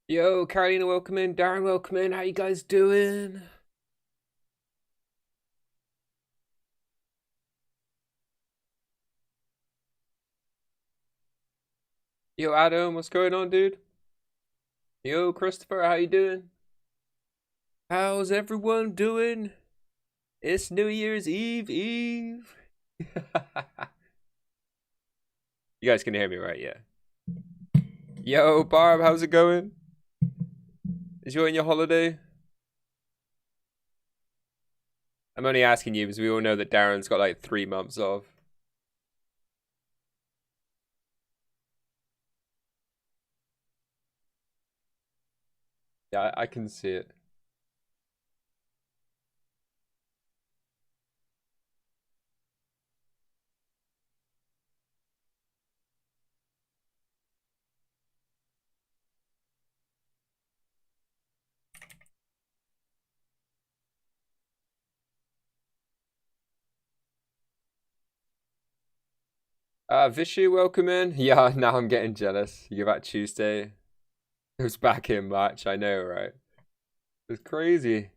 Yo, Carolina, welcome in. Darren, welcome in. How you guys doing? Yo, Adam, what's going on, dude? Yo, Christopher, how you doing? How's everyone doing? It's New Year's Eve. You guys can hear me, right? Yeah. Yo, Barb, how's it going? Enjoying your holiday? I'm only asking you because we all know that Darren's got like 3 months off. Yeah, I can see it. Vishu, welcome in. Yeah, now I'm getting jealous. You go back Tuesday. It was back in March. I know, right? It's crazy.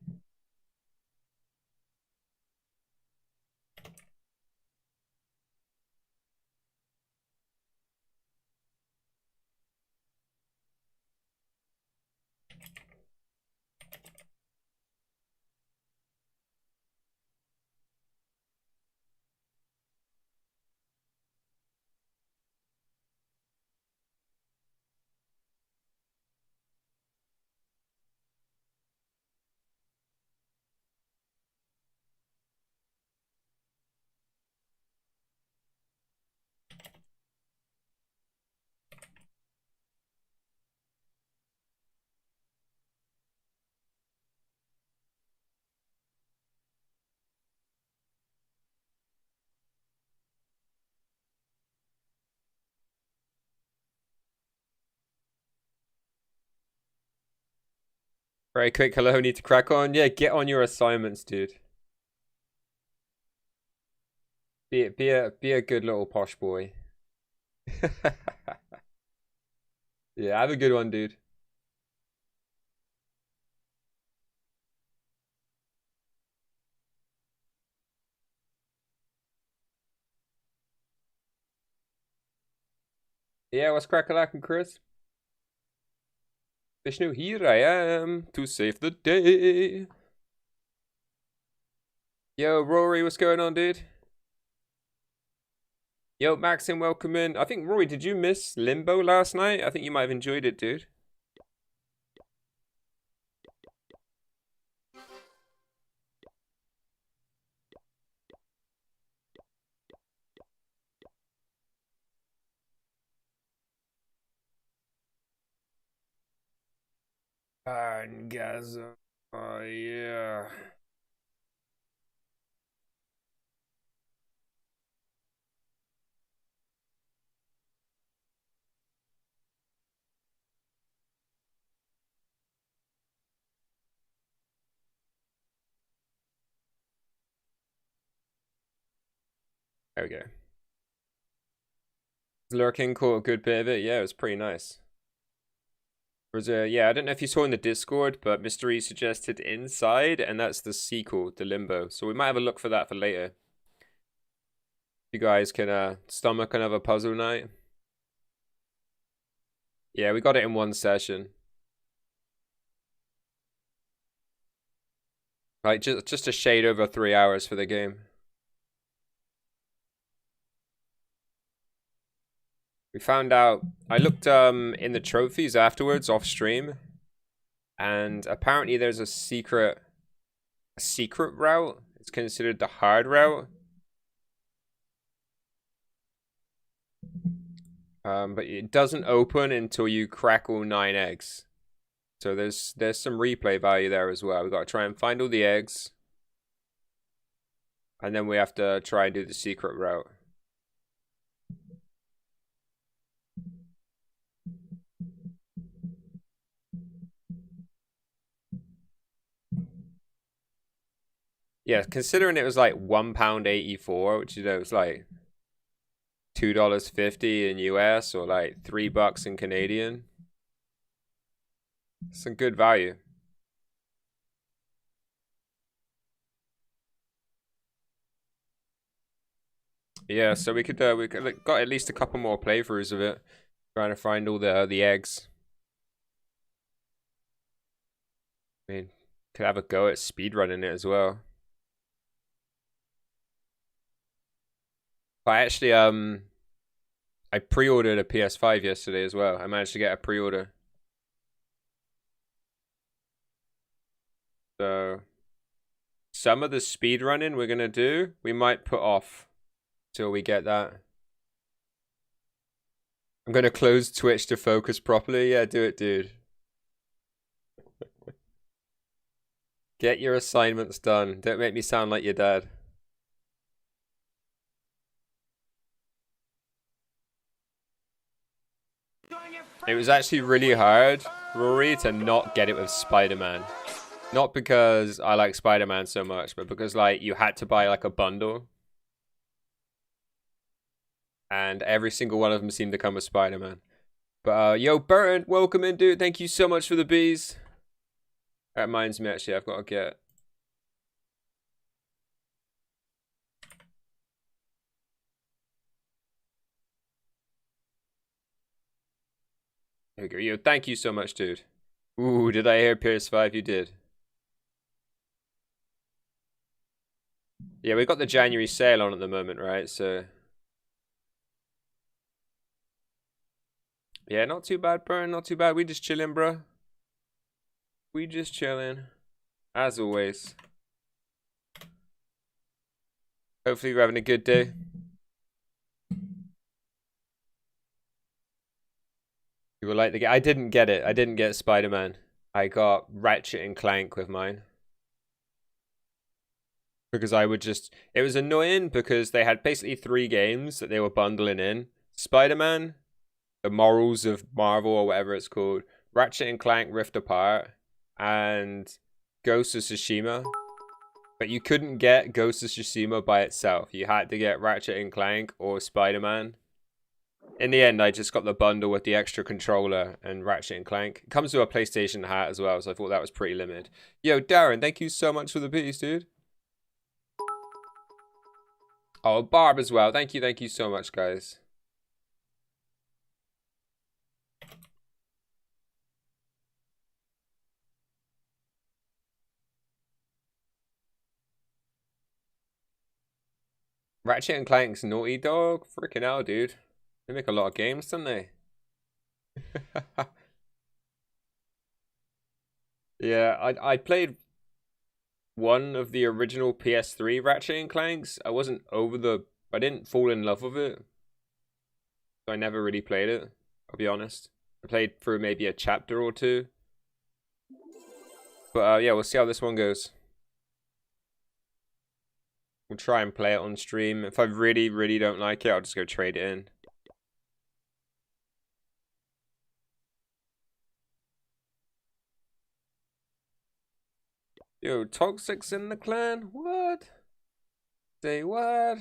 Very quick, hello, need to crack on. Yeah, get on your assignments, dude. Be a good little posh boy. Yeah, have a good one, dude. Yeah, what's crackalacking, Chris? Vishnu, here I am to save the day. Yo, Rory, what's going on, dude? Yo, Maxim, welcome in. I think, Rory, did you miss Limbo last night? I think you might have enjoyed it, dude. Orgasm. Oh, yeah. There we go. Lurking caught a good bit of it. Yeah, it was pretty nice. Was yeah, I don't know if you saw in the Discord, but Mystery suggested Inside, and that's the sequel to Limbo. So we might have a look for that for later. You guys can stomach another puzzle night. Yeah, we got it in one session. Like just a shade over 3 hours for the game. We found out I looked in the trophies afterwards off stream, and apparently there's a secret route. It's considered the hard route. But it doesn't open until you crack all 9 eggs. So there's some replay value there as well. We've got to try and find all the eggs. And then we have to try and do the secret route. Yeah, considering it was like £1.84, which was like $2.50 in US or like $3 in Canadian. Some good value. Yeah, so we could got at least a couple more playthroughs of it, trying to find all the eggs. I mean, could have a go at speedrunning it as well. But actually, I pre-ordered a PS5 yesterday as well. I managed to get a pre-order. So some of the speedrunning we're gonna do, we might put off till we get that. I'm gonna close Twitch to focus properly. Yeah, do it, dude. Get your assignments done. Don't make me sound like your dad. It was actually really hard, Rory, to not get it with Spider-Man. Not because I like Spider-Man so much, but because like you had to buy like a bundle. And every single one of them seemed to come with Spider-Man. But yo, Burton, welcome in, dude. Thank you so much for the bees. That reminds me, actually, I've got to get... There we go. Yo, thank you so much, dude. Ooh, did I hear PS5? You did. Yeah, we got the January sale on at the moment, right? So... yeah, not too bad, Burn. Not too bad. We just chilling, bro. We just chilling. As always. Hopefully you're having a good day. You will like the game. I didn't get it. I didn't get Spider-Man. I got Ratchet and Clank with mine. Because I would just... it was annoying because they had basically 3 games that they were bundling in. Spider-Man, The Morals of Marvel, or whatever it's called, Ratchet and Clank Rift Apart, and Ghost of Tsushima. But you couldn't get Ghost of Tsushima by itself. You had to get Ratchet and Clank or Spider-Man. In the end, I just got the bundle with the extra controller and Ratchet and Clank. It comes with a PlayStation hat as well, so I thought that was pretty limited. Yo, Darren, thank you so much for the piece, dude. Oh, Barb as well. Thank you so much, guys. Ratchet and Clank's Naughty Dog? Freaking hell, dude. They make a lot of games, don't they? Yeah, I played one of the original PS3 Ratchet and Clanks. I wasn't I didn't fall in love with it. So I never really played it, I'll be honest. I played through maybe a chapter or 2. But yeah, we'll see how this one goes. We'll try and play it on stream. If I really, really don't like it, I'll just go trade it in. Yo, Toxic's in the clan? What? Say what?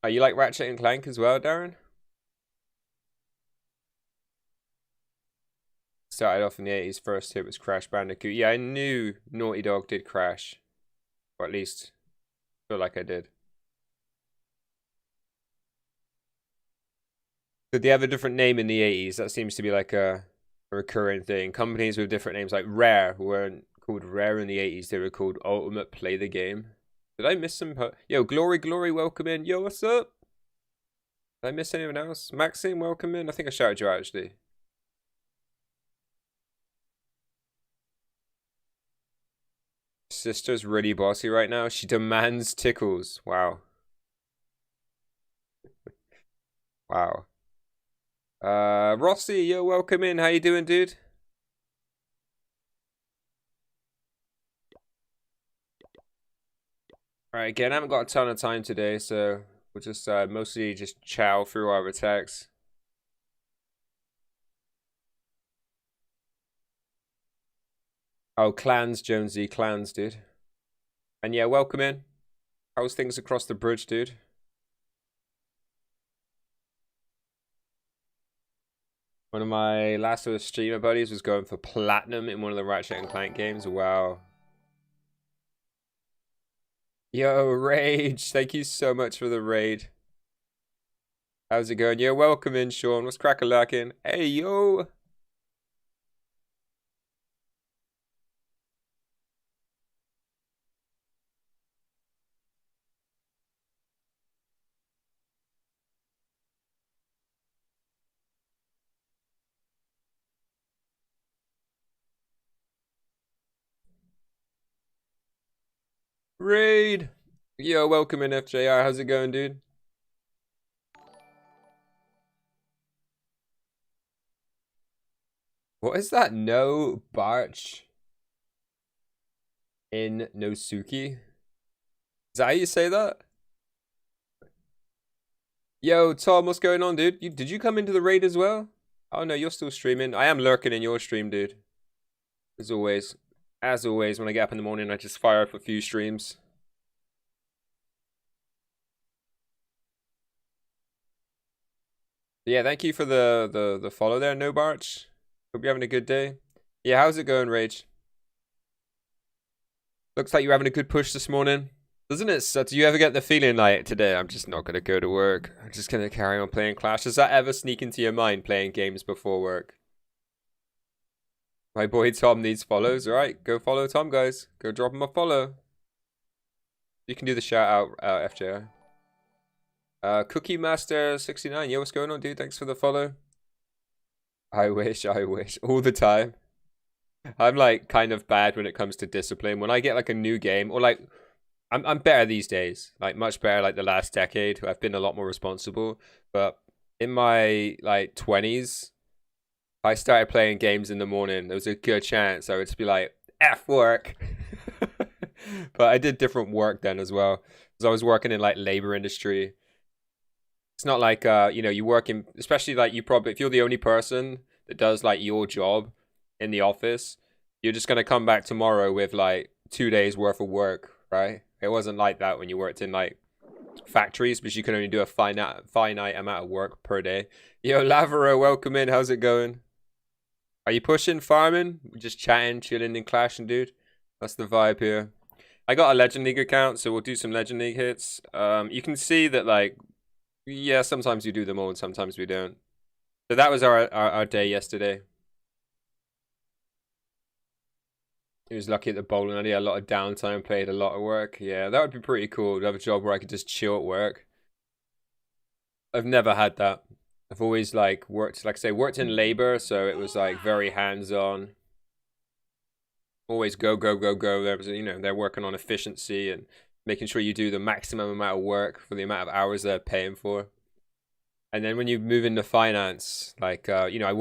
Oh, you like Ratchet and Clank as well, Darren? Started off in the 80s, first hit was Crash Bandicoot. Yeah, I knew Naughty Dog did Crash. Or at least, feel like I did. Did they have a different name in the 80s? That seems to be like a recurring thing. Companies with different names, like Rare, weren't called Rare in the 80s. They were called Ultimate Play the Game. Did I miss some? Yo, Glory, welcome in. Yo, what's up? Did I miss anyone else? Maxine, welcome in. I think I shouted you out, actually. Sister's really bossy right now. She demands tickles. Wow. Wow. Rossi, yo, welcome in. How you doing, dude? Alright, again, I haven't got a ton of time today, so we'll just mostly just chow through our attacks. Oh, clans, Jonesy, clans, dude. And yeah, welcome in. How's things across the bridge, dude? One of my last sort of streamer buddies was going for platinum in one of the Ratchet and Clank games. Wow. Yo, Rage. Thank you so much for the raid. How's it going? Yo, welcome in, Sean. What's crack-a-lackin'? Hey, yo. Raid. Yo, welcome in, FJR. How's it going, dude? What is that? No Barch in Nosuki? Is that how you say that? Yo, Tom, what's going on, dude? Did you come into the raid as well? Oh, no, you're still streaming. I am lurking in your stream, dude. As always. As always, when I get up in the morning, I just fire up a few streams. Yeah, thank you for the follow there, No Barch. Hope you're having a good day. Yeah, how's it going, Rage? Looks like you're having a good push this morning. Doesn't it? So do you ever get the feeling like, today I'm just not going to go to work. I'm just going to carry on playing Clash. Does that ever sneak into your mind, playing games before work? My boy Tom needs follows. Alright, go follow Tom, guys. Go drop him a follow. You can do the shout out, FJR. Cookie Master 69. Yeah, what's going on, dude? Thanks for the follow. I wish. All the time. I'm like kind of bad when it comes to discipline. When I get like a new game, or like I'm better these days, like much better. Like the last decade, I've been a lot more responsible. But in my like 20s, I started playing games in the morning. There was a good chance I would just be like, F work. But I did different work then as well, because I was working in like labor industry. It's not like you know, you work in, especially like you probably, if you're the only person that does like your job in the office, you're just gonna come back tomorrow with like 2 days worth of work, right? It wasn't like that when you worked in like factories, because you can only do a finite amount of work per day. Yo, Lavero, welcome in. How's it going? Are you pushing farming? Just chatting, chilling, and clashing, dude. That's the vibe here. I got a Legend League account, so we'll do some Legend League hits. You can see that like, yeah, sometimes we do them all and sometimes we don't. So that was our day yesterday. He was lucky at the bowling. I had a lot of downtime, played a lot of work. Yeah, that would be pretty cool to have a job where I could just chill at work. I've never had that. I've always like worked, like I say, worked in labor, so it was like very hands-on. Always go. There was, you know, they're working on efficiency and making sure you do the maximum amount of work for the amount of hours they're paying for. And then when you move into finance, like you know, I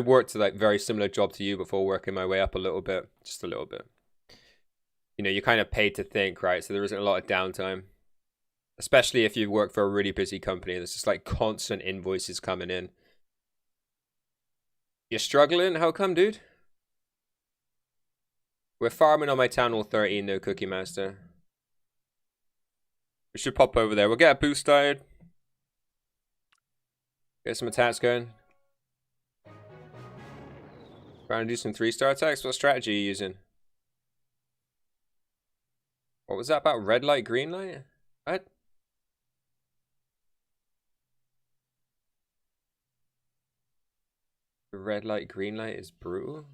worked like very similar job to you before, working my way up a little bit, just a little bit. You know, you're kind of paid to think, right? So there isn't a lot of downtime, especially if you work for a really busy company. There's just like constant invoices coming in. You're struggling? How come, dude? We're farming on my Town Hall 13, no Cookie Master. We should pop over there. We'll get a boost started. Get some attacks going. Trying to do some 3-star attacks. What strategy are you using? What was that about? Red light, green light? What? Red light, green light is brutal.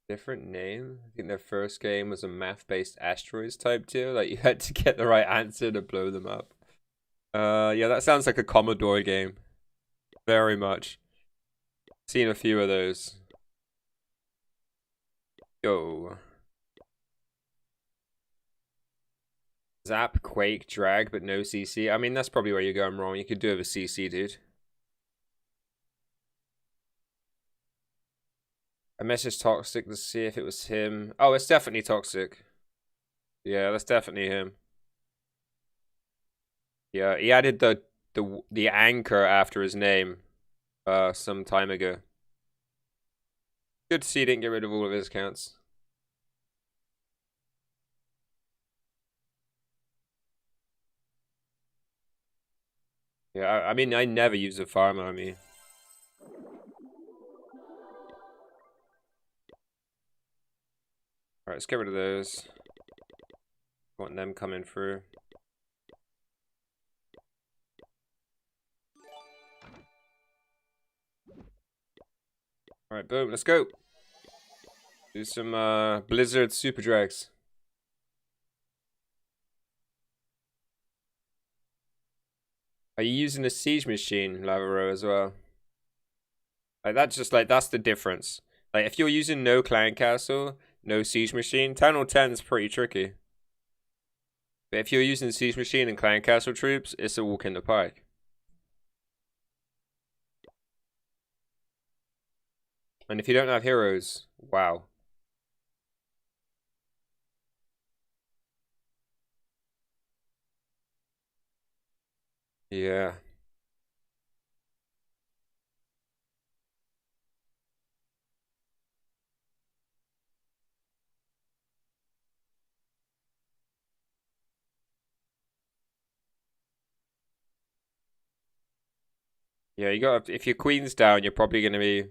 Different name? I think their first game was a math-based asteroids type too. Like you had to get the right answer to blow them up. Yeah, that sounds like a Commodore game. Very much. Seen a few of those. Yo. Zap, Quake, Drag, but no CC. I mean, that's probably where you're going wrong. You could do it with CC, dude. I messaged Toxic to see if it was him. Oh, it's definitely Toxic. Yeah, that's definitely him. Yeah, he added the anchor after his name some time ago. Good to see he didn't get rid of all of his accounts. Yeah, I mean, I never use a farm army. Alright, let's get rid of those. Want them coming through. Alright, boom, let's go. Do some Blizzard Super Drags. Are you using a siege machine, Lavaro, as well? Like that's just like that's the difference. Like if you're using no clan castle, no siege machine, 10 or 10 is pretty tricky. But if you're using siege machine and clan castle troops, it's a walk in the park. And if you don't have heroes, wow. Yeah. Yeah, you got if your queen's down, you're probably gonna be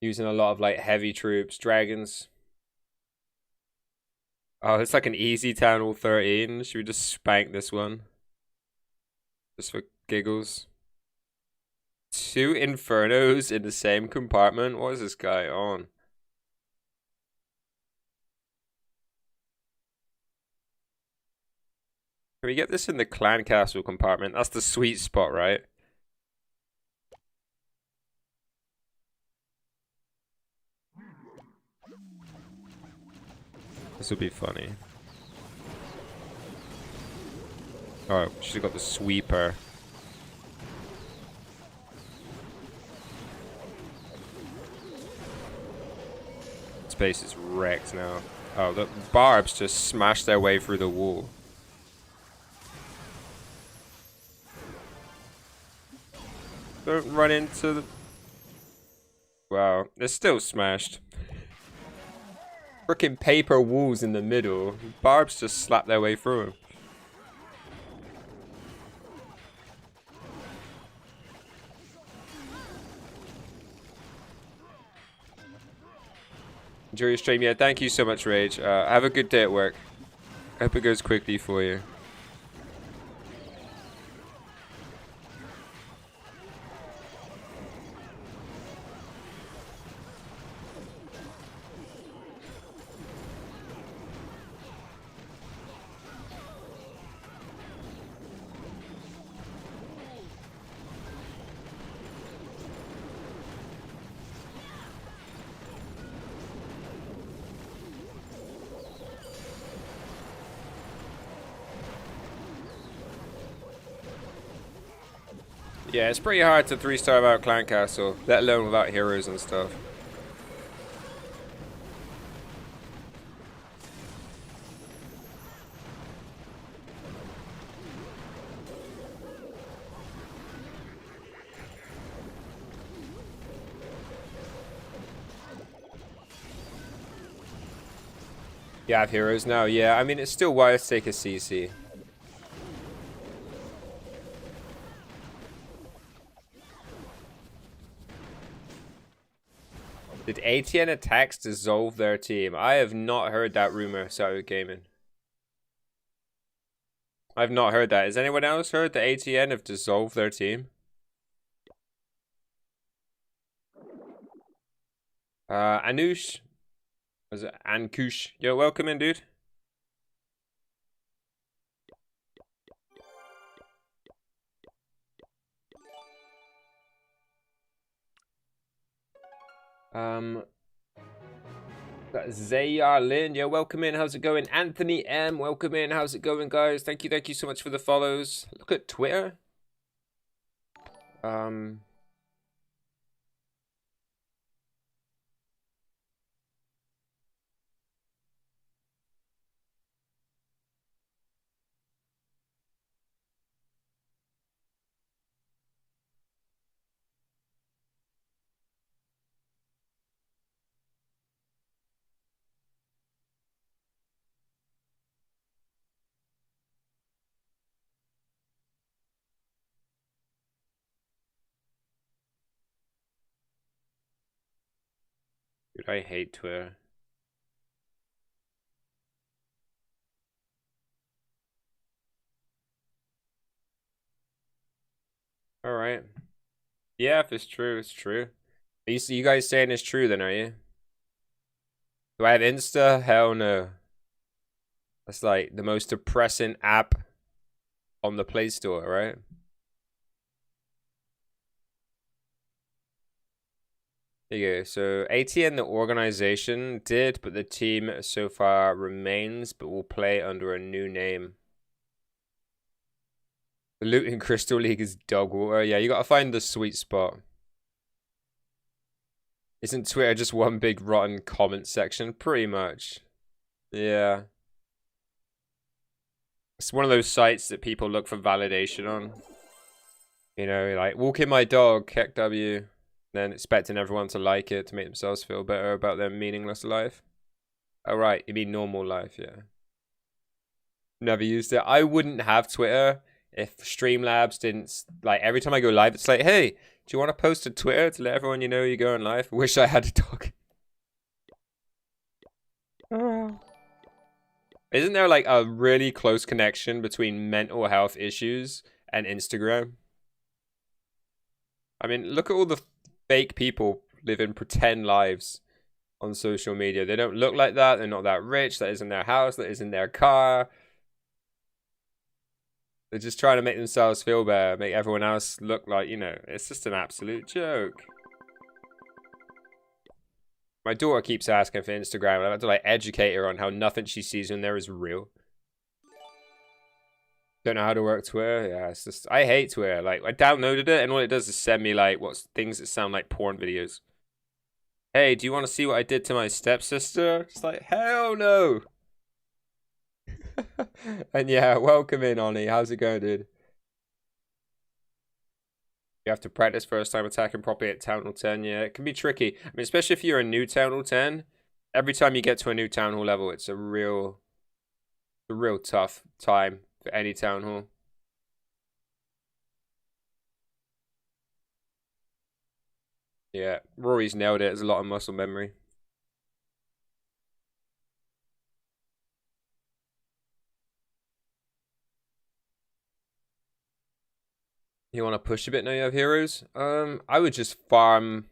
using a lot of like heavy troops, dragons. Oh, it's like an easy town hall 13. Should we just spank this one? Just for giggles. 2 infernos in the same compartment? What is this guy on? Can we get this in the clan castle compartment? That's the sweet spot, right? This would be funny. Oh, should have got the sweeper. Space is wrecked now. Oh, the barbs just smashed their way through the wall. Don't run into the... Wow, they're still smashed. Freaking paper walls in the middle. Barbs just slap their way through them. Enjoy your stream. Yeah, thank you so much, Rage. Have a good day at work. Hope it goes quickly for you. Yeah, it's pretty hard to 3-star without Clan Castle, let alone without heroes and stuff. You have heroes now? Yeah, I mean, it's still wise to take a CC. Did ATN attacks dissolve their team? I have not heard that rumor, Saudi Gaming. I've not heard that. Has anyone else heard that ATN have dissolved their team? Anush. Was it Ankush? Yo, welcome in, dude. Zayar Lin, yo, welcome in. How's it going? Anthony M, welcome in. How's it going, guys? Thank you so much for the follows. Look at Twitter. dude. I hate Twitter. All right. Yeah, if it's true, it's true. You guys saying it's true then, are you? Do I have Insta? Hell no. That's like the most depressing app on the Play Store, right? There you go. So ATN, the organization, did, but the team so far remains, but will play under a new name. The loot in Crystal League is dog water. Yeah, you gotta find the sweet spot. Isn't Twitter just one big rotten comment section? Pretty much. Yeah. It's one of those sites that people look for validation on. You know, like walking my dog, heck W, then expecting everyone to like it to make themselves feel better about their meaningless life. Oh, right, you mean normal life, yeah. Never used it. I wouldn't have Twitter if Streamlabs didn't, like, every time I go live, it's like, hey, do you want to post to Twitter to let everyone you know you're going live? Wish I had a dog. Isn't there like a really close connection between mental health issues and Instagram? I mean, look at all the fake people living pretend lives on social media. They don't look like that. They're not that rich. That isn't their house. That isn't their car. They're just trying to make themselves feel better, make everyone else look like, you know, it's just an absolute joke. My daughter keeps asking for Instagram, and I have to like educate her on how nothing she sees in there is real. Don't know how to work Twitter. Yeah, it's just, I hate Twitter. Like, I downloaded it, and all it does is send me like what's things that sound like porn videos. Hey, do you want to see what I did to my stepsister? It's like, hell no. And yeah, welcome in, Oni. How's it going, dude? You have to practice first time attacking properly at Town Hall 10. Yeah, it can be tricky. I mean, especially if you're a new Town Hall 10. Every time you get to a new Town Hall level, it's a real tough time for any Town Hall. Yeah, Rory's nailed it. There's a lot of muscle memory. You want to push a bit now you have heroes? I would just farm.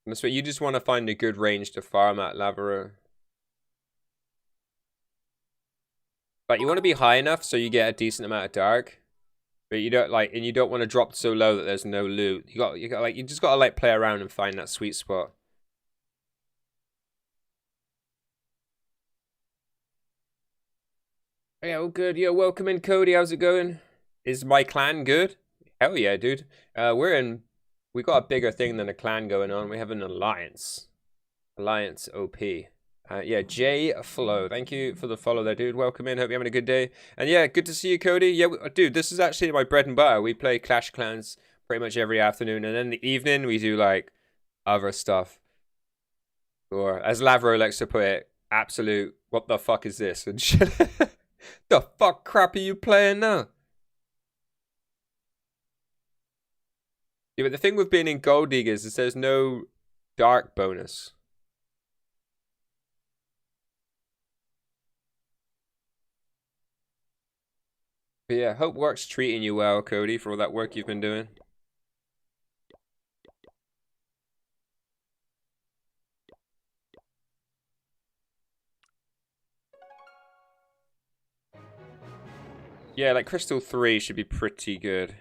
That's what you just want to find a good range to farm at Lavero. Like you want to be high enough so you get a decent amount of dark, but you don't like, and you don't want to drop so low that there's no loot. You got like, you just gotta like play around and find that sweet spot. Yeah, all good. Yeah, welcome in, Cody. How's it going? Is my clan good? Hell yeah, dude. We got a bigger thing than a clan going on. We have an alliance. Alliance OP. Yeah, J Flow. Thank you for the follow there, dude. Welcome in. Hope you're having a good day. And yeah, good to see you, Cody. Yeah, dude, this is actually my bread and butter. We play Clash Clans pretty much every afternoon. And then in the evening, we do like other stuff. Or as Lavro likes to put it, absolute, what the fuck is this? And shit. The fuck crap are you playing now? Yeah, but the thing with being in Gold Diggers is there's no dark bonus. But yeah, hope work's treating you well, Cody, for all that work you've been doing. Yeah, like Crystal 3 should be pretty good.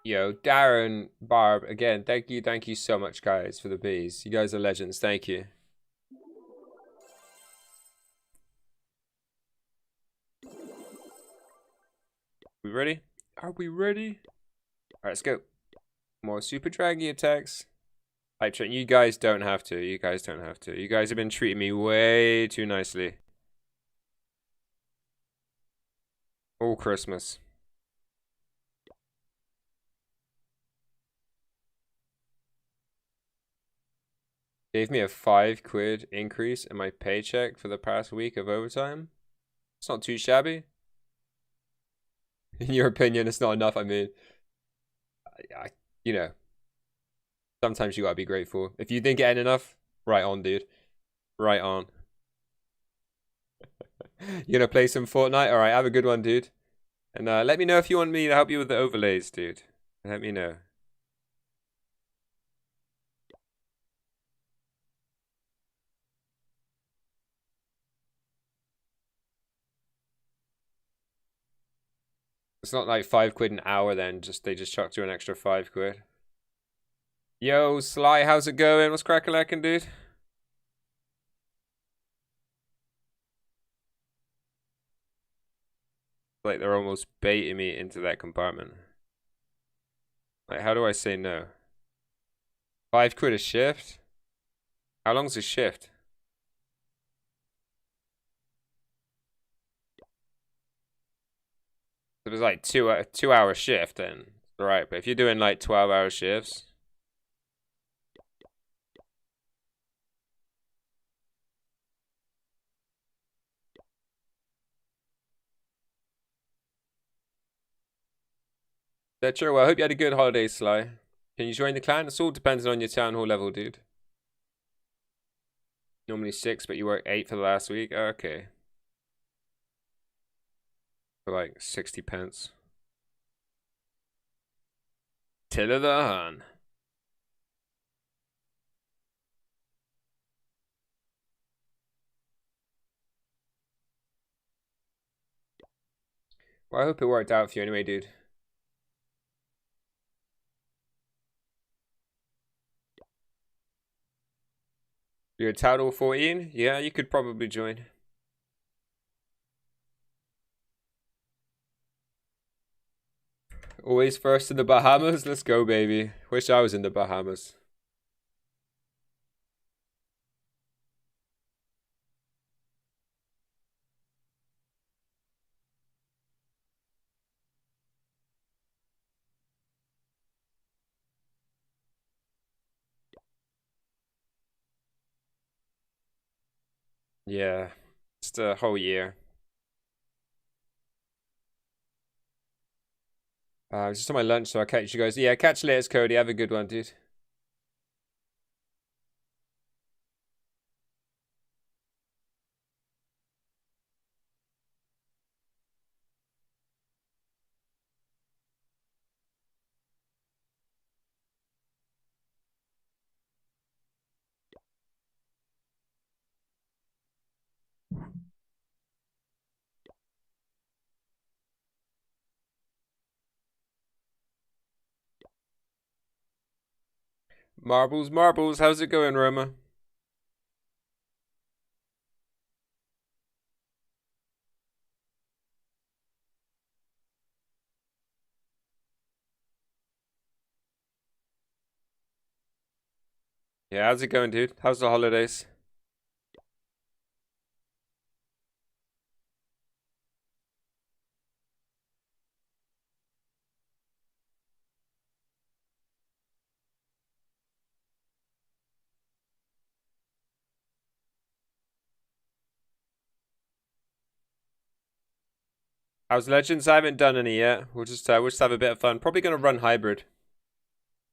Yo, Darren, Barb, again, thank you so much, guys, for the bees. You guys are legends, thank you. We ready? Are we ready? Alright, let's go. More Super Draggy attacks. You guys don't have to. You guys don't have to. You guys have been treating me way too nicely. All Christmas. Gave me a £5 increase in my paycheck for the past week of overtime. It's not too shabby. In your opinion, it's not enough. I mean, you know, sometimes you gotta be grateful. If you think it ain't enough, right on, dude. Right on. You gonna play some Fortnite? Alright, have a good one, dude. And let me know if you want me to help you with the overlays, dude. Let me know. It's not like £5 an hour then, they just chucked you an extra £5. Yo, Sly, how's it going? What's crackalackin', dude? Like they're almost baiting me into that compartment. Like, how do I say no? £5 a shift? How long's a shift? So there's like 2 hour shift then. Alright, but if you're doing like 12-hour shifts. That's true. Well, I hope you had a good holiday, Sly. Can you join the clan? It's all depending on your town hall level, dude. Normally 6, but you work 8 for the last week. Okay. For like 60 pence. Till of the Hun. Well, I hope it worked out for you anyway, dude. You're a total 14? Yeah, you could probably join. Always first in the Bahamas? Let's go, baby. Wish I was in the Bahamas. Yeah, just a whole year. Just on my lunch, so I'll catch you guys. Yeah, catch you later, Cody. Have a good one, dude. Marbles, marbles. How's it going, Roma? Yeah, how's it going, dude? How's the holidays? How's Legends? I haven't done any yet. We'll just have a bit of fun. Probably gonna run hybrid.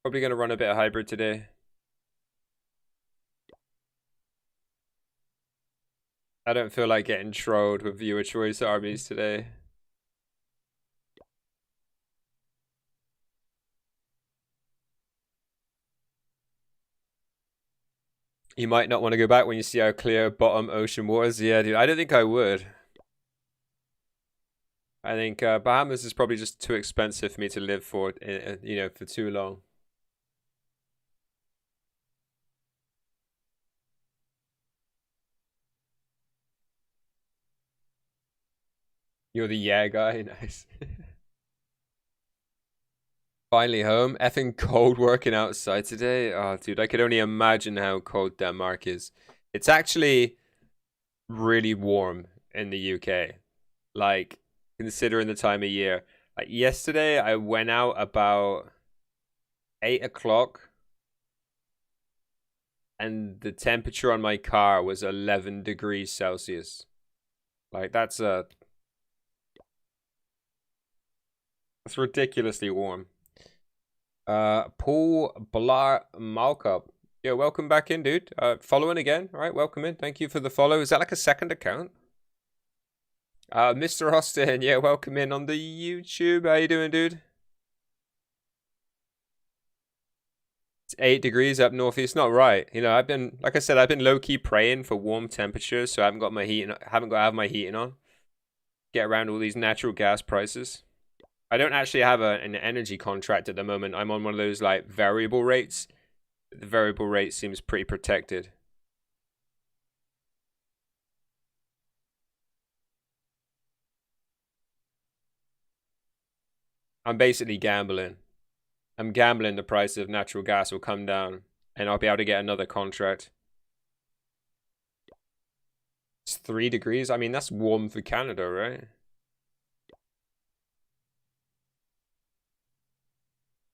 Probably gonna run a bit of hybrid today. I don't feel like getting trolled with viewer choice armies today. You might not want to go back when you see how clear bottom ocean waters. Yeah, dude. I don't think I would. I think Bahamas is probably just too expensive for me to live for, for too long. You're the yeah guy. Nice. Finally home. Effing cold working outside today. Oh, dude, I could only imagine how cold Denmark is. It's actually really warm in the UK. Like, considering the time of year. Like, yesterday, I went out about 8 o'clock. and the temperature on my car was 11 degrees Celsius. Like, that's ridiculously warm. Paul Blar Malkup. Yo, welcome back in, dude. Following again. All right, welcome in. Thank you for the follow. Is that like a second account? Mr. Austin, yeah, welcome in on the YouTube. How you doing, dude? It's 8 degrees up north. It's not right. You know, I've been, like I said, I've been low-key praying for warm temperatures, so I haven't got my heating, haven't got to have my heating on. Get around all these natural gas prices. I don't actually have an energy contract at the moment. I'm on one of those like variable rates. The variable rate seems pretty protected. I'm basically gambling. I'm gambling the price of natural gas will come down and I'll be able to get another contract. It's 3 degrees. I mean, that's warm for Canada, right?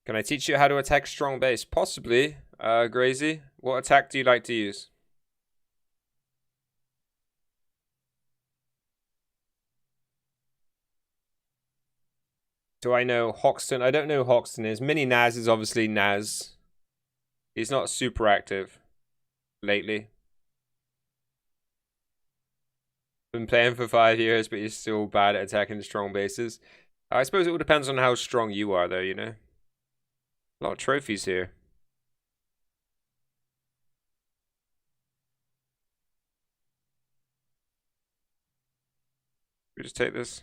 Can I teach you how to attack strong base? Possibly, Grazy. What attack do you like to use? Do I know Hoxton? I don't know who Hoxton is. Mini Naz is obviously Naz. He's not super active lately. Been playing for 5 years, but he's still bad at attacking strong bases. I suppose it all depends on how strong you are, though, you know? A lot of trophies here. We just take this.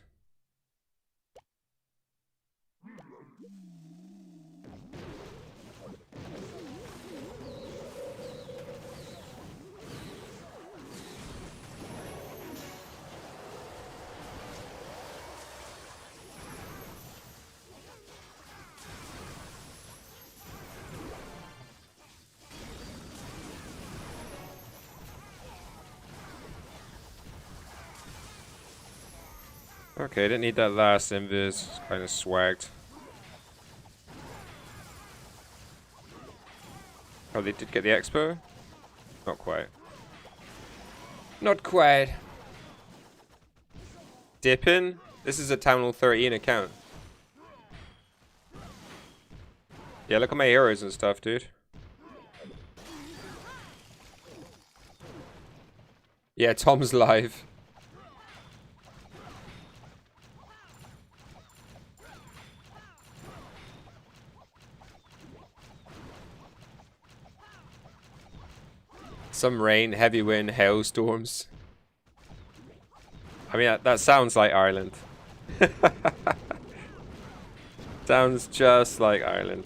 Okay, didn't need that last invis. Kind of swagged. Oh, they did get the expo? Not quite. Not quite. Dippin'? This is a Town Hall 13 account. Yeah, look at my heroes and stuff, dude. Yeah, Tom's live. Some rain, heavy wind, hailstorms. I mean, that sounds like Ireland. Sounds just like Ireland.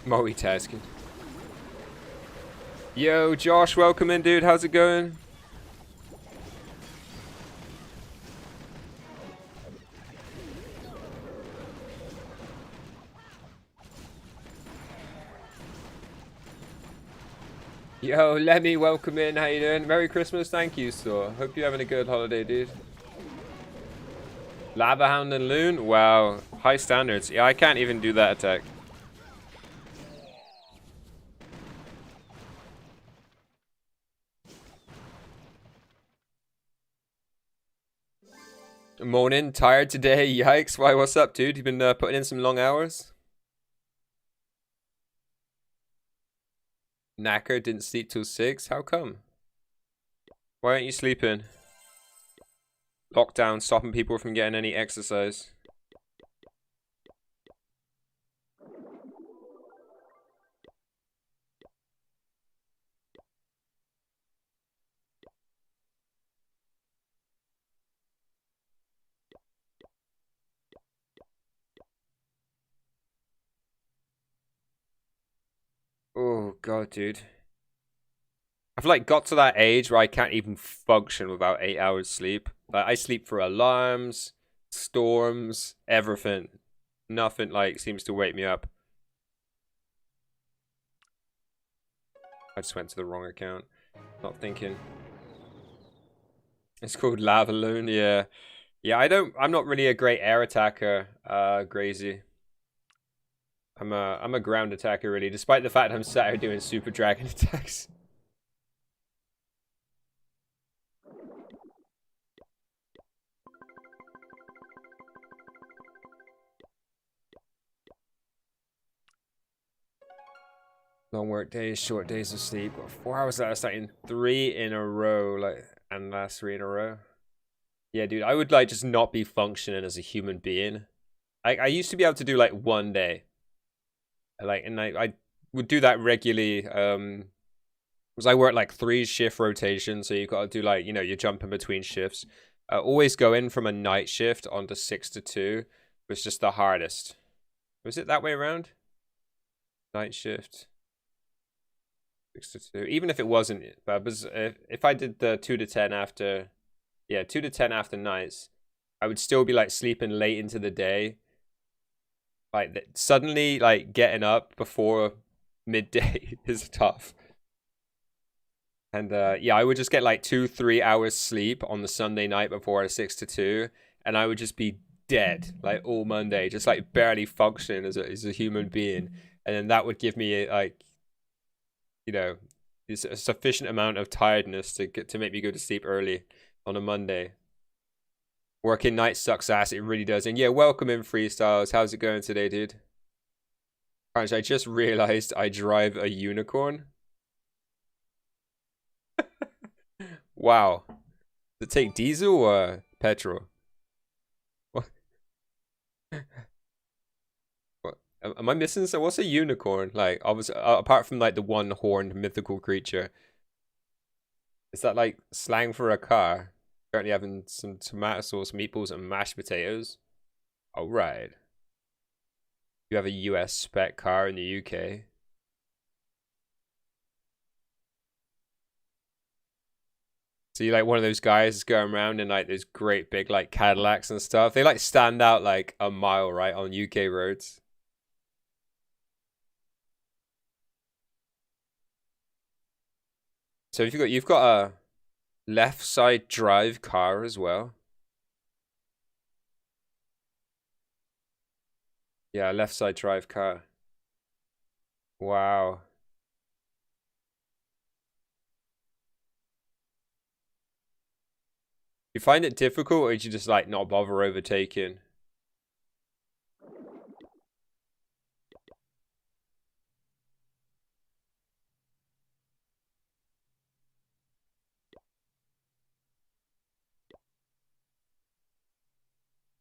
Multitasking. Yo, Josh, welcome in, dude. How's it going? Yo, Lemmy, welcome in. How you doing? Merry Christmas. Thank you, Store. Hope you're having a good holiday, dude. Lava Hound and Loon? Wow. High standards. Yeah, I can't even do that attack. Morning. Tired today. Yikes. Why, what's up, dude? You been putting in some long hours? Knacker didn't sleep till 6? How come? Why aren't you sleeping? Lockdown stopping people from getting any exercise. Oh god, dude. I've like got to that age where I can't even function without 8 hours sleep. Like I sleep for alarms, storms, everything. Nothing like seems to wake me up. I just went to the wrong account. Not thinking. It's called Lavaloon, yeah. Yeah, I'm not really a great air attacker, Grazy. I'm a ground attacker really, despite the fact I'm sat here doing super dragon attacks. Long work days, short days of sleep. Got 4 hours last night in 3 in a row, like, and last 3 in a row. Yeah, dude, I would like just not be functioning as a human being. I used to be able to do like 1 day, like, and I would do that regularly. Because I work like 3 shift rotations, so you got to do like you're jumping between shifts. Always go in from a night shift onto 6 to 2 was just the hardest. Was it that way around? Night shift. 6 to 2. Even if it wasn't, but if I did the 2 to 10 after, yeah, 2 to 10 after nights, I would still be like sleeping late into the day. Like suddenly, like getting up before midday is tough. And yeah, I would just get like 2-3 hours sleep on the Sunday night before a 6 to 2, and I would just be dead like all Monday, just like barely functioning as a human being. And then that would give me like a sufficient amount of tiredness to make me go to sleep early on a Monday. Working night sucks ass, it really does. And yeah, welcome in Freestyles. How's it going today, dude? I just realized I drive a unicorn. Wow. Does it take diesel or petrol? What? What? Am I missing? So what's a unicorn? Like, obviously, apart from like the one-horned mythical creature, is that like slang for a car? Currently having some tomato sauce, meatballs, and mashed potatoes. All right. You have a US spec car in the UK. So you're like one of those guys that's going around in like those great big like Cadillacs and stuff. They like stand out like a mile, right, on UK roads. So if you've got a left side drive car as well. Yeah, left side drive car. Wow. You find it difficult, or did you just like not bother overtaking?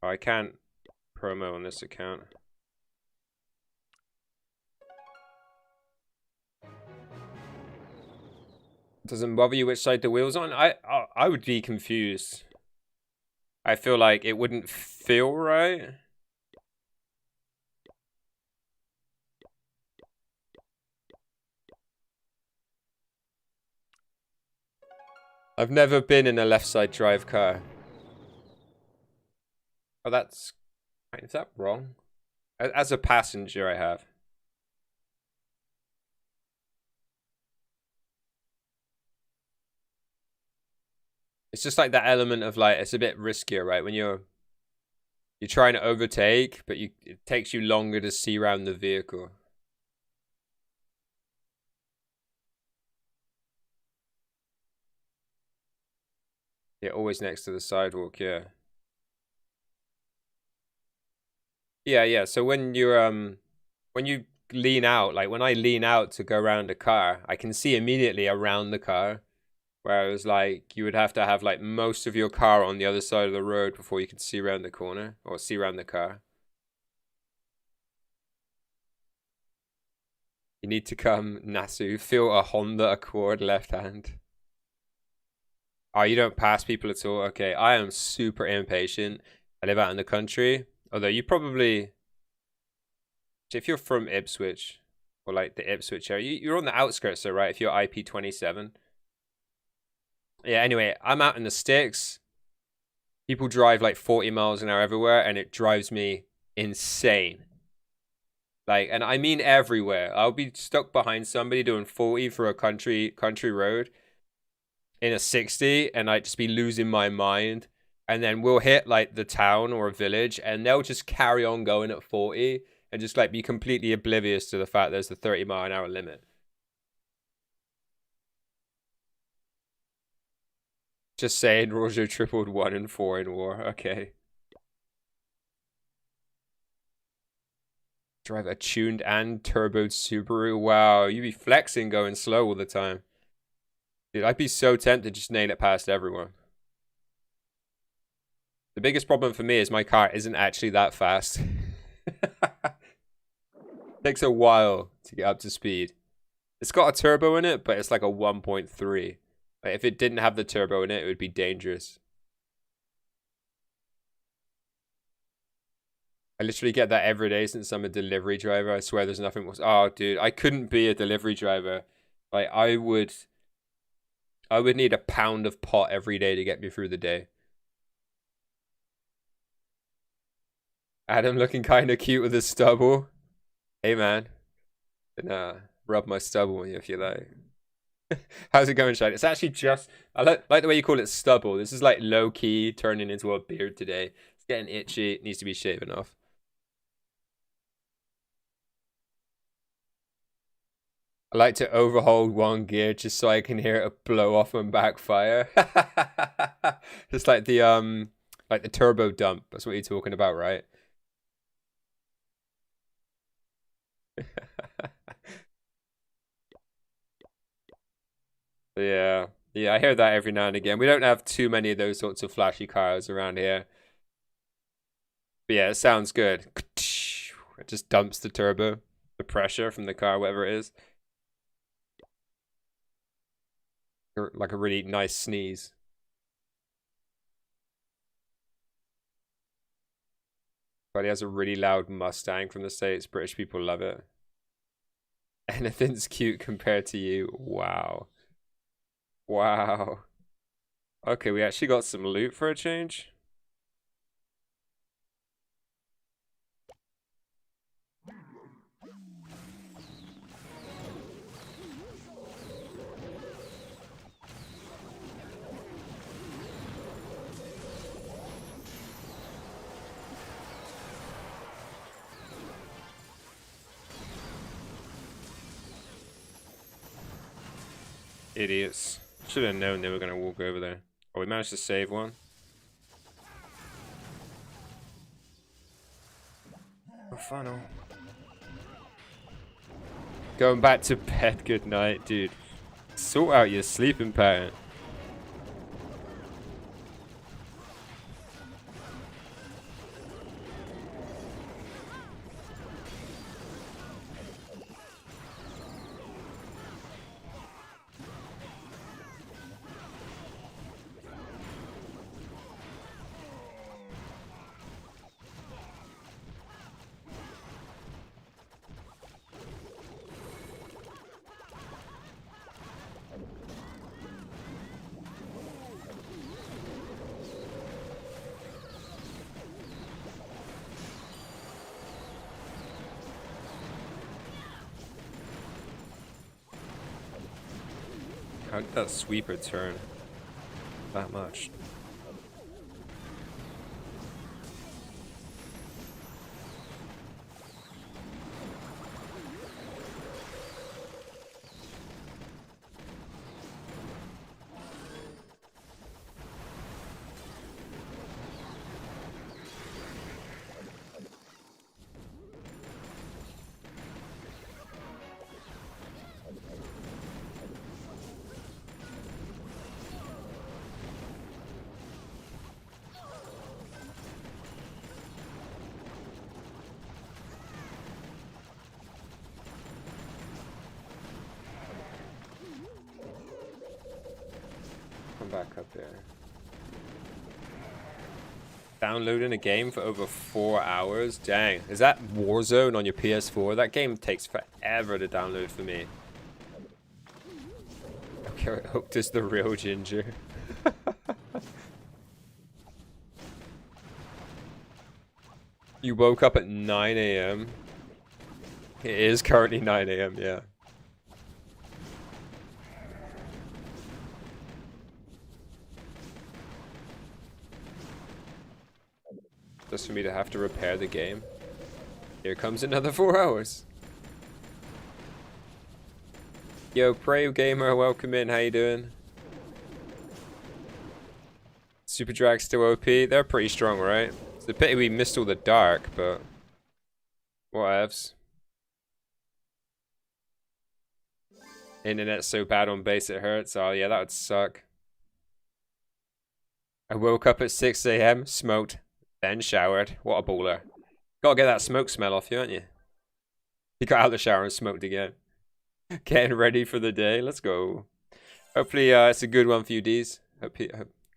Oh, I can't promo on this account. Doesn't bother you which side the wheel's on? I would be confused. I feel like it wouldn't feel right. I've never been in a left side drive car. Oh, that's... Is that wrong? As a passenger, I have. It's just like that element of like, it's a bit riskier, right? When you're trying to overtake, but it takes you longer to see around the vehicle. Yeah, always next to the sidewalk, yeah. Yeah. So when you lean out, like when I lean out to go around a car, I can see immediately around the car. Whereas like you would have to have like most of your car on the other side of the road before you could see around the corner or see around the car. You need to come, Nasu, feel a Honda Accord left hand. Oh, you don't pass people at all? Okay, I am super impatient. I live out in the country. Although you probably... If you're from Ipswich... or like the Ipswich area. You're on the outskirts, though, right? If you're IP27. Yeah. Anyway, I'm out in the sticks. People drive like 40 miles an hour everywhere, and it drives me insane. Like, and I mean everywhere. I'll be stuck behind somebody doing 40 for a country road in a 60, and I'd just be losing my mind. And then we'll hit like the town or a village, and they'll just carry on going at 40 and just like be completely oblivious to the fact there's the 30-mile-an-hour limit. Just saying, Roger tripled 1 and 4 in war. Okay. Drive a tuned and turboed Subaru. Wow, you be flexing going slow all the time. Dude, I'd be so tempted to just nail it past everyone. The biggest problem for me is my car isn't actually that fast. Takes a while to get up to speed. It's got a turbo in it, but it's like a 1.3. Like if it didn't have the turbo in it, it would be dangerous. I literally get that every day since I'm a delivery driver. I swear there's nothing worse. Oh, dude, I couldn't be a delivery driver. Like I would need a pound of pot every day to get me through the day. Adam looking kind of cute with his stubble. Hey, man. Nah, rub my stubble on you if you like. How's it going, Shine? It's actually just... I like the way you call it stubble. This is like low-key turning into a beard today. It's getting itchy. It needs to be shaven off. I like to overhold one gear just so I can hear it blow off and backfire. Just like the turbo dump. That's what you're talking about, right? Yeah. Yeah, I hear that every now and again. We don't have too many of those sorts of flashy cars around here. But yeah, it sounds good. It just dumps the turbo, the pressure from the car, whatever it is. Like a really nice sneeze. But he has a really loud Mustang from the States. British people love it. Anything's cute compared to you. Wow. Wow. Okay, we actually got some loot for a change. Idiots. Should have known they were going to walk over there. Oh, we managed to save one. Oh, funnel. Going back to bed, good night, dude. Sort out your sleeping pattern. How did that sweeper turn that much? Back up there. Downloading a game for over 4 hours? Dang. Is that Warzone on your PS4? That game takes forever to download for me. Okay, I hope this is the real Ginger. You woke up at 9 a.m. It is currently 9 a.m., yeah. Just for me to have to repair the game. Here comes another 4 hours. Yo, Prey Gamer, welcome in. How you doing? Super Drag still OP. They're pretty strong, right? It's a pity we missed all the dark, but whatevs. Internet's so bad on base it hurts. Oh yeah, that would suck. I woke up at 6 a.m., smoked, then showered. What a baller. Gotta get that smoke smell off you, aren't you? You got out of the shower and smoked again. Getting ready for the day. Let's go. Hopefully it's a good one for you, D's.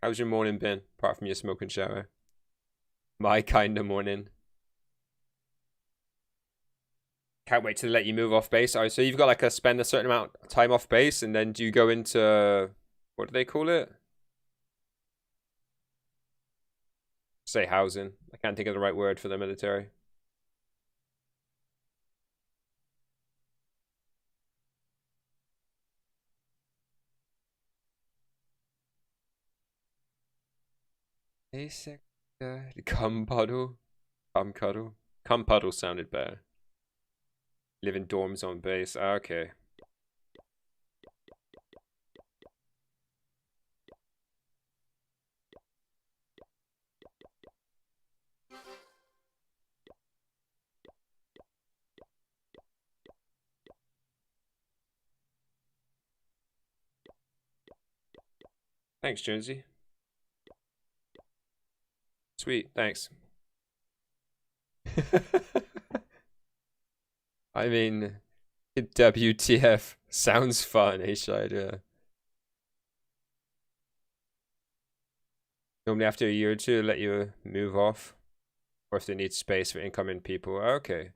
How's your morning been, apart from your smoking shower? My kind of morning. Can't wait to let you move off base. Oh, so you've got like a spend a certain amount of time off base, and then do you go into, what do they call it? Say housing. I can't think of the right word for the military. Basic. Cum puddle. Cum cuddle. Cum puddle sounded better. Live in dorms on base. Okay. Thanks, Jonesy. Sweet, thanks. I mean, WTF sounds fun, H-Side, yeah. Normally after a year or two, let you move off. Or if they need space for incoming people. Okay.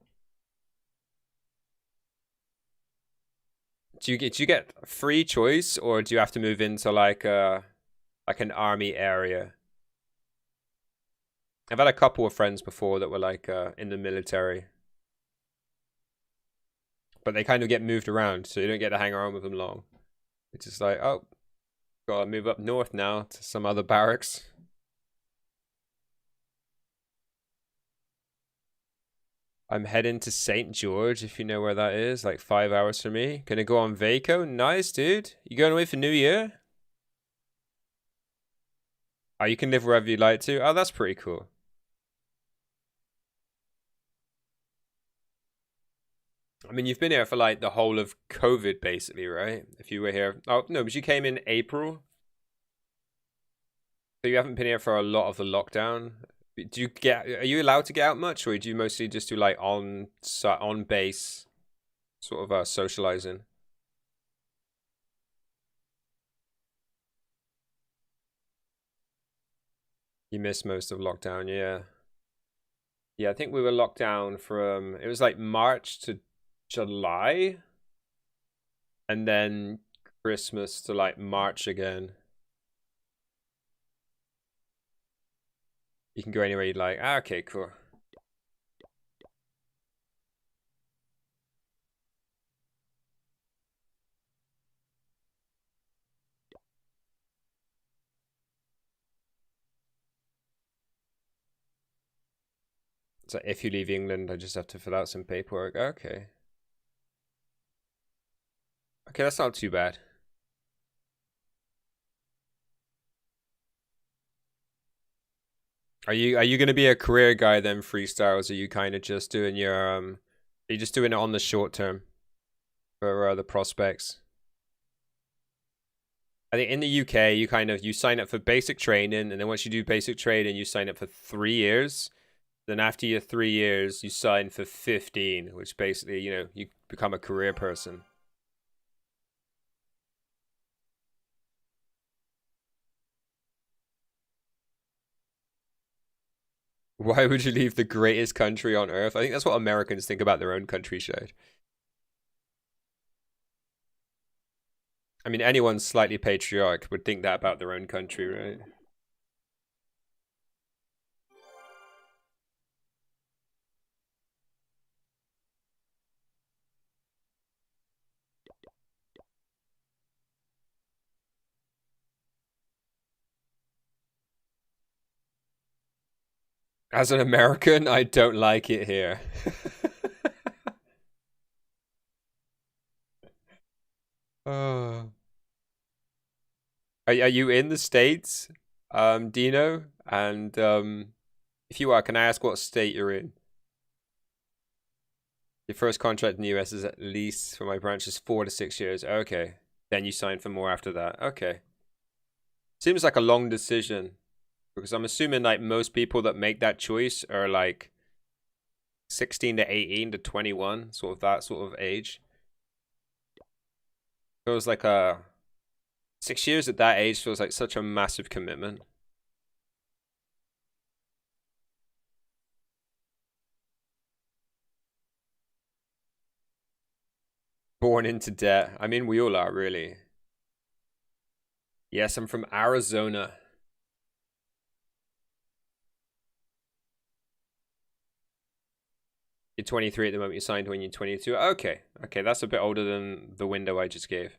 Do you get free choice, or do you have to move into like an army area? I've had a couple of friends before that were like in the military. But they kind of get moved around, so you don't get to hang around with them long. It's just like, oh, gotta move up north now to some other barracks. I'm heading to St. George, if you know where that is, like 5 hours from me. Gonna go on Vaco. Nice, dude. You going away for New Year? Oh, you can live wherever you like to. Oh, that's pretty cool. I mean, you've been here for like the whole of COVID, basically, right? If you were here. Oh, no, but you came in April. So you haven't been here for a lot of the lockdown. Are you allowed to get out much, or do you mostly just do like on base sort of socializing? You missed most of lockdown, yeah. Yeah, I think we were locked down from, it was like March to July, and then Christmas to like March again. You can go anywhere you'd like. Ah, okay, cool. So if you leave England, I just have to fill out some paperwork. Okay. Okay, that's not too bad. Are you gonna be a career guy then, freestyles? Are you kind of just doing your are you just doing it on the short term for the prospects? I think in the UK, you sign up for basic training, and then once you do basic training, you sign up for 3 years. Then after your 3 years, you sign for 15, which basically, you become a career person. Why would you leave the greatest country on earth? I think that's what Americans think about their own country, Shade. I mean, anyone slightly patriotic would think that about their own country, right? As an American, I don't like it here. Oh. Are you in the States, Dino? And if you are, can I ask what state you're in? Your first contract in the US is at least, for my branch, is 4 to 6 years. Okay. Then you sign for more after that. Okay. Seems like a long decision. Because I'm assuming like most people that make that choice are like 16 to 18 to 21, sort of that sort of age. Feels like 6 years at that age feels like such a massive commitment. Born into debt. I mean, we all are, really. Yes, I'm from Arizona. You're 23 at the moment. You signed when you're 22. Okay. Okay, that's a bit older than the window I just gave.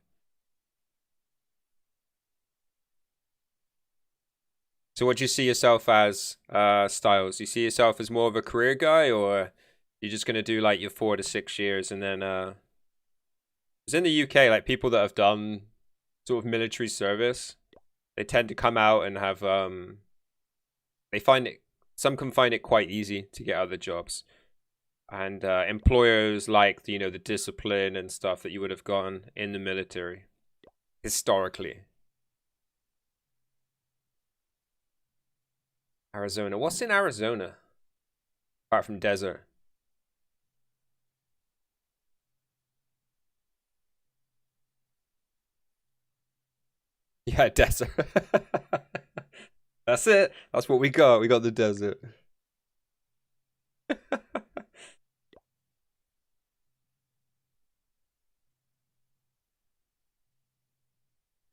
So what do you see yourself as, Styles? You see yourself as more of a career guy, or you're just going to do like your 4 to 6 years and then, because in the UK, like people that have done sort of military service, they tend to come out and have, they find it, some can find it quite easy to get other jobs. And employers like, you know, the discipline and stuff that you would have gotten in the military, historically. Arizona. What's in Arizona? Apart from desert. Yeah, desert. That's it. That's what we got. We got the desert.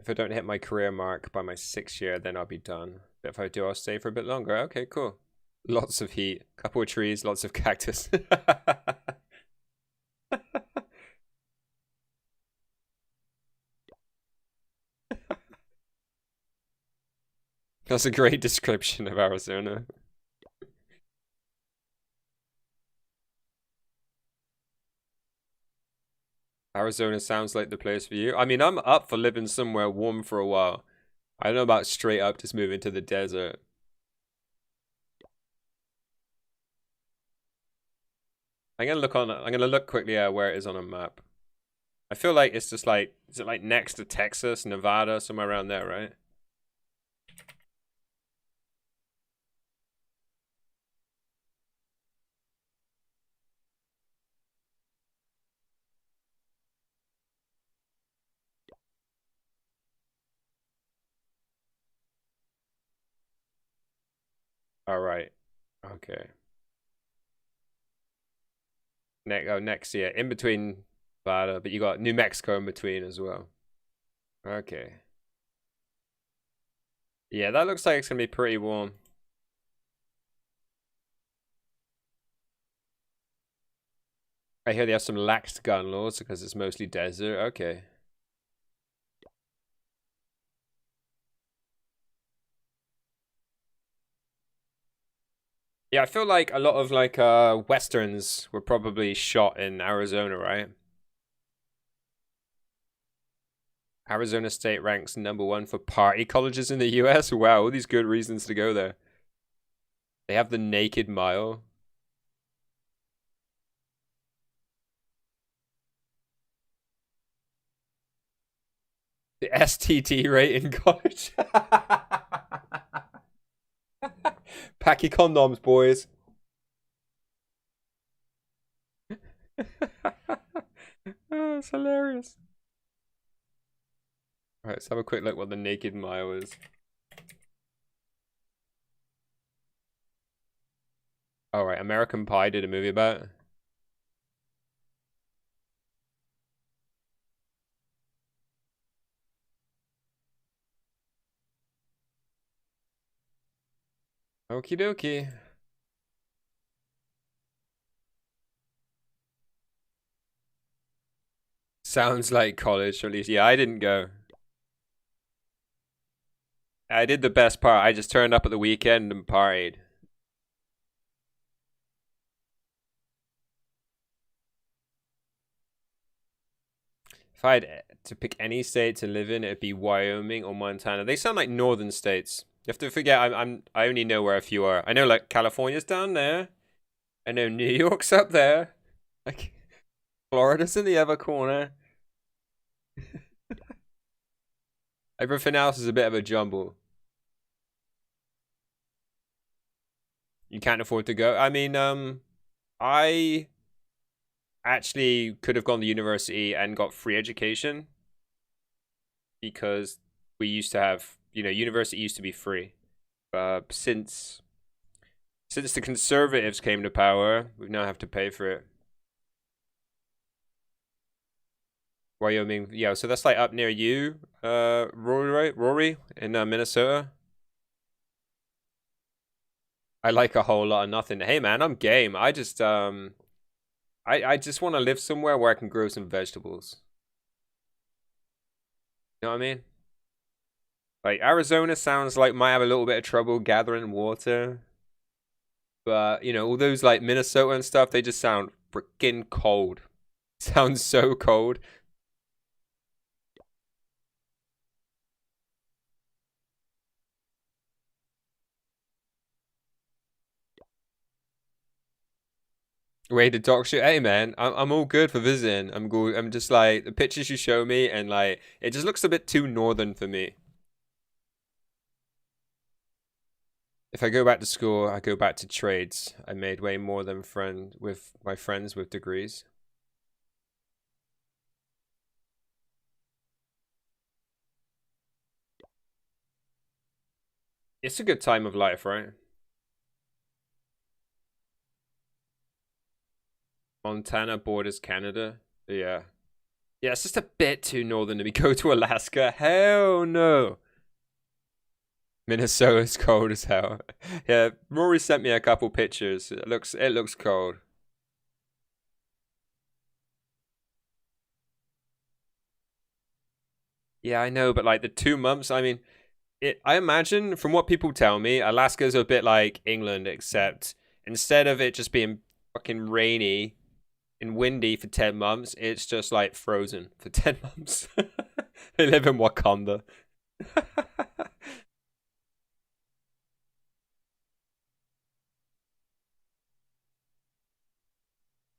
If I don't hit my career mark by my 6th year, then I'll be done. But if I do, I'll stay for a bit longer. Okay, cool. Lots of heat, couple of trees, lots of cactus. That's a great description of Arizona. Arizona sounds like the place for you. I mean, I'm up for living somewhere warm for a while. I don't know about straight up just moving to the desert. I'm gonna look quickly at where it is on a map. I feel like it's just like, is it like next to Texas, Nevada, somewhere around there, right? All right. Okay. Next year, in between Nevada, but you got New Mexico in between as well. Okay. Yeah, that looks like it's gonna be pretty warm. I hear they have some lax gun laws because it's mostly desert. Okay. Yeah, I feel like a lot of like westerns were probably shot in Arizona, right? Arizona State ranks #1 for party colleges in the US. Wow, all these good reasons to go there. They have the Naked Mile. The STD rate in college. Pack your condoms, boys. Oh, it's hilarious. All right, let's have a quick look what the Naked Mile is. All right, American Pie did a movie about it. Okie dokie. Sounds like college, or at least. Yeah, I didn't go. I did the best part. I just turned up at the weekend and partied. If I had to pick any state to live in, it'd be Wyoming or Montana. They sound like northern states. You have to forget I only know where a few are. I know like California's down there. I know New York's up there. Like Florida's in the other corner. Everything else is a bit of a jumble. You can't afford to go. I mean, I actually could have gone to university and got free education because we used to have, university used to be free. Since the conservatives came to power, we now have to pay for it. Wyoming, yeah, so that's like up near you, Rory, right? Rory in Minnesota. I like a whole lot of nothing. Hey man, I'm game. I just want to live somewhere where I can grow some vegetables. You know what I mean? Like Arizona sounds like might have a little bit of trouble gathering water. But, all those like Minnesota and stuff, they just sound freaking cold. Sounds so cold. Way to talk shit. Hey man, I'm all good for visiting. I'm good. I'm just like the pictures you show me, and like it just looks a bit too northern for me. If I go back to school, I go back to trades. I made way more than friend with my friends with degrees. It's a good time of life, right? Montana borders Canada. Yeah. Yeah, it's just a bit too northern to be go to Alaska. Hell no. Minnesota's cold as hell. Yeah, Rory sent me a couple pictures. It looks cold. Yeah, I know, but like the 2 months, I mean, I imagine from what people tell me, Alaska's a bit like England, except instead of it just being fucking rainy and windy for 10 months, it's just like frozen for 10 months. They live in Wakanda.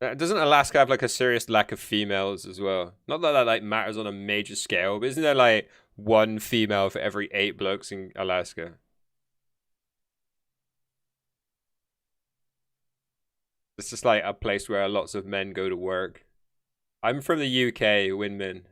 Doesn't Alaska have like a serious lack of females as well? Not that that like matters on a major scale, but isn't there like one female for every 8 blokes in Alaska? It's just like a place where lots of men go to work. I'm from the UK, Winman.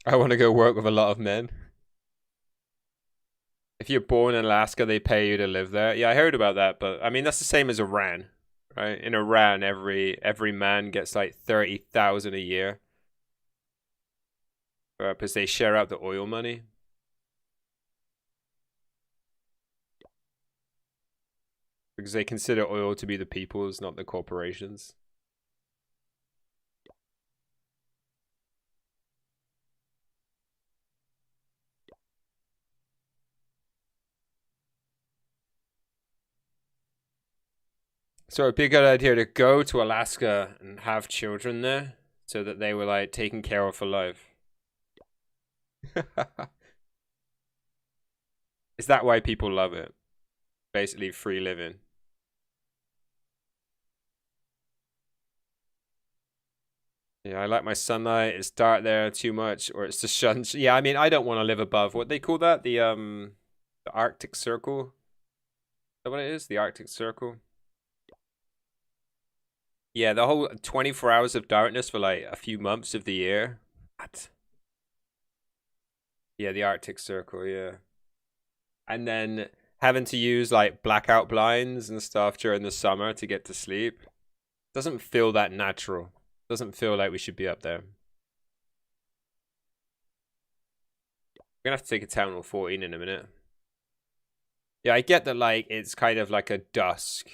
I want to go work with a lot of men. If you're born in Alaska, they pay you to live there. Yeah, I heard about that, but I mean that's the same as Iran, right? In Iran, every man gets like 30,000 a year, because they share out the oil money. Because they consider oil to be the people's, not the corporations. So it'd be a good idea to go to Alaska and have children there so that they were like taken care of for life. Is that why people love it? Basically free living. Yeah, I like my sunlight. It's dark there too much, or it's the sun. Yeah, I mean, I don't want to live above what they call that. The The Arctic Circle. Is that what it is? The Arctic Circle. Yeah, the whole 24 hours of darkness for like a few months of the year. What? Yeah, the Arctic Circle, yeah. And then having to use like blackout blinds and stuff during the summer to get to sleep. Doesn't feel that natural. Doesn't feel like we should be up there. We're gonna have to take a Town Hall 14 in a minute. Yeah, I get that like it's kind of like a dusk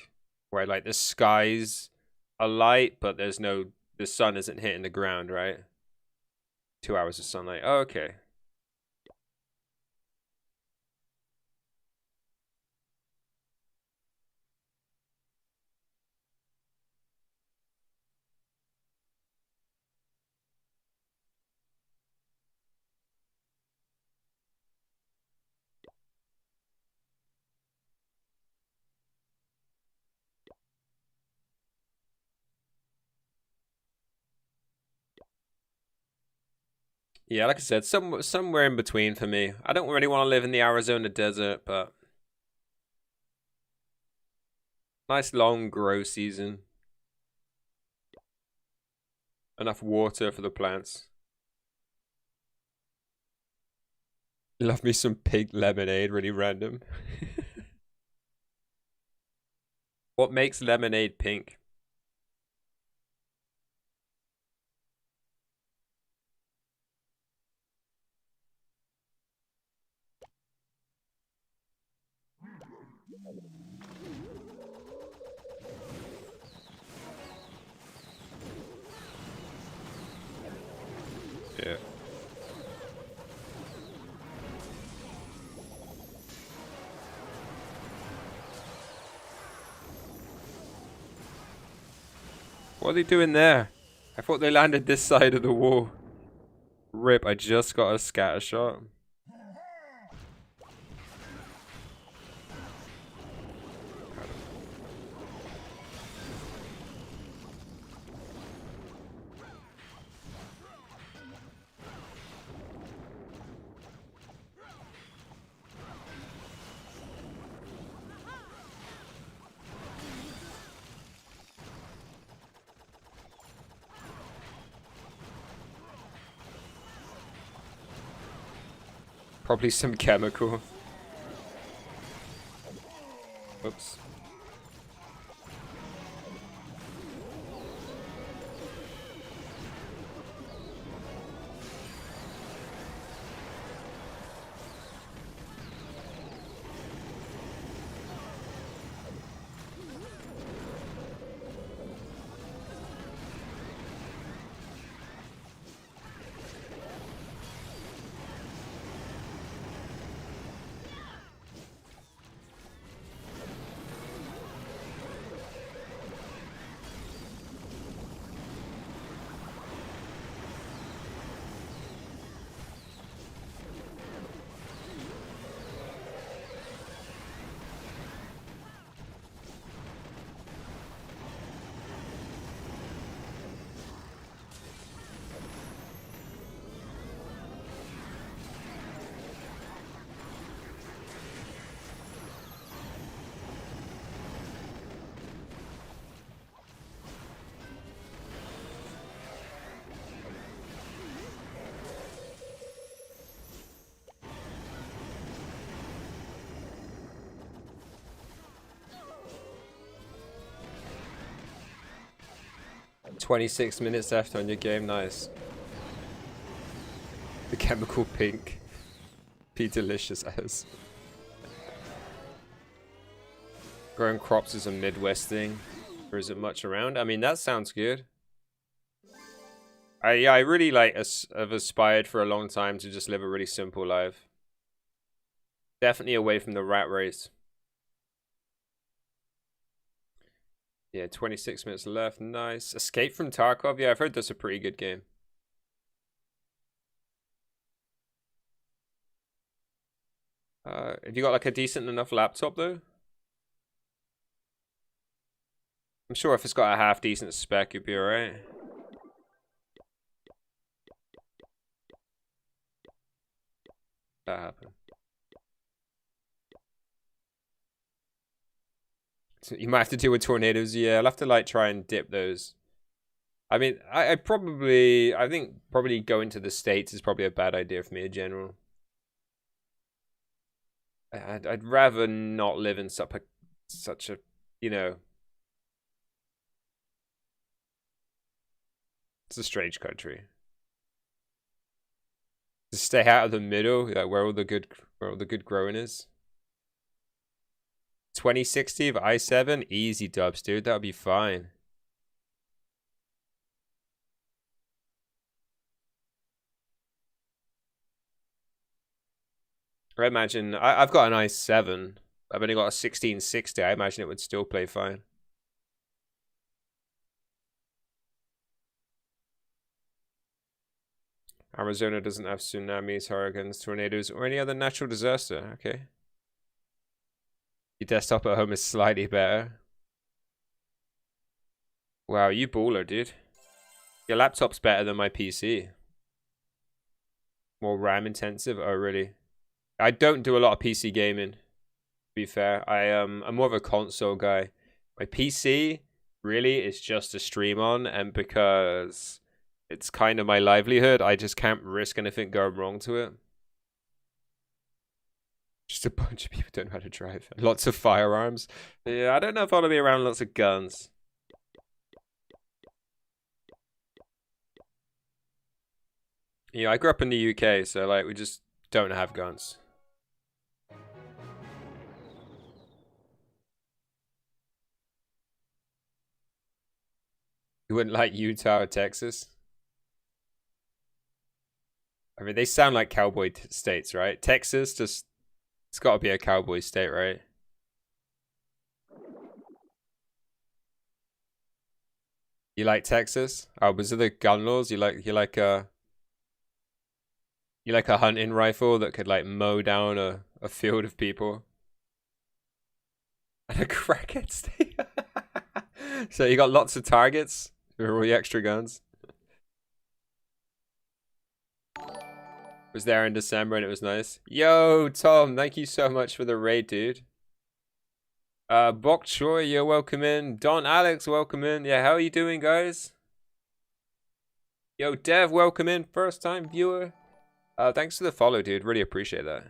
where like the skies are light, but the sun isn't hitting the ground, right? 2 hours of sunlight. Oh, okay. Yeah, like I said, somewhere in between for me. I don't really want to live in the Arizona desert, but nice long grow season. Enough water for the plants. Love me some pink lemonade, really random. What makes lemonade pink? Yeah. What are they doing there? I thought they landed this side of the wall. Rip, I just got a scatter shot. Probably some chemical. Oops. "26 minutes left on your game, nice." The chemical pink. Be delicious as. Growing crops is a Midwest thing. Or is it much around? I mean, that sounds good. I really like have aspired for a long time to just live a really simple life. Definitely away from the rat race. Yeah, 26 minutes left. Nice. Escape from Tarkov. Yeah, I've heard that's a pretty good game. Have you got like a decent enough laptop though? I'm sure if it's got a half decent spec, you'd be alright. That happened. You might have to deal with tornadoes. Yeah, I'll have to like try and dip those. I mean, I think probably going to the States is probably a bad idea for me in general. I'd rather not live in such a, you know, it's a strange country. To stay out of the middle, like where all the good growing is. 2060 of i7, easy dubs, dude. That'll be fine. I imagine I've got an i7. I've only got a 1660. I imagine it would still play fine. Arizona doesn't have tsunamis, hurricanes, tornadoes, or any other natural disaster. Okay. Your desktop at home is slightly better. Wow, you baller, dude. Your laptop's better than my PC. More RAM intensive? Oh, really? I don't do a lot of PC gaming, to be fair. I'm more of a console guy. My PC really is just to stream on, and because it's kind of my livelihood, I just can't risk anything going wrong to it. Just a bunch of people don't know how to drive. Lots of firearms. Yeah, I don't know if I want to be around lots of guns. Yeah, I grew up in the UK, so like we just don't have guns. You wouldn't like Utah or Texas? I mean, they sound like cowboy states, right? Texas, just it's got to be a cowboy state, right? You like Texas? Oh, was it the gun laws? You like a hunting rifle that could like mow down a field of people? And a crackhead state. So you got lots of targets for all the extra guns. Was there in December and it was nice. Yo, Tom, thank you so much for the raid, dude. Bok Choi, you're welcome in. Don Alex, welcome in. Yeah, how are you doing, guys? Yo, Dev, welcome in. First time viewer. Thanks for the follow, dude. Really appreciate that.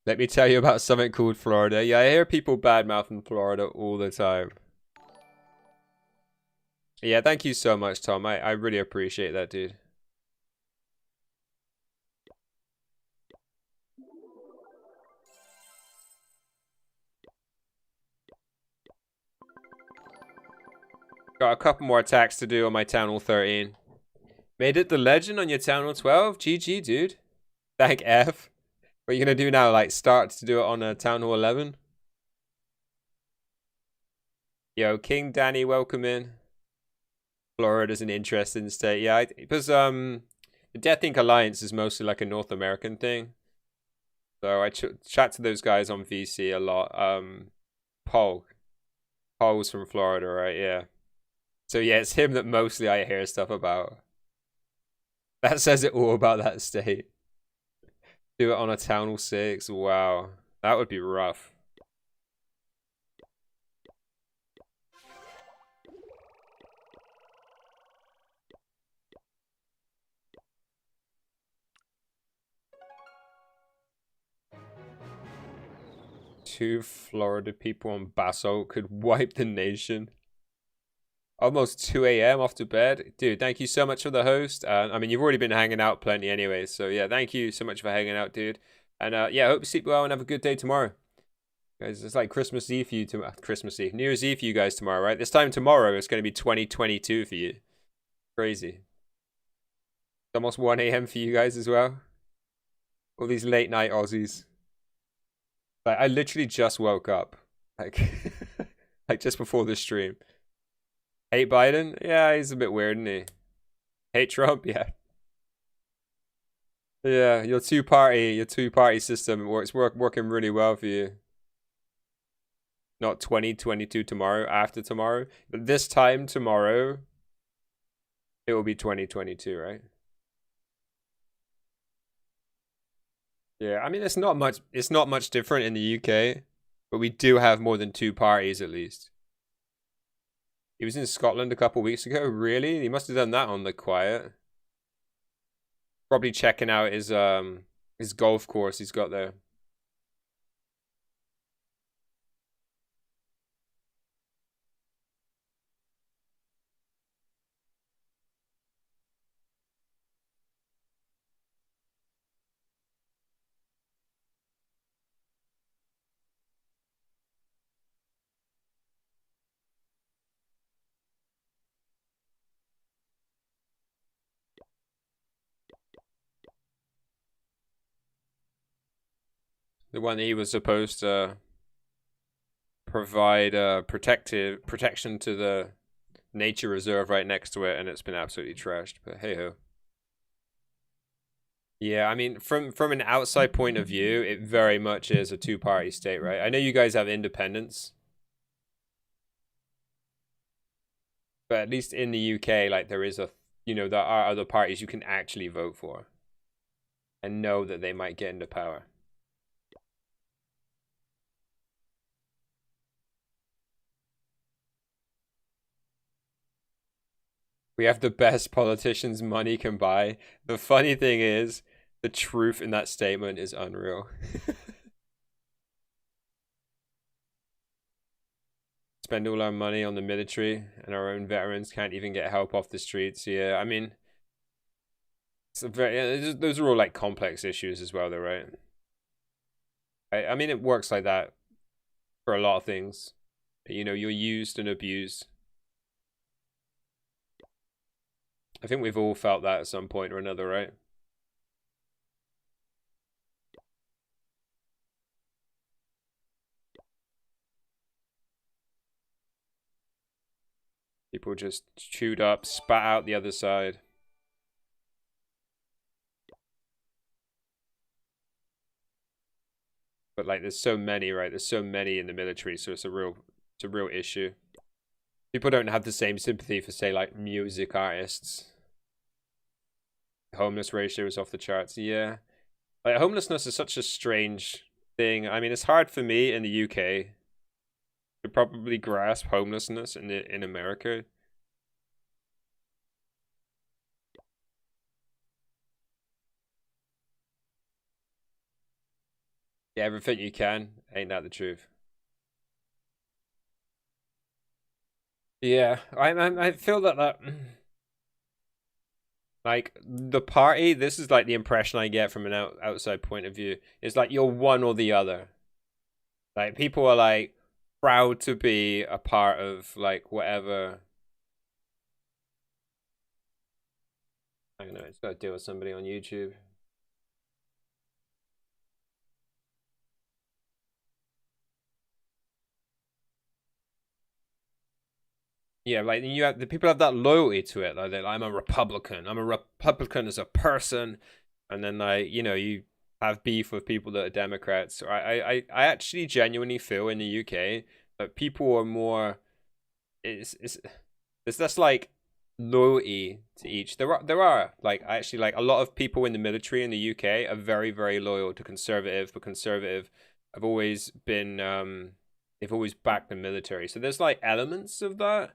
Let me tell you about something called Florida. Yeah, I hear people badmouthing Florida all the time. Yeah, thank you so much, Tom. I really appreciate that, dude. Got a couple more attacks to do on my Town Hall 13. Made it the legend on your Town Hall 12? GG, dude. Thank F. What are you going to do now? Like, start to do it on a Town Hall 11? Yo, King Danny, welcome in. Florida's an interesting state. Yeah, because the Death Inc. Alliance is mostly like a North American thing. So I chat to those guys on VC a lot. Paul's from Florida, right? Yeah. So yeah, it's him that mostly I hear stuff about. That says it all about that state. Do it on a Town Hall 6. Wow. That would be rough. Two Florida people on Basalt could wipe the nation. Almost 2 a.m. off to bed. Dude, thank you so much for the host. I mean, you've already been hanging out plenty anyway. So, yeah, thank you so much for hanging out, dude. And, yeah, I hope you sleep well and have a good day tomorrow. Guys, it's like Christmas Eve for you tomorrow. Christmas Eve. New Year's Eve for you guys tomorrow, right? This time tomorrow, it's going to be 2022 for you. Crazy. It's almost 1 a.m. for you guys as well. All these late night Aussies. Like, I literally just woke up. Like, like just before the stream. Hate Biden? Yeah, he's a bit weird, isn't he? Hate Trump? Yeah. Yeah, your two-party system working really well for you. Not 2022 tomorrow, after tomorrow. But this time tomorrow, it will be 2022, right? Yeah, I mean, it's not much different in the UK, but we do have more than two parties at least. He was in Scotland a couple weeks ago. Really? He must have done that on the quiet. Probably checking out his golf course he's got there. The one that he was supposed to provide protective protection to the nature reserve right next to it, and it's been absolutely trashed. But hey ho. Yeah, I mean, from an outside point of view, it very much is a two-party state, right? I know you guys have independence, but at least in the UK, like there is there are other parties you can actually vote for and know that they might get into power. We have the best politicians money can buy. The funny thing is, the truth in that statement is unreal. Spend all our money on the military, and our own veterans can't even get help off the streets. Yeah, I mean, it's a very those are all like complex issues as well, though, right? I mean, it works like that for a lot of things. You know, you're used and abused. I think we've all felt that at some point or another, right? People just chewed up, spat out the other side. But like, there's so many, right? There's so many in the military, so it's a real issue. People don't have the same sympathy for, say, like music artists. Homeless ratio is off the charts. Yeah, like homelessness is such a strange thing. I mean, it's hard for me in the UK to probably grasp homelessness in America. Yeah, everything you can. Ain't that the truth? Yeah, I feel that like the party. This is like the impression I get from an outside point of view. It's like you're one or the other. Like people are like proud to be a part of like whatever. I don't know. It's got to deal with somebody on YouTube. Yeah, like you have the people have that loyalty to it. Like, I'm a Republican. I'm a Republican as a person, and then like you have beef with people that are Democrats. So I actually genuinely feel in the UK that people are more. It's just like loyalty to each. There are like actually like a lot of people in the military in the UK are very loyal to conservative, but conservative have always been they've always backed the military. So there's like elements of that.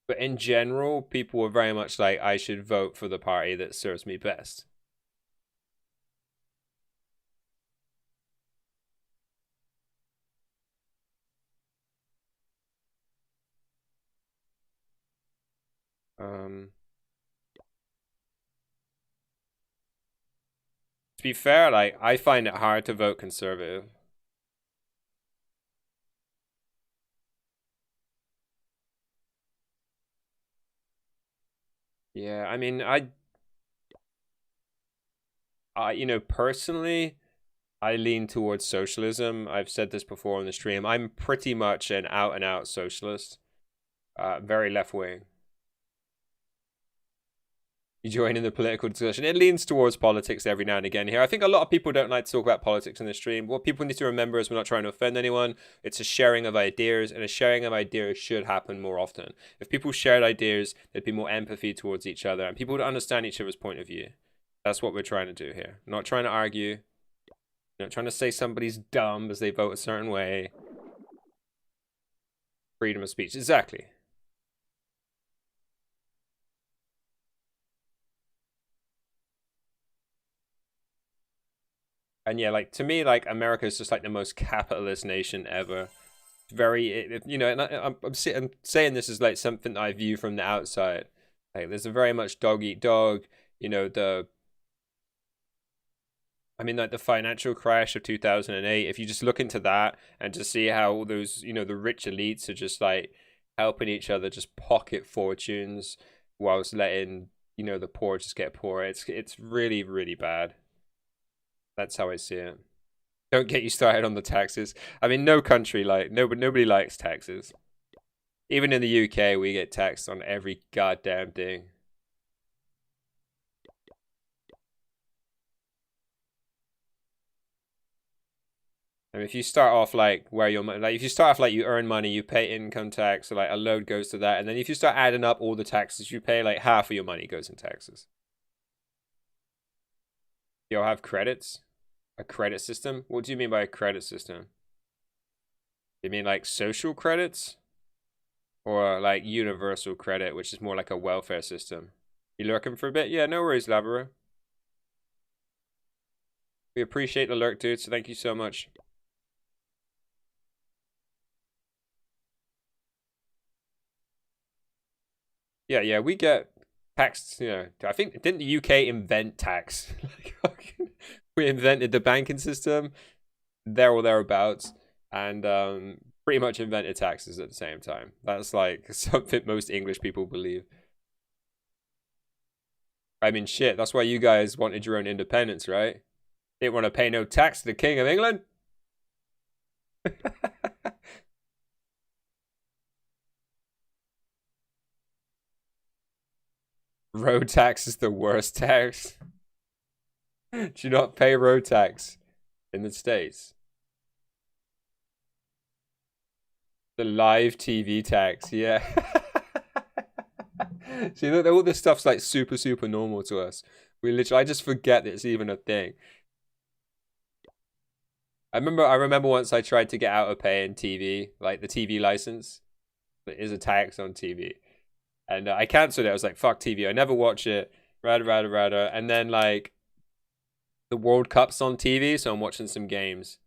But in general, people were very much like, I should vote for the party that serves me best. Um, to be fair, like I find it hard to vote conservative. Yeah, I mean, personally, I lean towards socialism. I've said this before on the stream. I'm pretty much an out and out socialist, very left wing. You join in the political discussion. It leans towards politics every now and again here. I think a lot of people don't like to talk about politics in the stream. What people need to remember is we're not trying to offend anyone. It's a sharing of ideas, and a sharing of ideas should happen more often. If people shared ideas, there'd be more empathy towards each other, and people would understand each other's point of view. That's what we're trying to do here. Not trying to argue, You know, trying to say somebody's dumb because they vote a certain way. Freedom of speech, exactly. And yeah, like to me, like America is just like the most capitalist nation ever. Very, you know, and I'm saying this is like something I view from the outside. Like there's a very much dog eat dog. You know, I mean, like the financial crash of 2008. If you just look into that and to see how all those, you know, the rich elites are just like helping each other just pocket fortunes whilst letting, you know, the poor just get poorer. It's really, really bad. That's how I see it. Don't get you started on the taxes. I mean, no country like nobody likes taxes. Even in the UK, we get taxed on every goddamn thing. I mean, if you start off like where your money, like if you start off like you earn money, you pay income tax, so like a load goes to that, and then if you start adding up all the taxes you pay, like half of your money goes in taxes. You'll have credits, a credit system. What do you mean by a credit system? You mean like social credits, or like universal credit, which is more like a welfare system? You lurking for a bit? Yeah, no worries, Labrador. We appreciate the lurk, dude. So thank you so much. Yeah, yeah, we get taxed. You know, I think didn't the UK invent tax? We invented the banking system there or thereabouts, and pretty much invented taxes at the same time. That's like something most English people believe. I mean, shit. That's why you guys wanted your own independence, right? Didn't want to pay no tax to the King of England. Road tax is the worst tax. Do you not pay road tax in the States? The live TV tax, yeah. See, look, all this stuff's like super, super normal to us. We literally, I just forget that it's even a thing. I remember once I tried to get out of paying TV, like the TV license that is a tax on TV, and I cancelled it. I was like, "Fuck TV, I never watch it." Rada. And then like the World Cup's on TV, so I'm watching some games,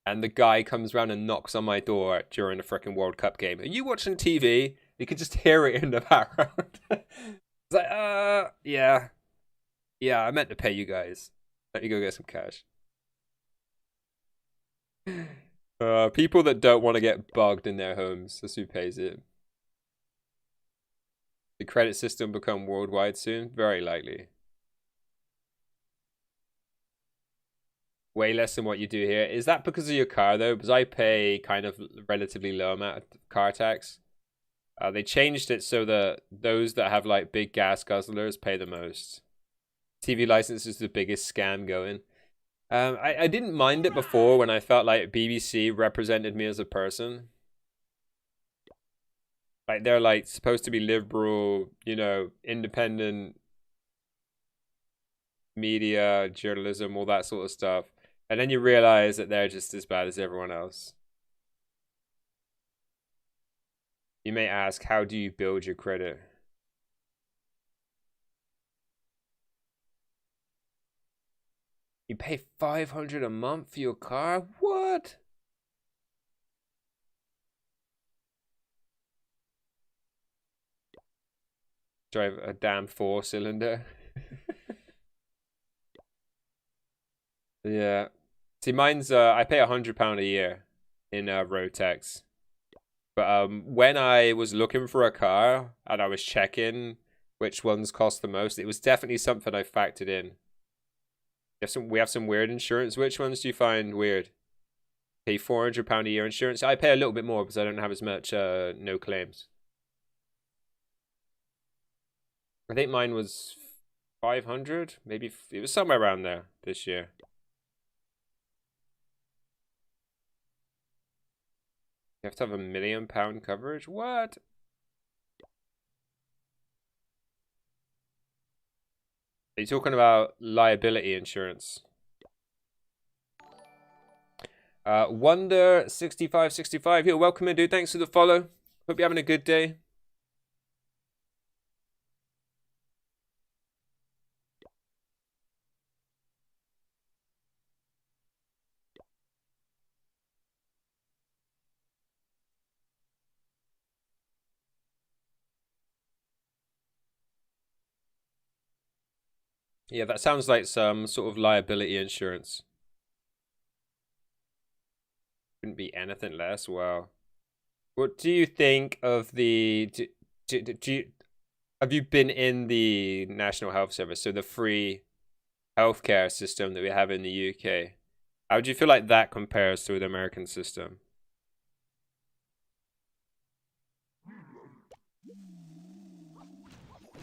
and the guy comes around and knocks on my door during the freaking World Cup game. Are you watching TV? You can just hear it in the background. It's like, yeah, yeah. I meant to pay you guys. Let me go get some cash. People that don't want to get bugged in their homes. That's who pays it. The credit system become worldwide soon? Very likely. Way less than what you do here. Is that because of your car though? Because I pay kind of relatively low amount of car tax. They changed it so that those that have like big gas guzzlers pay the most. TV license is the biggest scam going. I didn't mind it before when I felt like BBC represented me as a person. Like they're like supposed to be liberal, you know, independent media, journalism, all that sort of stuff. And then you realize that they're just as bad as everyone else. You may ask, how do you build your credit? You pay 500 a month for your car? What? Drive a damn 4-cylinder. Yeah. See, mine's I pay £100 a year in road tax. But when I was looking for a car and I was checking which ones cost the most, it was definitely something I factored in. We have some weird insurance. Which ones do you find weird? Pay £400 a year insurance. I pay a little bit more because I don't have as much no claims. I think mine was 500, maybe it was somewhere around there this year. You have to have £1 million coverage. What? Are you talking about liability insurance? Wonder6565. Yo, welcome in, dude. Thanks for the follow. Hope you're having a good day. Yeah, that sounds like some sort of liability insurance. Couldn't be anything less. Wow. What do you think of the... have you been in the National Health Service, so the free healthcare system that we have in the UK? How do you feel like that compares to the American system?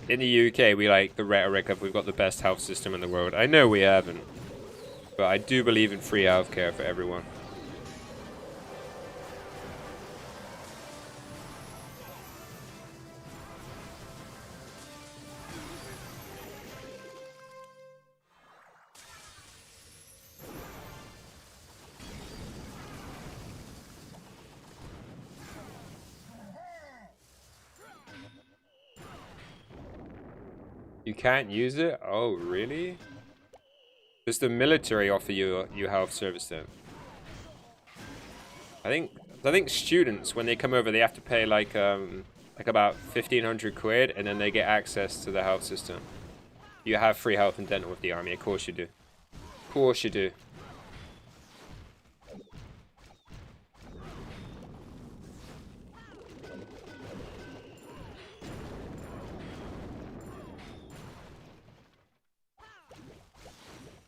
In the UK, we like the rhetoric of we've got the best health system in the world. I know we haven't, but I do believe in free healthcare for everyone. You can't use it? Oh, really? Does the military offer you health service then? I think students, when they come over, they have to pay like about 1,500 quid, and then they get access to the health system. You have free health and dental with the army. Of course you do. Of course you do.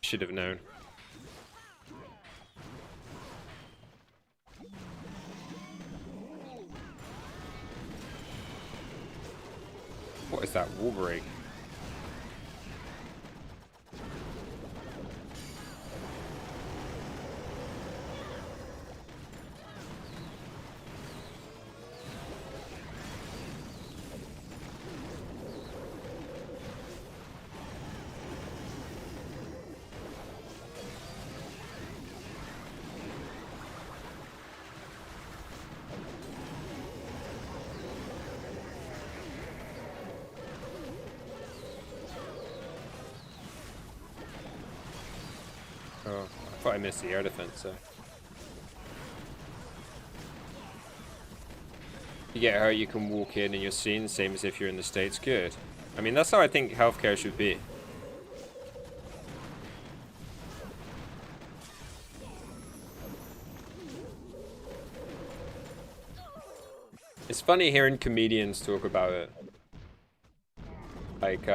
Should have known. What is that? Wolverine? Oh, I thought I missed the air defense, so. You get hurt, you can walk in and you're seen, same as if you're in the States. Good. I mean, that's how I think healthcare should be. It's funny hearing comedians talk about it. Like,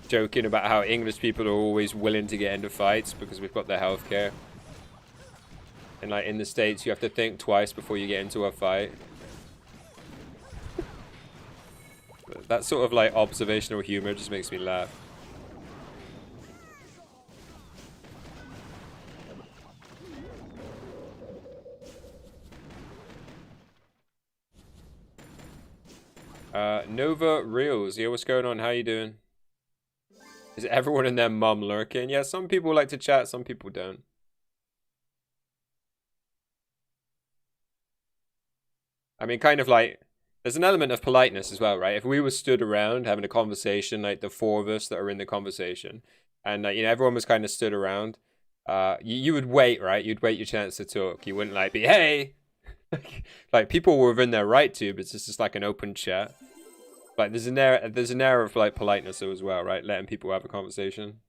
joking about how English people are always willing to get into fights because we've got the healthcare. And like in the States, you have to think twice before you get into a fight. That sort of like observational humor just makes me laugh. Nova Reels, yeah, what's going on? How you doing? Is everyone and their mum lurking? Yeah, some people like to chat, some people don't. I mean, kind of like, there's an element of politeness as well, right? If we were stood around having a conversation, like the four of us that are in the conversation, and you know, everyone was kind of stood around, you would wait, right? You'd wait your chance to talk. You wouldn't like be, hey! Like, people were within their right to, but it's just like an open chat. Like, there's an air of like politeness as well, right? Letting people have a conversation.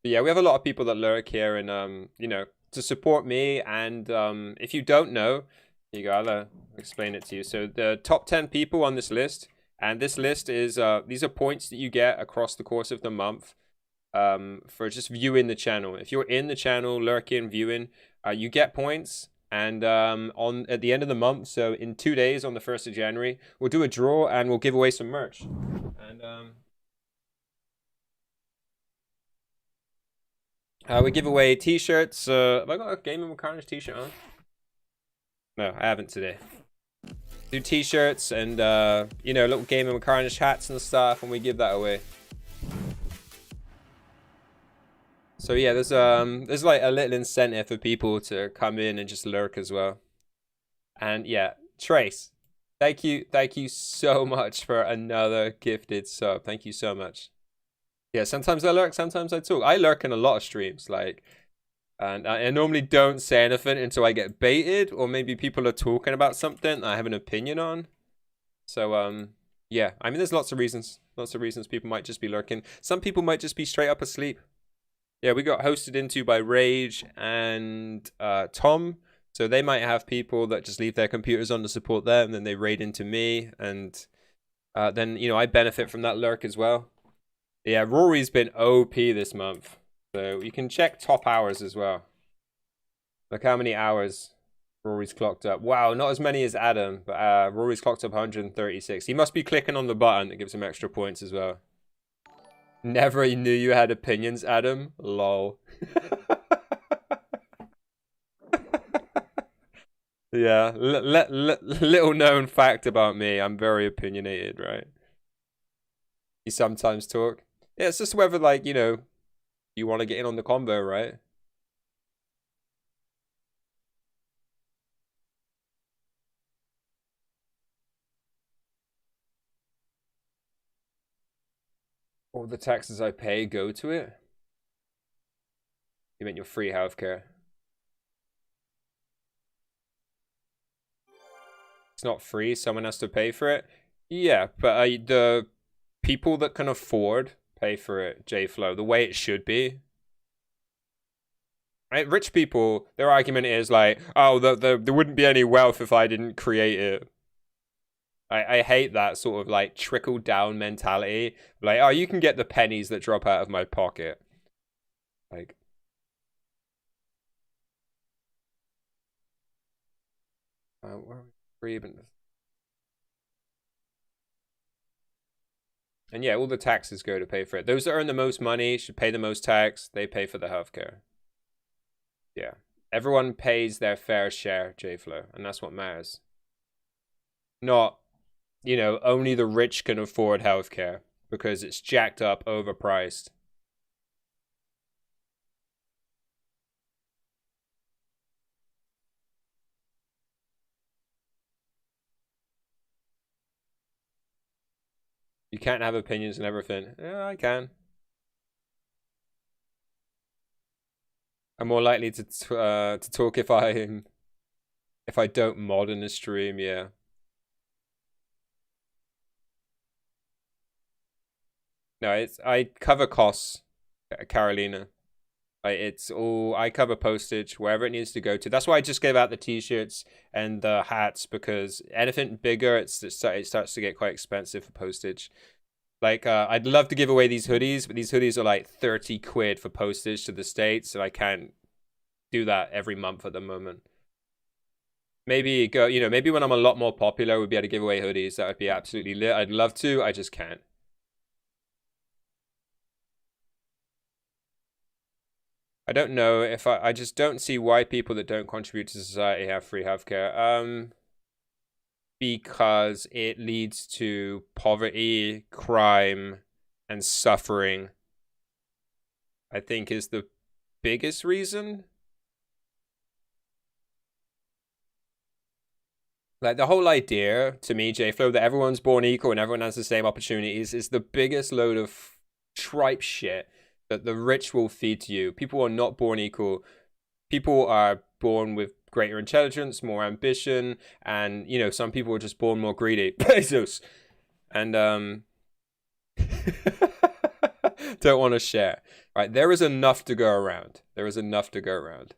But yeah, we have a lot of people that lurk here, and you know, to support me. And if you don't know, here you go, I'll explain it to you. So the top 10 people on this list, and this list is these are points that you get across the course of the month for just viewing the channel. If you're in the channel, lurking, viewing, you get points. And at the end of the month, so in 2 days, on the 1st of January, we'll do a draw and we'll give away some merch. And we give away t-shirts. Have I got a Gaming with Carnage t-shirt on? No, I haven't today. Do t-shirts and you know, little Gaming with Carnage hats and stuff, and we give that away. So yeah, there's like a little incentive for people to come in and just lurk as well. And yeah, Trace, thank you so much for another gifted sub. Thank you so much. Yeah, sometimes I lurk, sometimes I talk. I lurk in a lot of streams, like, and I normally don't say anything until I get baited, or maybe people are talking about something I have an opinion on. So yeah, I mean, there's lots of reasons. Lots of reasons people might just be lurking. Some people might just be straight up asleep. Yeah, we got hosted into by Rage and Tom. So they might have people that just leave their computers on to support them, and then they raid into me, and then, you know, I benefit from that lurk as well. Yeah, Rory's been OP this month. So you can check top hours as well. Look how many hours Rory's clocked up. Wow, not as many as Adam, but Rory's clocked up 136. He must be clicking on the button that gives him extra points as well. Never knew you had opinions, Adam. Lol. Yeah, little known fact about me. I'm very opinionated, right? You sometimes talk. Yeah, it's just whether, like, you know, you want to get in on the convo, right? All the taxes I pay go to it? You meant your free healthcare. It's not free, someone has to pay for it. Yeah, but the people that can afford pay for it, JFlow, the way it should be. Right? Rich people, their argument is like, oh, there wouldn't be any wealth if I didn't create it. I hate that sort of like trickle down mentality. Like, oh, you can get the pennies that drop out of my pocket. Like, where are we? And yeah, all the taxes go to pay for it. Those that earn the most money should pay the most tax. They pay for the healthcare. Yeah. Everyone pays their fair share, JFlow, and that's what matters. Not, you know, only the rich can afford healthcare because it's jacked up, overpriced. You can't have opinions and everything. Yeah, I can. I'm more likely to talk if I don't mod in the stream. Yeah. No, it's I cover costs, Carolina. It's all I cover postage wherever it needs to go to. That's why I just gave out the t-shirts and the hats, because anything bigger, it starts to get quite expensive for postage. Like, I'd love to give away these hoodies, but these hoodies are like 30 quid for postage to the States, and I can't do that every month at the moment. Maybe go, you know, maybe when I'm a lot more popular, we'd be able to give away hoodies. That would be absolutely lit. I'd love to, I just can't. I don't know if I just don't see why people that don't contribute to society have free healthcare. Because it leads to poverty, crime, and suffering, I think, is the biggest reason. Like, the whole idea, to me, JFlow, that everyone's born equal and everyone has the same opportunities is the biggest load of tripe shit that the rich will feed to you. People are not born equal. People are born with greater intelligence, more ambition, and, you know, some people are just born more greedy. Jesus. And don't want to share. Right, there is enough to go around. There is enough to go around.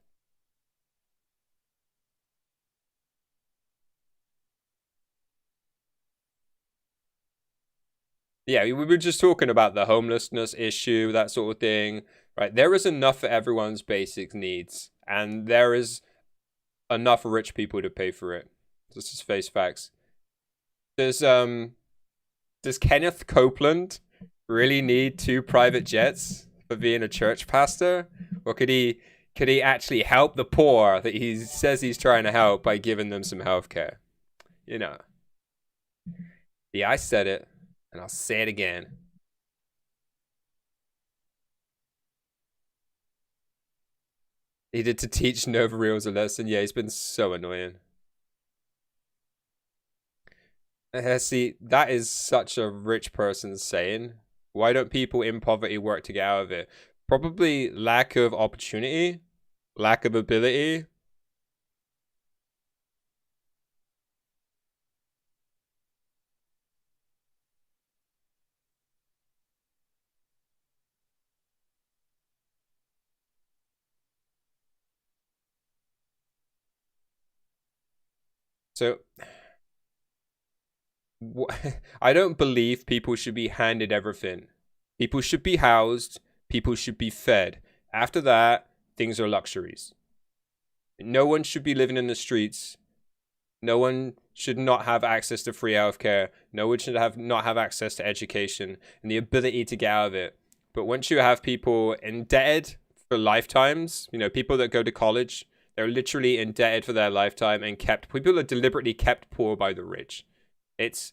Yeah, we were just talking about the homelessness issue, that sort of thing. Right, there is enough for everyone's basic needs, and there is enough rich people to pay for it. Let's just face facts. Does Kenneth Copeland really need 2 private jets for being a church pastor, or could he actually help the poor that he says he's trying to help by giving them some health care? You know. Yeah, I said it, and I'll say it again. He did to teach Nova Reels a lesson. Yeah, he's been so annoying. See, that is such a rich person saying. Why don't people in poverty work to get out of it? Probably lack of opportunity, lack of ability. So I don't believe people should be handed everything. People should be housed. People should be fed. After that, things are luxuries. No one should be living in the streets. No one should not have access to free healthcare. No one should not have access to education and the ability to get out of it. But once you have people indebted for lifetimes, you know, people that go to college, they're literally indebted for their lifetime and people are deliberately kept poor by the rich. It's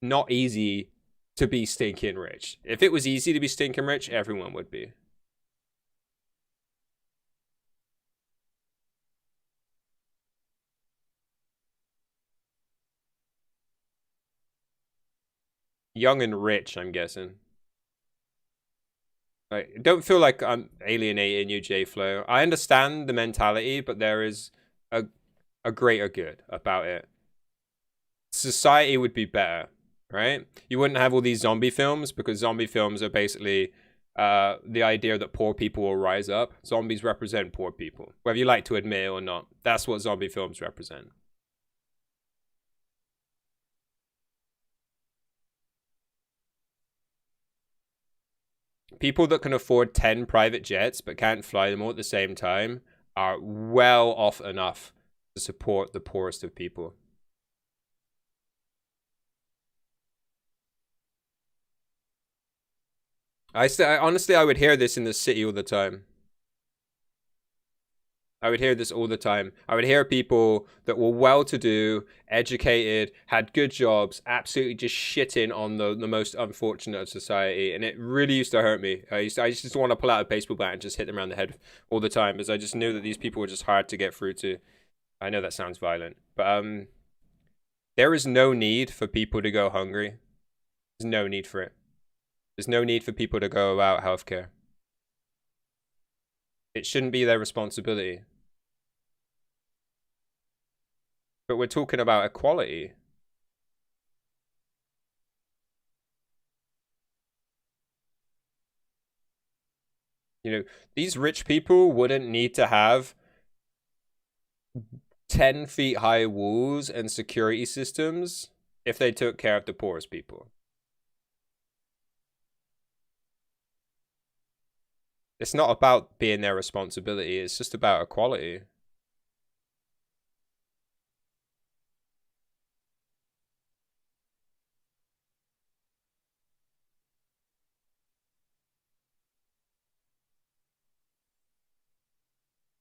not easy to be stinking rich. If it was easy to be stinking rich, everyone would be. Young and rich, I'm guessing. I don't feel like I'm alienating you, J-Flow. I understand the mentality, but there is a greater good about it. Society would be better, right? You wouldn't have all these zombie films because zombie films are basically the idea that poor people will rise up. Zombies represent poor people, whether you like to admit it or not. That's what zombie films represent. People that can afford 10 private jets but can't fly them all at the same time are well off enough to support the poorest of people. Honestly, I would hear this in the city all the time. I would hear this all the time. I would hear people that were well-to-do, educated, had good jobs, absolutely just shitting on the most unfortunate of society, and it really used to hurt me. I just want to pull out a baseball bat and just hit them around the head all the time, because I just knew that these people were just hard to get through to. I know that sounds violent, but there is no need for people to go hungry. There's no need for it. There's no need for people to go without healthcare. It shouldn't be their responsibility. But we're talking about equality. You know, these rich people wouldn't need to have 10 feet high walls and security systems if they took care of the poorest people. It's not about being their responsibility, it's just about equality.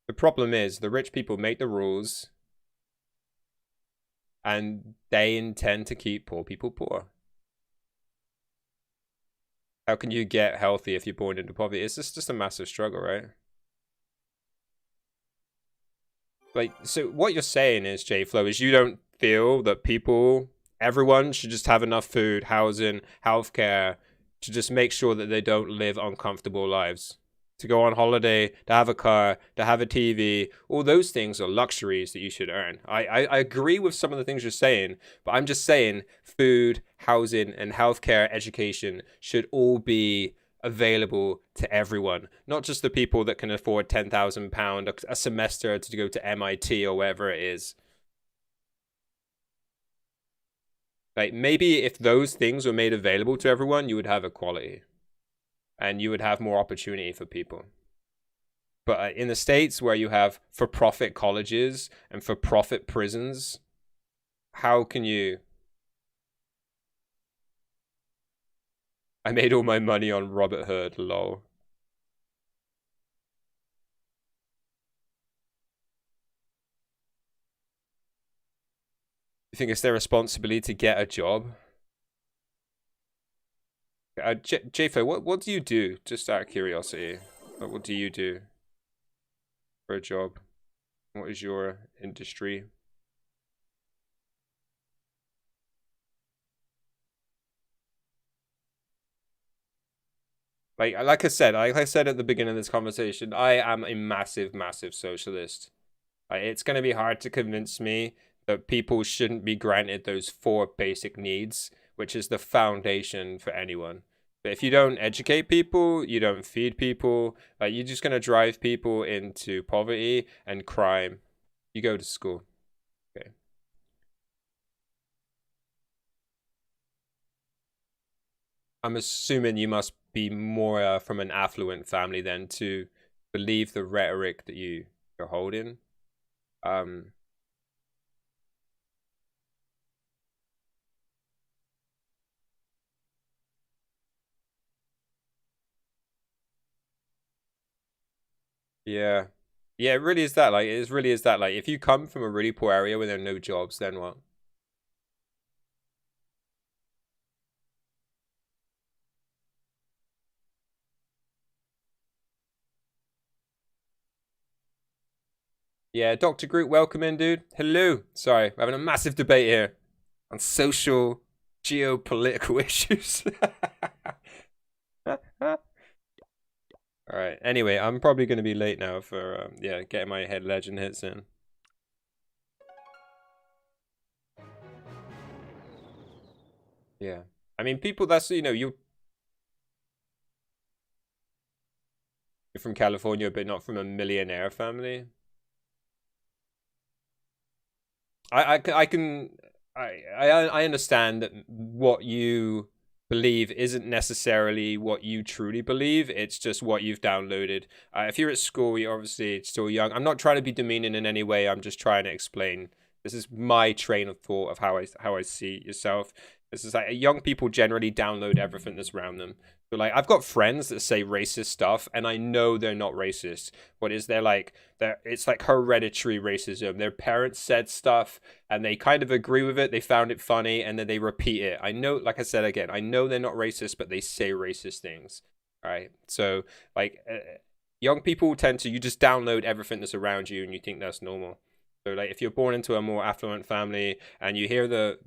The problem is the rich people make the rules and they intend to keep poor people poor. How can you get healthy if you're born into poverty? It's just a massive struggle, right? Like, so what you're saying is, J-Flow, is you don't feel that everyone should just have enough food, housing, healthcare to just make sure that they don't live uncomfortable lives. To go on holiday, to have a car, to have a TV, all those things are luxuries that you should earn. I agree with some of the things you're saying, but I'm just saying food, housing, and healthcare education should all be available to everyone, not just the people that can afford £10,000 a semester to go to MIT or wherever it is. Like, maybe if those things were made available to everyone, you would have equality and you would have more opportunity for people. But in the States, where you have for-profit colleges and for-profit prisons, how can you... I made all my money on Robert Hood, lol. You think it's their responsibility to get a job? J-Fo, what do you do? Just out of curiosity. What do you do? for a job? What is your industry? Like I said at the beginning of this conversation, I am a massive, massive socialist. It's going to be hard to convince me that people shouldn't be granted those 4 basic needs, which is the foundation for anyone. But if you don't educate people, you don't feed people, you're just going to drive people into poverty and crime. You go to school. Okay. I'm assuming you must be more from an affluent family then to believe the rhetoric that you're holding. Um, yeah. Yeah, it really is that. It really is that. If you come from a really poor area where there are no jobs, then what? Yeah, Dr. Groot, welcome in, dude. Hello. Sorry, we're having a massive debate here on social, geopolitical issues. All right. Anyway, I'm probably going to be late now for yeah, getting my head legend hits in. Yeah. I mean, people that's you're from California, but not from a millionaire family. I can I understand that what you believe isn't necessarily what you truly believe. It's just what you've downloaded. If you're at school, you're obviously still young. I'm not trying to be demeaning in any way. I'm just trying to explain. This is my train of thought of how I see yourself. This is like young people generally download everything that's around them. So like I've got friends that say racist stuff, and I know they're not racist. What is they're like? It's like hereditary racism. Their parents said stuff and they kind of agree with it. They found it funny and then they repeat it. I know, like I said again, I know they're not racist, but they say racist things. All right. So, young people tend to, you just download everything that's around you and you think that's normal. So, like, if you're born into a more affluent family and you hear the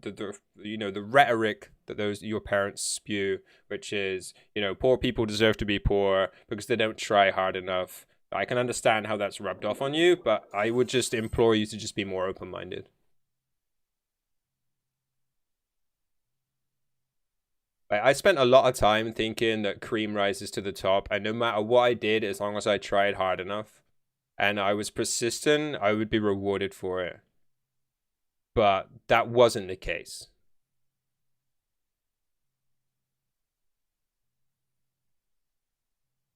rhetoric that those your parents spew, which is, poor people deserve to be poor because they don't try hard enough. I can understand how that's rubbed off on you, but I would just implore you to just be more open-minded. I spent a lot of time thinking that cream rises to the top, and no matter what I did, as long as I tried hard enough and I was persistent, I would be rewarded for it. But that wasn't the case.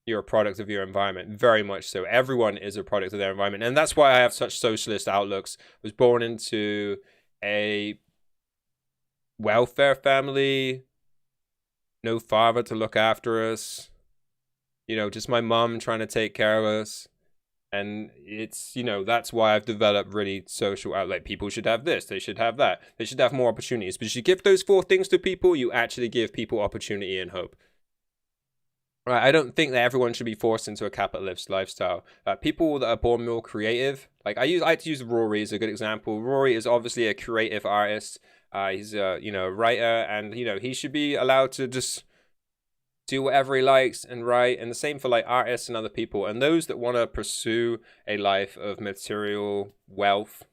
You're a product of your environment, very much so. Everyone is a product of their environment, and that's why I have such socialist outlooks. I was born into a welfare family, no father to look after us, just my mom trying to take care of us. And it's, that's why I've developed really social outlet. People should have this, they should have that, they should have more opportunities. But you give those 4 things to people, you actually give people opportunity and hope. Right, I don't think that everyone should be forced into a capitalist lifestyle. People that are born more creative, like I like to use Rory as a good example. Rory is obviously a creative artist. He's a writer, and he should be allowed to just do whatever he likes and write. And the same for like artists and other people. And those that want to pursue a life of material wealth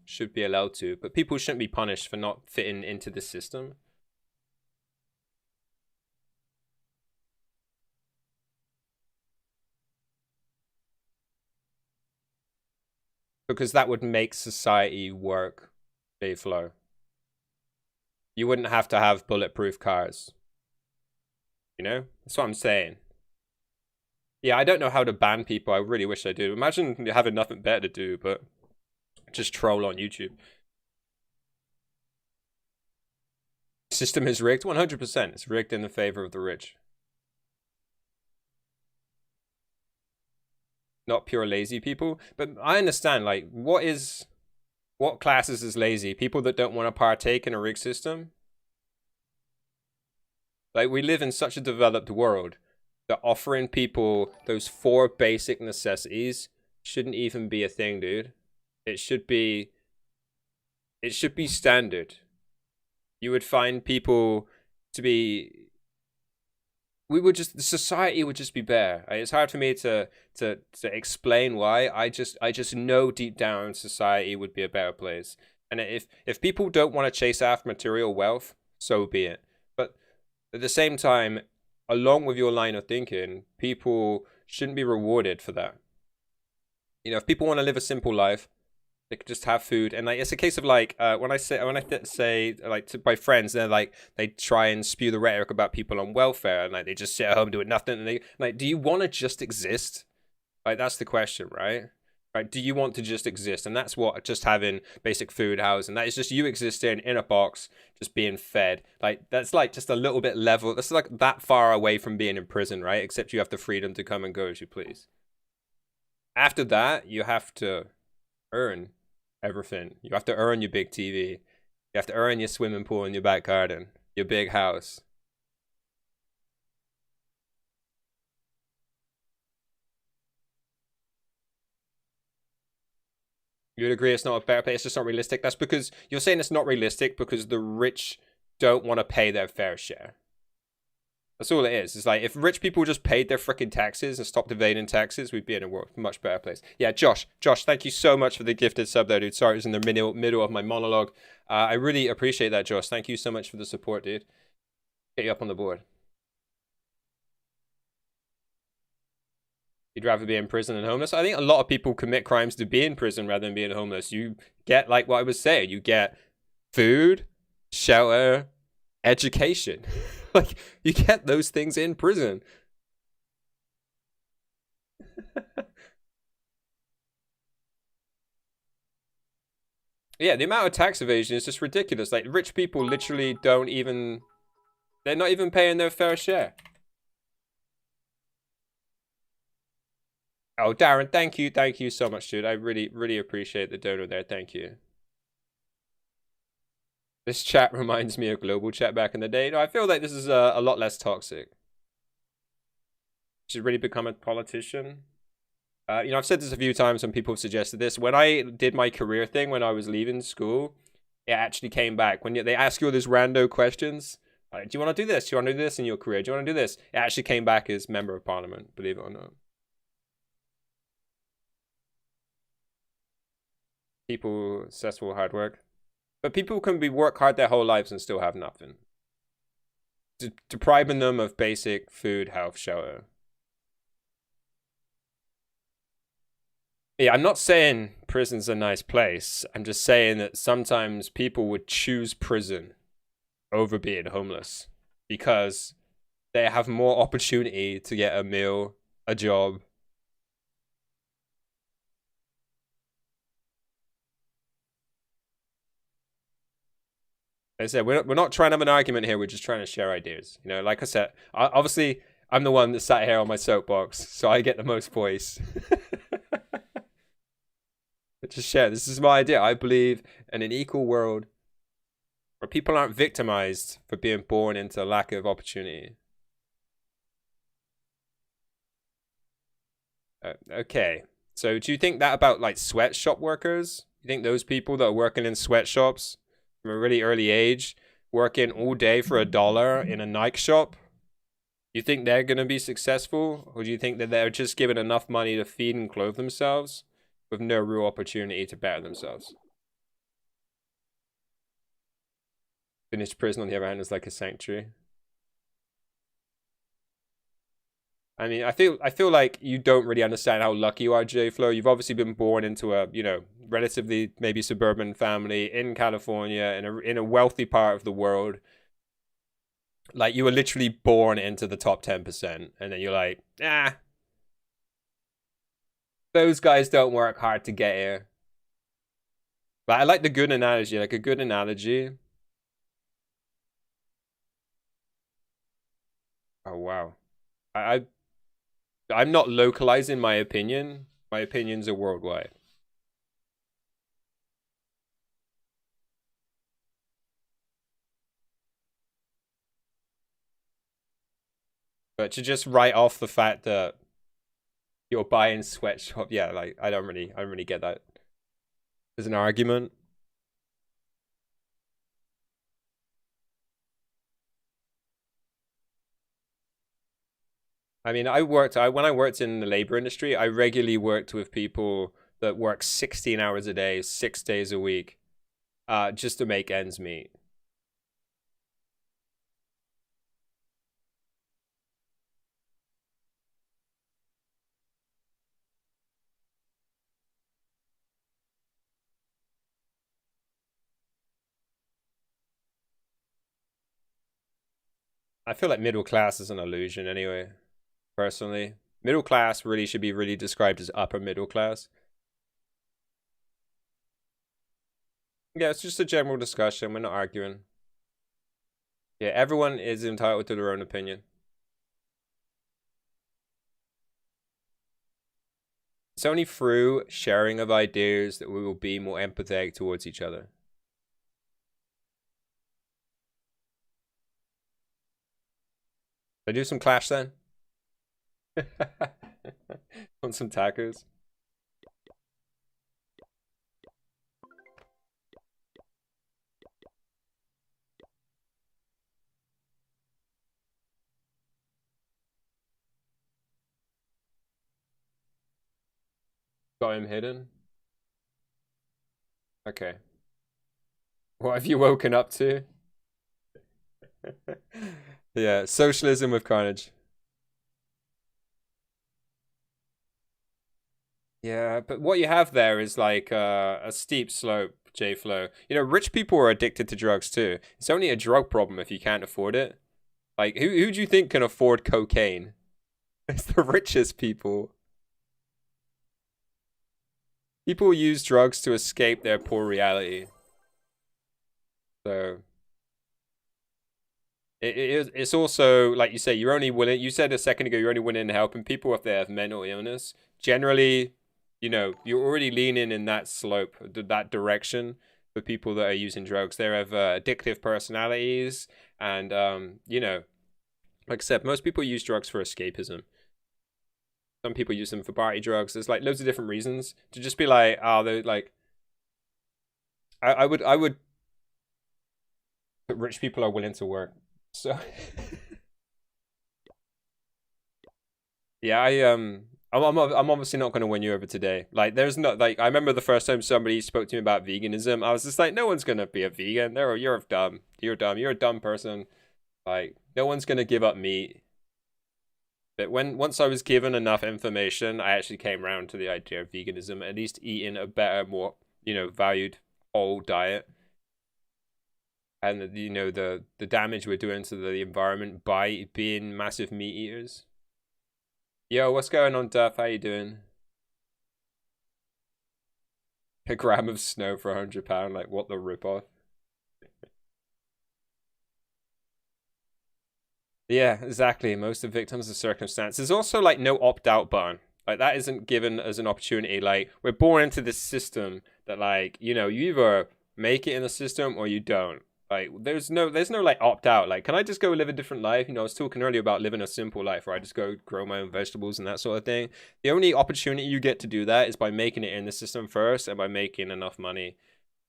should be allowed to. But people shouldn't be punished for not fitting into the system. Because that would make society work a flow. You wouldn't have to have bulletproof cars. That's what I'm saying. Yeah, I don't know how to ban people. I really wish I did. Imagine having nothing better to do, but just troll on YouTube. System is rigged. 100%. It's rigged in the favor of the rich. Not pure lazy people. But I understand, like, what classes as lazy? People that don't want to partake in a rigged system? Like, we live in such a developed world that offering people those 4 basic necessities shouldn't even be a thing, dude. It should be standard. You would find people to be the society would just be better. It's hard for me to explain why. I just know deep down society would be a better place. And if people don't want to chase after material wealth, so be it. But at the same time, along with your line of thinking, people shouldn't be rewarded for that. If people want to live a simple life, they could just have food. And like it's a case of like when I say like to my friends, they're like they try and spew the rhetoric about people on welfare and like they just sit at home doing nothing. And they like, do you want to just exist? Like that's the question, right? Right? Do you want to just exist? And that's what just having basic food, housing. That is just you existing in a box, just being fed. Like that's like just a little bit level. That's like that far away from being in prison, right? Except you have the freedom to come and go as you please. After that, you have to earn everything. You have to earn your big TV. You have to earn your swimming pool in your back garden, your big house. You would agree it's not a better place, it's just not realistic. That's because you're saying it's not realistic because the rich don't want to pay their fair share. That's all it is. It's like if rich people just paid their freaking taxes and stopped evading taxes, we'd be in a much better place. Yeah, Josh, thank you so much for the gifted sub there, dude. Sorry, it was in the middle of my monologue. I really appreciate that, Josh. Thank you so much for the support, dude. Get you up on the board. You'd rather be in prison and homeless? I think a lot of people commit crimes to be in prison rather than being homeless. You get, like what I was saying, you get food, shelter, education. Like, you get those things in prison. Yeah, the amount of tax evasion is just ridiculous. Like, rich people literally don't even... They're not even paying their fair share. Oh, Darren, thank you so much, dude. I really appreciate the donor there. Thank you. This chat reminds me of global chat back in the day. No, I feel like this is a lot less toxic. Should really become a politician. I've said this a few times when people have suggested this. When I did my career thing when I was leaving school, it actually came back. When they ask you all these rando questions, like, do you want to do this? Do you want to do this in your career? Do you want to do this? It actually came back as member of parliament, believe it or not. People successful hard work. But people can work hard their whole lives and still have nothing. Depriving them of basic food, health, shelter. Yeah, I'm not saying prison's a nice place. I'm just saying that sometimes people would choose prison over being homeless because they have more opportunity to get a meal, a job. As I said, we're not trying to have an argument here. We're just trying to share ideas. Like I said, obviously I'm the one that sat here on my soapbox, so I get the most voice. Just share. This is my idea. I believe in an equal world where people aren't victimized for being born into a lack of opportunity. Okay. So do you think that about like sweatshop workers? You think those people that are working in sweatshops from a really early age, working all day for $1 in a Nike shop, you think they're going to be successful? Or do you think that they're just given enough money to feed and clothe themselves with no real opportunity to better themselves? Finished prison, on the other hand, is like a sanctuary. I mean, I feel like you don't really understand how lucky you are, J-Flow. You've obviously been born into a, relatively maybe suburban family in California, in a wealthy part of the world. Like, you were literally born into the top 10%, and then you're like, those guys don't work hard to get here. But I like the good analogy, like a good analogy. Oh, wow. I'm not localizing my opinion. My opinions are worldwide. But to just write off the fact that You're buying sweatshop. Yeah, like I don't really get that as an argument. I mean, when I worked in the labor industry, I regularly worked with people that work 16 hours a day, 6 days a week, just to make ends meet. I feel like middle class is an illusion anyway, personally. Middle class really should be really described as upper middle class. Yeah, it's just a general discussion. We're not arguing. Yeah, everyone is entitled to their own opinion. It's only through sharing of ideas that we will be more empathetic towards each other. I do some Clash then? Want some tacos? Got him hidden? Okay. What have you woken up to? Yeah, socialism with carnage. Yeah, but what you have there is like a steep slope, J Flow. You know, rich people are addicted to drugs too. It's only a drug problem if you can't afford it. Like, who do you think can afford cocaine? It's the richest people. People use drugs to escape their poor reality. So it's also like you say, you're only willing. You said a second ago you're only willing to help, and people if they have mental illness, generally, you know, you're already leaning in that slope, that direction for people that are using drugs. They have addictive personalities, and you know, like I said, most people use drugs for escapism. Some people use them for party drugs. There's like loads of different reasons to just be like, oh, they're like, I would, but rich people are willing to work. So yeah, I'm obviously not going to win you over today. Like, there's not like I remember the first time somebody spoke to me about veganism, I was just like, no one's gonna be a vegan. You're dumb. You're dumb. You're a dumb person. Like, no one's gonna give up meat. But once I was given enough information, I actually came around to the idea of veganism, at least eating a better, more valued whole diet, and the damage we're doing to the environment by being massive meat eaters. Yo, what's going on, Duff? How you doing? A gram of snow for £100? Like, what the ripoff? Yeah, exactly. Most of the victims of circumstance. There's also like no opt-out button. Like, that isn't given as an opportunity. Like, we're born into this system that, like, you either make it in the system or you don't. Like, there's no like opt out. Like, can I just go live a different life? I was talking earlier about living a simple life where I just go grow my own vegetables and that sort of thing. The only opportunity you get to do that is by making it in the system first and by making enough money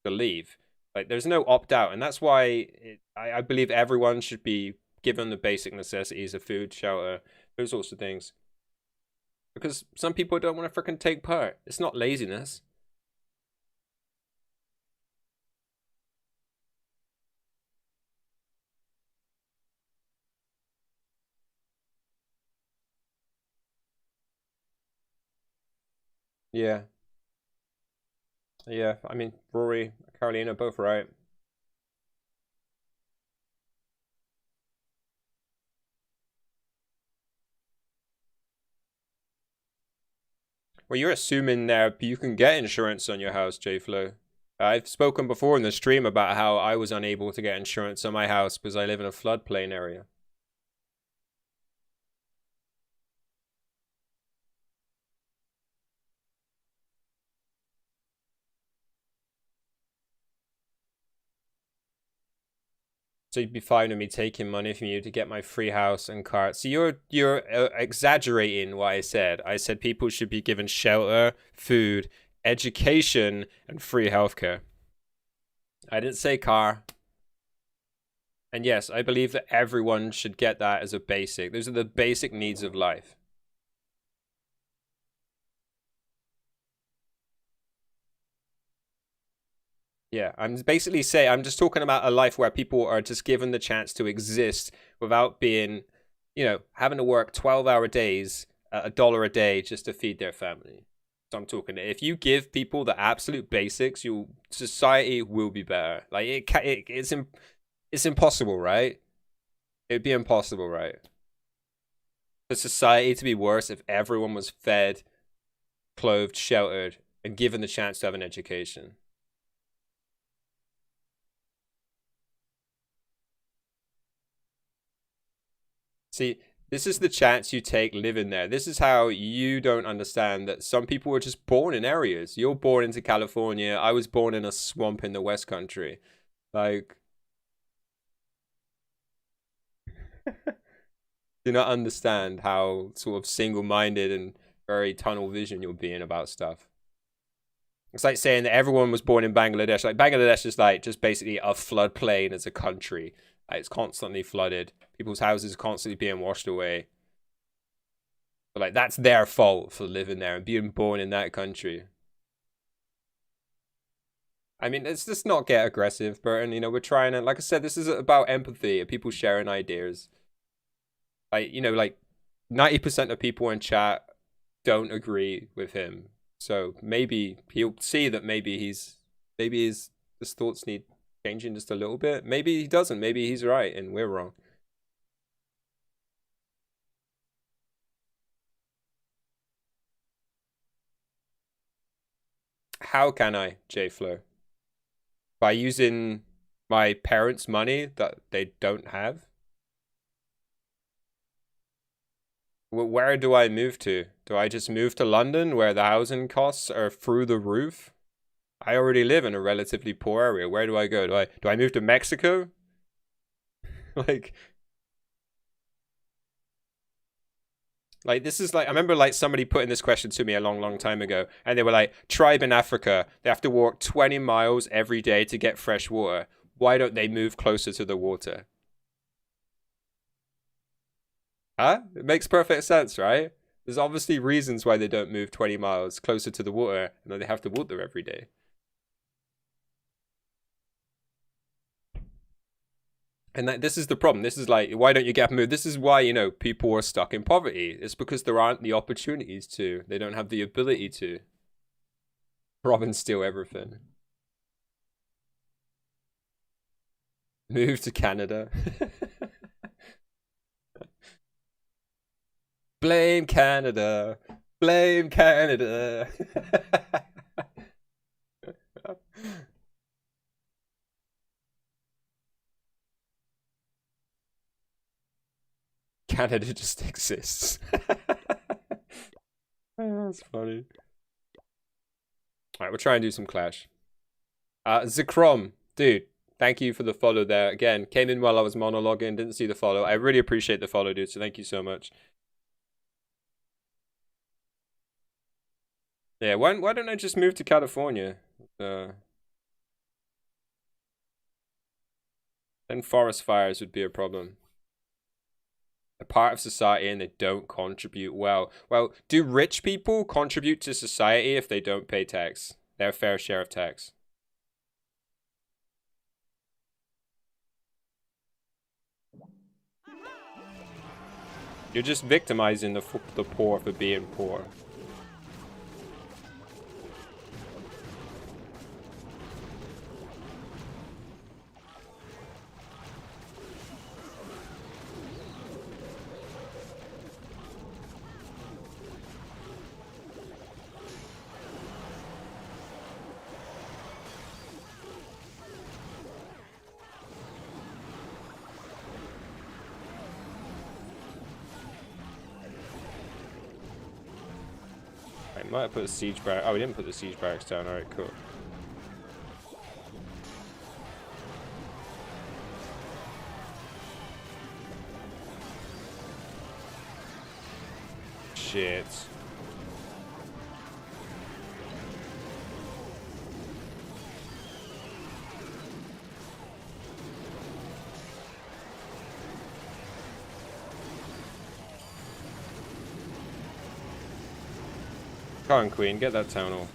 to leave. Like, there's no opt out, and that's why I believe everyone should be given the basic necessities of food, shelter, those sorts of things. Because some people don't want to freaking take part. It's not laziness. Yeah, yeah. I mean, Rory, Carolina, both right. Well, you're assuming that you can get insurance on your house, J-Flow. I've spoken before in the stream about how I was unable to get insurance on my house because I live in a floodplain area. So you'd be fine with me taking money from you to get my free house and car. So you're exaggerating what I said. I said people should be given shelter, food, education, and free healthcare. I didn't say car. And yes, I believe that everyone should get that as a basic. Those are the basic needs of life. Yeah, I'm basically saying, I'm just talking about a life where people are just given the chance to exist without being, having to work 12-hour days at $1 a day just to feed their family. So I'm talking, if you give people the absolute basics, society will be better. Like it's impossible, right? It'd be impossible, right? For society to be worse if everyone was fed, clothed, sheltered, and given the chance to have an education. See, this is the chance you take living there. This is how you don't understand that some people were just born in areas. You're born into California. I was born in a swamp in the West Country. Like, do not understand how sort of single-minded and very tunnel vision you're being about stuff. It's like saying that everyone was born in Bangladesh. Like, Bangladesh is like just basically a floodplain as a country. Like, it's constantly flooded. People's houses are constantly being washed away. But like, that's their fault for living there and being born in that country. I mean, let's just not get aggressive, Burton. We're trying to, like I said, this is about empathy, people sharing ideas. Like, like 90% of people in chat don't agree with him. So maybe he'll see that maybe his thoughts need changing just a little bit. Maybe he doesn't. Maybe he's right and we're wrong. How can I, JFlow? By using my parents' money that they don't have? Where do I move to? Do I just move to London where the housing costs are through the roof? I already live in a relatively poor area. Where do I go? Do I move to Mexico? Like this is like, I remember like somebody putting this question to me a long time ago, and they were like, tribe in Africa, they have to walk 20 miles every day to get fresh water. Why don't they move closer to the water? Huh? It makes perfect sense, right? There's obviously reasons why they don't move 20 miles closer to the water, and then they have to water every day. And this is the problem. This is like, why don't you get moved? This is why, people are stuck in poverty. It's because there aren't the opportunities to. They don't have the ability to. Rob and steal everything. Move to Canada. Blame Canada. Blame Canada. Canada just exists. That's funny. Alright, we'll try and do some Clash. Zekrom, dude, thank you for the follow there. Again, came in while I was monologuing, didn't see the follow. I really appreciate the follow, dude, so thank you so much. Yeah, why don't I just move to California? Then forest fires would be a problem. A part of society and they don't contribute well. Well, do rich people contribute to society if they don't pay tax? Their fair share of tax. You're just victimizing the poor for being poor. I might have put a siege barrack. Oh, we didn't put the siege barracks down. Alright, cool. shit. Come on, Queen, get that town hall.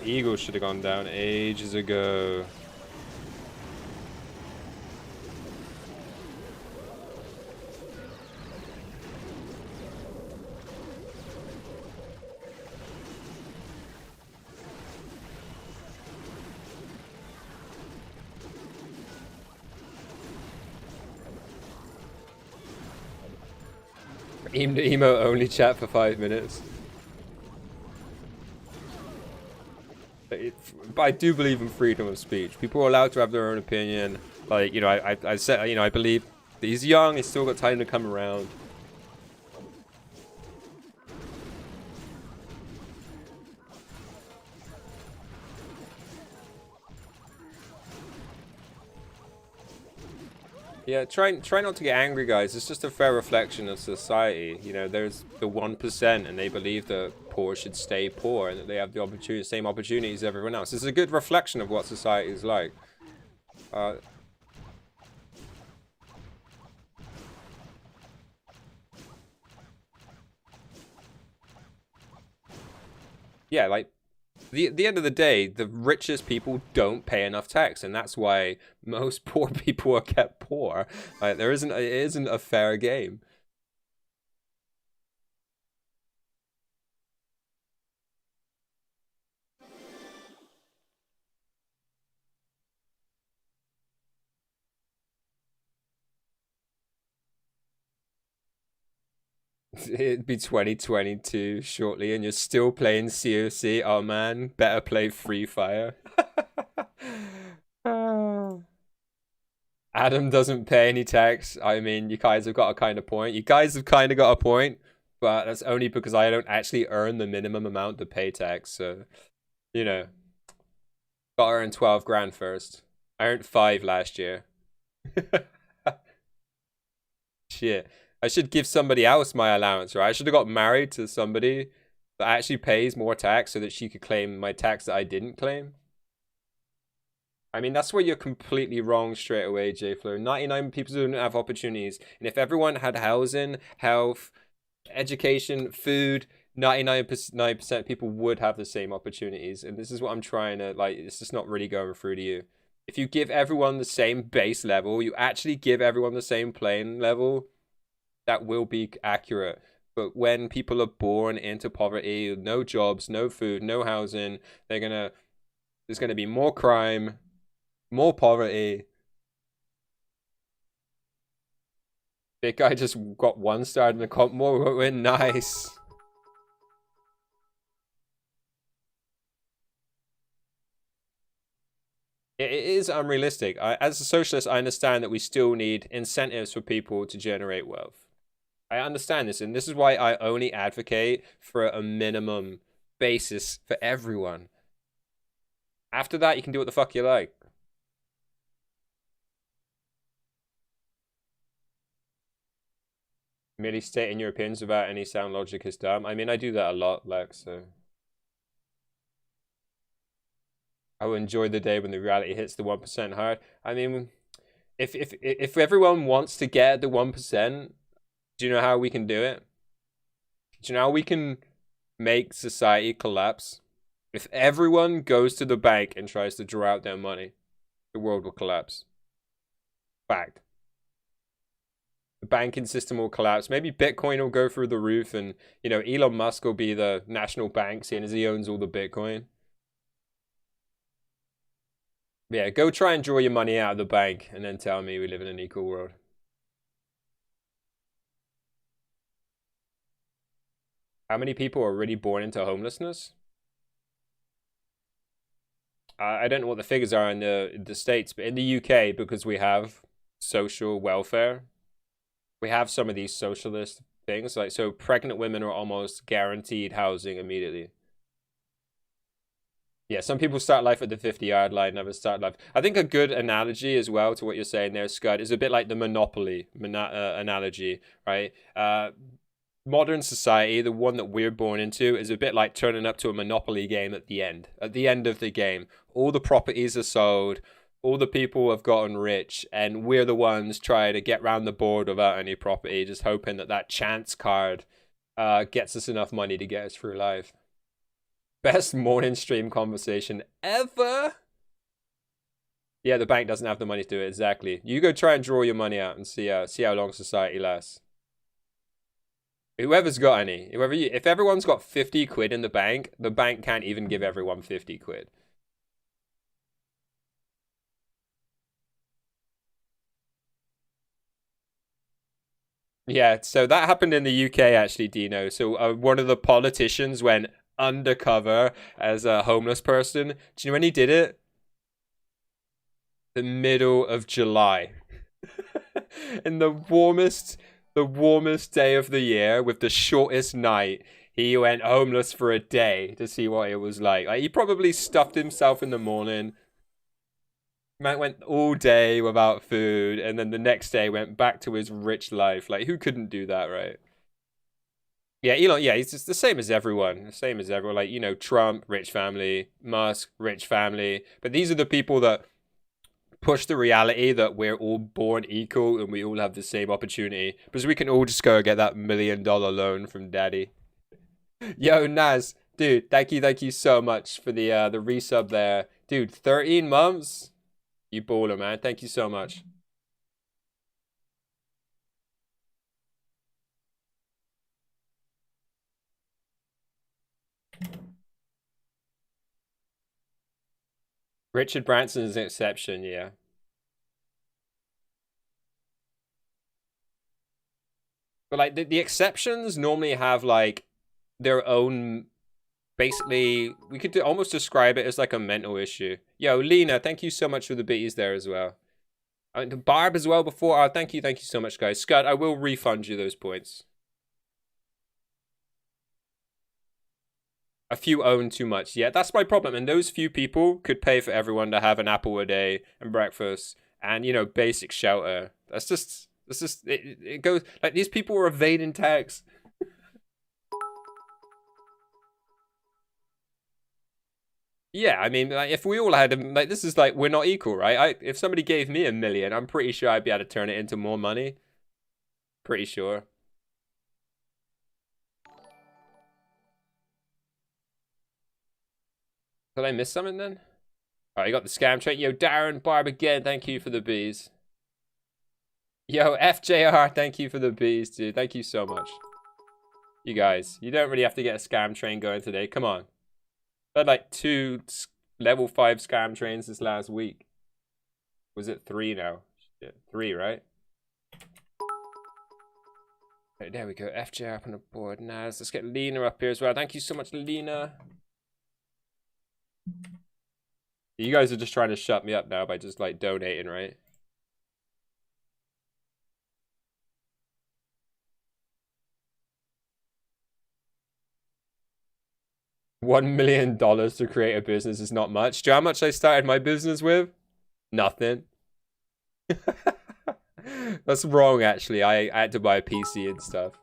Eagle should have gone down ages ago. Emo only chat for 5 minutes. But I do believe in freedom of speech. People are allowed to have their own opinion. Like, you know, I said, you know, I believe that he's young. He's still got time to come around. Yeah, try not to get angry, guys. It's just a fair reflection of society. You know, there's the 1%, and they believe that poor should stay poor, and that they have the same opportunities as everyone else. It's a good reflection of what society is like. Yeah, like the end of the day, the richest people don't pay enough tax, and that's why most poor people are kept poor. Like, it isn't a fair game. It'd be 2022 shortly, and you're still playing COC. Oh man, better play Free Fire. Adam doesn't pay any tax. I mean, you guys have got a kind of point. You guys have kind of got a point, but that's only because I don't actually earn the minimum amount to pay tax. So, you know, gotta earn 12 grand first. I earned 5 last year. Shit. I should give somebody else my allowance, right? I should have got married to somebody that actually pays more tax so that she could claim my tax that I didn't claim. I mean, that's where you're completely wrong straight away, JFlow. 99 people don't have opportunities. And if everyone had housing, health, education, food, 99% people would have the same opportunities. And this is what I'm trying to, like, it's just not really going through to you. If you give everyone the same base level, you actually give everyone the same playing level, that will be accurate. But when people are born into poverty, no jobs, no food, no housing, there's gonna be more crime, more poverty. Big guy just got 1 star in the comp. More win, nice. It is unrealistic. As a socialist, I understand that we still need incentives for people to generate wealth. I understand this, and this is why I only advocate for a minimum basis for everyone. After that, you can do what the fuck you like. Merely stating your opinions without any sound logic is dumb. I mean, I do that a lot, Lex, so. I will enjoy the day when the reality hits the 1% hard. I mean, if everyone wants to get the 1%, do you know how we can do it? Do you know how we can make society collapse? If everyone goes to the bank and tries to draw out their money, the world will collapse. Fact. The banking system will collapse. Maybe Bitcoin will go through the roof, and, you know, Elon Musk will be the national bank, seeing as he owns all the Bitcoin. Yeah, go try and draw your money out of the bank and then tell me we live in an equal world. How many people are really born into homelessness? I don't know what the figures are in the States, but in the UK, because we have social welfare, we have some of these socialist things. Like, so pregnant women are almost guaranteed housing immediately. Yeah, some people start life at the 50-yard line, others start life. I think a good analogy as well to what you're saying there, Scud, is a bit like the Monopoly analogy, right? Modern society, the one that we're born into, is a bit like turning up to a Monopoly game at the end. At the end of the game, all the properties are sold, all the people have gotten rich, and we're the ones trying to get round the board without any property, just hoping that that chance card gets us enough money to get us through life. Best morning stream conversation ever. Yeah, the bank doesn't have the money to do it. Exactly. You go try and draw your money out and see how long society lasts. Whoever's got any, if everyone's got 50 quid in the bank can't even give everyone 50 quid. Yeah, so that happened in the UK actually, Dino. So one of the politicians went undercover as a homeless person. Do you know when he did it? The middle of July. In the warmest day of the year with the shortest night, he went homeless for a day to see what it was like. Like, he probably stuffed himself in the morning. Man went all day without food, and then the next day went back to his rich life. Like, who couldn't do that, right? Yeah, Elon, yeah, he's just the same as everyone. The same as everyone. Like, you know, Trump, rich family, Musk, rich family. But these are the people that push the reality that we're all born equal and we all have the same opportunity. Because we can all just go and get that $1 million loan from daddy. Yo, Naz, dude, thank you so much for the resub there. Dude, 13 months? You baller, man. Thank you so much. Richard Branson is an exception, yeah. But like the exceptions normally have like their own, basically we could almost describe it as like a mental issue. Yo, Lena, thank you so much for the beaties there as well. The Barb as well before. Oh, thank you so much, guys. Scott, I will refund you those points. A few own too much. Yeah, that's my problem. And those few people could pay for everyone to have an apple a day and breakfast and, you know, basic shelter. It goes like these people are evading tax. Yeah, I mean, like, if we all had like, this is like, we're not equal, right? If somebody gave me 1 million, I'm pretty sure I'd be able to turn it into more money. Pretty sure. Did I miss something then? Oh, you got the scam train. Yo, Darren Barb again, thank you for the bees. Yo, FJR, thank you for the bees, dude. Thank you so much. You guys, you don't really have to get a scam train going today. Come on. I had like 2 level 5 scam trains this last week. Was it 3 now? Yeah, 3, right? Right, there we go. FJ up on the board. Now let's get Lena up here as well. Thank you so much, Lena. You guys are just trying to shut me up now by just like donating, right? $1 million to create a business is not much. Do you know how much I started my business with? Nothing. That's wrong, actually. I had to buy a PC and stuff.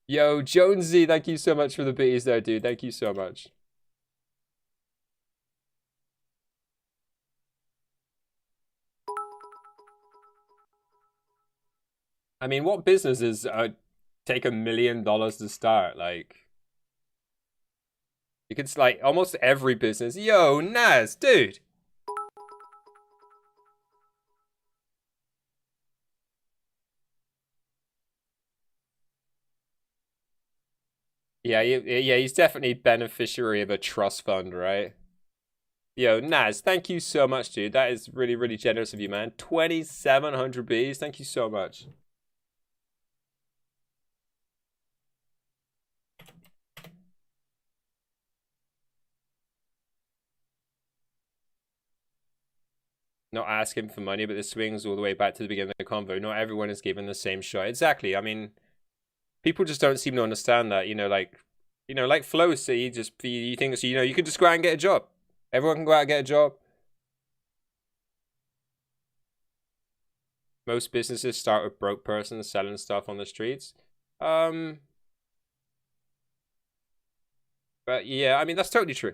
Yo, Jonesy, thank you so much for the beaties there, dude. Thank you so much. I mean, what businesses take $1 million to start? Like, you could like almost every business. Yo, Naz, dude. Yeah, he's definitely beneficiary of a trust fund, right? Yo, Naz, thank you so much, dude. That is really, really generous of you, man. 2,700 Bs. Thank you so much. not ask him for money, but this swings all the way back to the beginning of the convo. Not everyone is given the same shot. Exactly. I mean, people just don't seem to understand that. Like Flo, so you think so, you can just go out and get a job. Everyone can go out and get a job. Most businesses start with broke persons selling stuff on the streets. But yeah, I mean, that's totally true.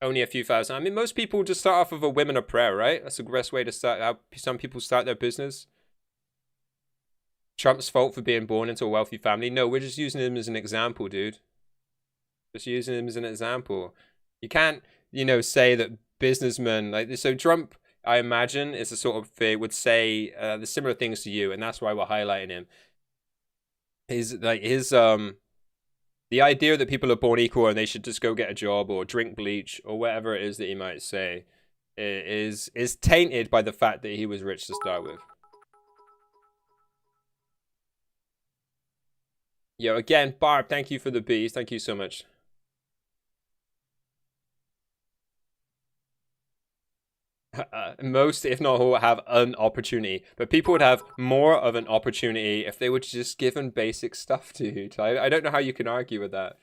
Only a few thousand. I mean, most people just start off with a women of prayer, right? That's the best way to start. How some people start their business. Trump's fault for being born into a wealthy family. No, we're just using him as an example, dude. Just using him as an example. You can't, say that businessmen like this. So Trump, I imagine, is the sort of thing would say the similar things to you, and that's why we're highlighting him. The idea that people are born equal and they should just go get a job or drink bleach or whatever it is that he might say is tainted by the fact that he was rich to start with. Yo, again, Barb, thank you for the bees. Thank you so much. Most, if not all, have an opportunity, but people would have more of an opportunity if they were just given basic stuff, dude. I don't know how you can argue with that.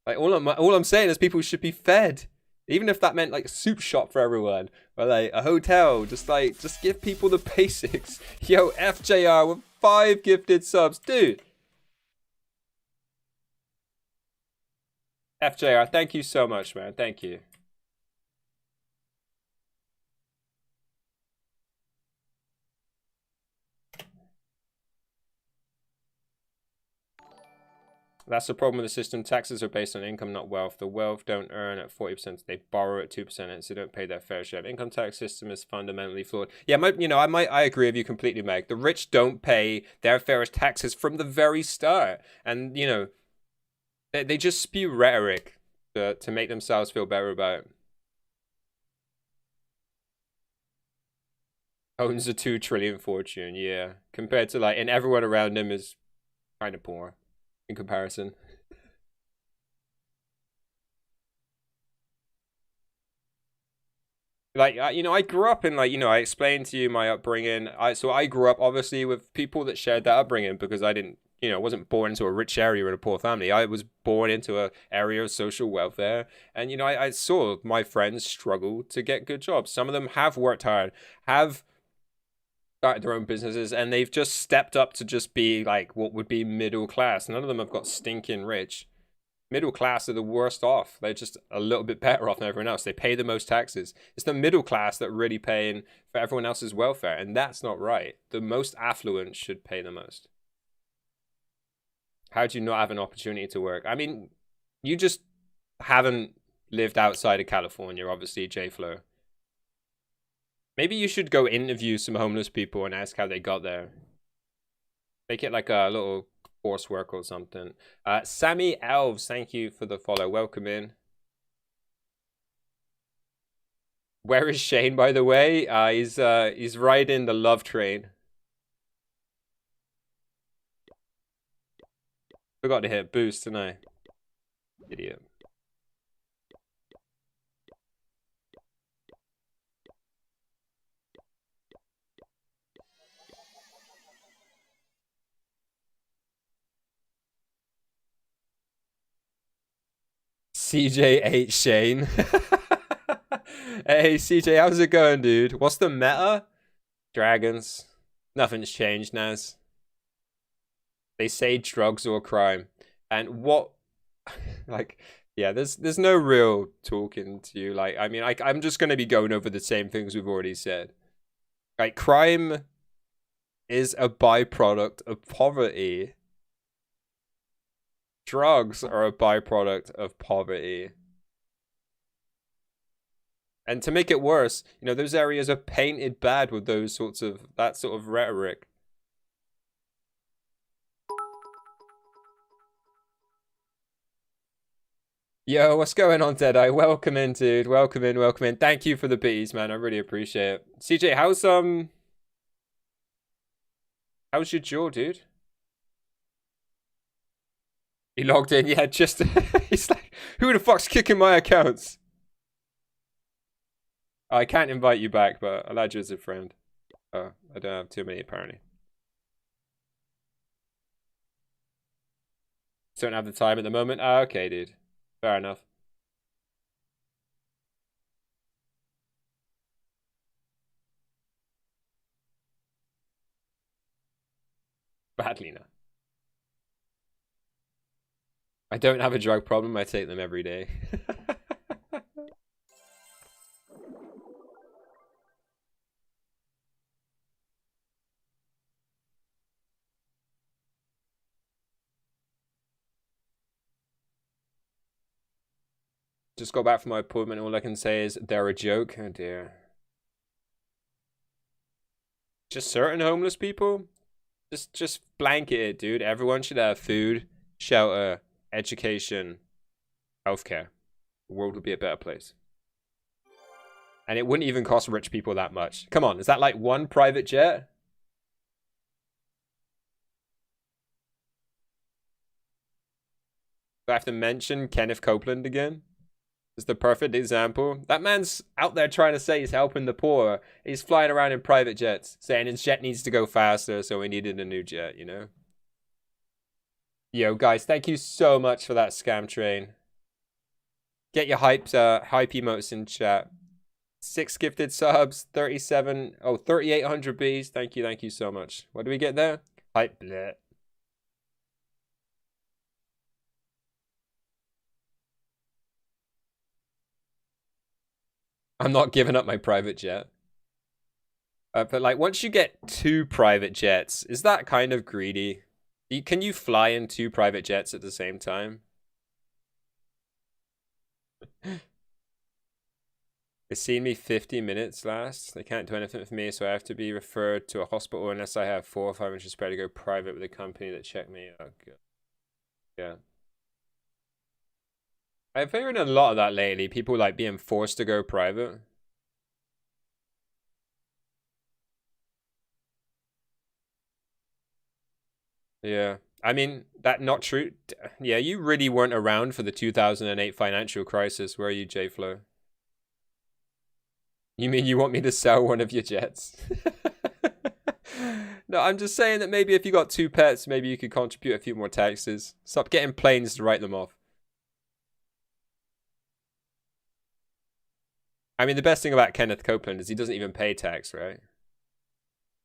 Like all I'm saying is people should be fed, even if that meant like a soup shop for everyone or like a hotel. Just give people the basics. Yo, FJR with 5 gifted subs, dude. FJR, thank you so much, man. Thank you. That's the problem with the system. Taxes are based on income, not wealth. The wealth don't earn at 40%. They borrow at 2%, and so they don't pay their fair share. The income tax system is fundamentally flawed. Yeah, I agree with you completely, Meg. The rich don't pay their fairest taxes from the very start, and they just spew rhetoric to make themselves feel better about it. Owns a 2 trillion fortune, yeah. Compared to and everyone around him is kind of poor in comparison. I grew up in I explained to you my upbringing. I grew up obviously with people that shared that upbringing because I didn't, wasn't born into a rich area in a poor family. I was born into a area of social welfare, and I saw my friends struggle to get good jobs. Some of them have worked hard, have started their own businesses, and they've just stepped up to just be like what would be middle class. None of them have got stinking rich. Middle class are the worst off. They're just a little bit better off than everyone else. They pay the most taxes. It's the middle class that really paying for everyone else's welfare, and that's not right. The most affluent should pay the most. How do you not have an opportunity to work? I mean, you just haven't lived outside of California, obviously, J-Flow. Maybe you should go interview some homeless people and ask how they got there. Make it like a little coursework or something. Sammy Elves, thank you for the follow. Welcome in. Where is Shane, by the way? He's riding the love train. Forgot to hit boost, didn't I? Idiot. CJ8 Shane. Hey CJ, how's it going, dude? What's the meta? Dragons. Nothing's changed, Naz. They say drugs or crime. And what yeah, there's no real talking to you. I mean, I'm just gonna be going over the same things we've already said. Crime is a byproduct of poverty. Drugs are a byproduct of poverty. And to make it worse, those areas are painted bad with that sort of rhetoric. Yo, what's going on, Deadeye? Welcome in, dude. Welcome in. Thank you for the bees, man. I really appreciate it. CJ, how's your jaw, dude? He logged in, yeah, just he's like, who the fuck's kicking my accounts? I can't invite you back, but I'll add you as a friend. Oh, I don't have too many apparently. Don't have the time at the moment. Ah, okay, dude. Fair enough. Badly now. I don't have a drug problem. I take them every day. Just got back from my appointment. All I can say is they're a joke. Oh dear. Just certain homeless people? Just blanket it, dude. Everyone should have food, shelter, education, healthcare. The world would be a better place. And it wouldn't even cost rich people that much. Come on, is that like one private jet? Do I have to mention Kenneth Copeland again? Is the perfect example. That man's out there trying to say he's helping the poor. He's flying around in private jets, saying his jet needs to go faster, so we needed a new jet, you know? Yo, guys, thank you so much for that scam train. Get your hype emotes in chat. 6 gifted subs, 3,800 Bs. Thank you so much. What do we get there? Hype bleh. I'm not giving up my private jet. But like, once you get 2 private jets, is that kind of greedy? Can you fly in 2 private jets at the same time? They've seen me 50 minutes last. They can't do anything for me, so I have to be referred to a hospital unless I have 4 or 5 inches spread to go private with a company that checked me. Oh, God. Yeah. I've heard a lot of that lately. People like being forced to go private. Yeah. I mean, that not true. Yeah, you really weren't around for the 2008 financial crisis, were you, J-Flow? You mean you want me to sell one of your jets? No, I'm just saying that maybe if you got 2 pets, maybe you could contribute a few more taxes. Stop getting planes to write them off. I mean, the best thing about Kenneth Copeland is he doesn't even pay tax, right?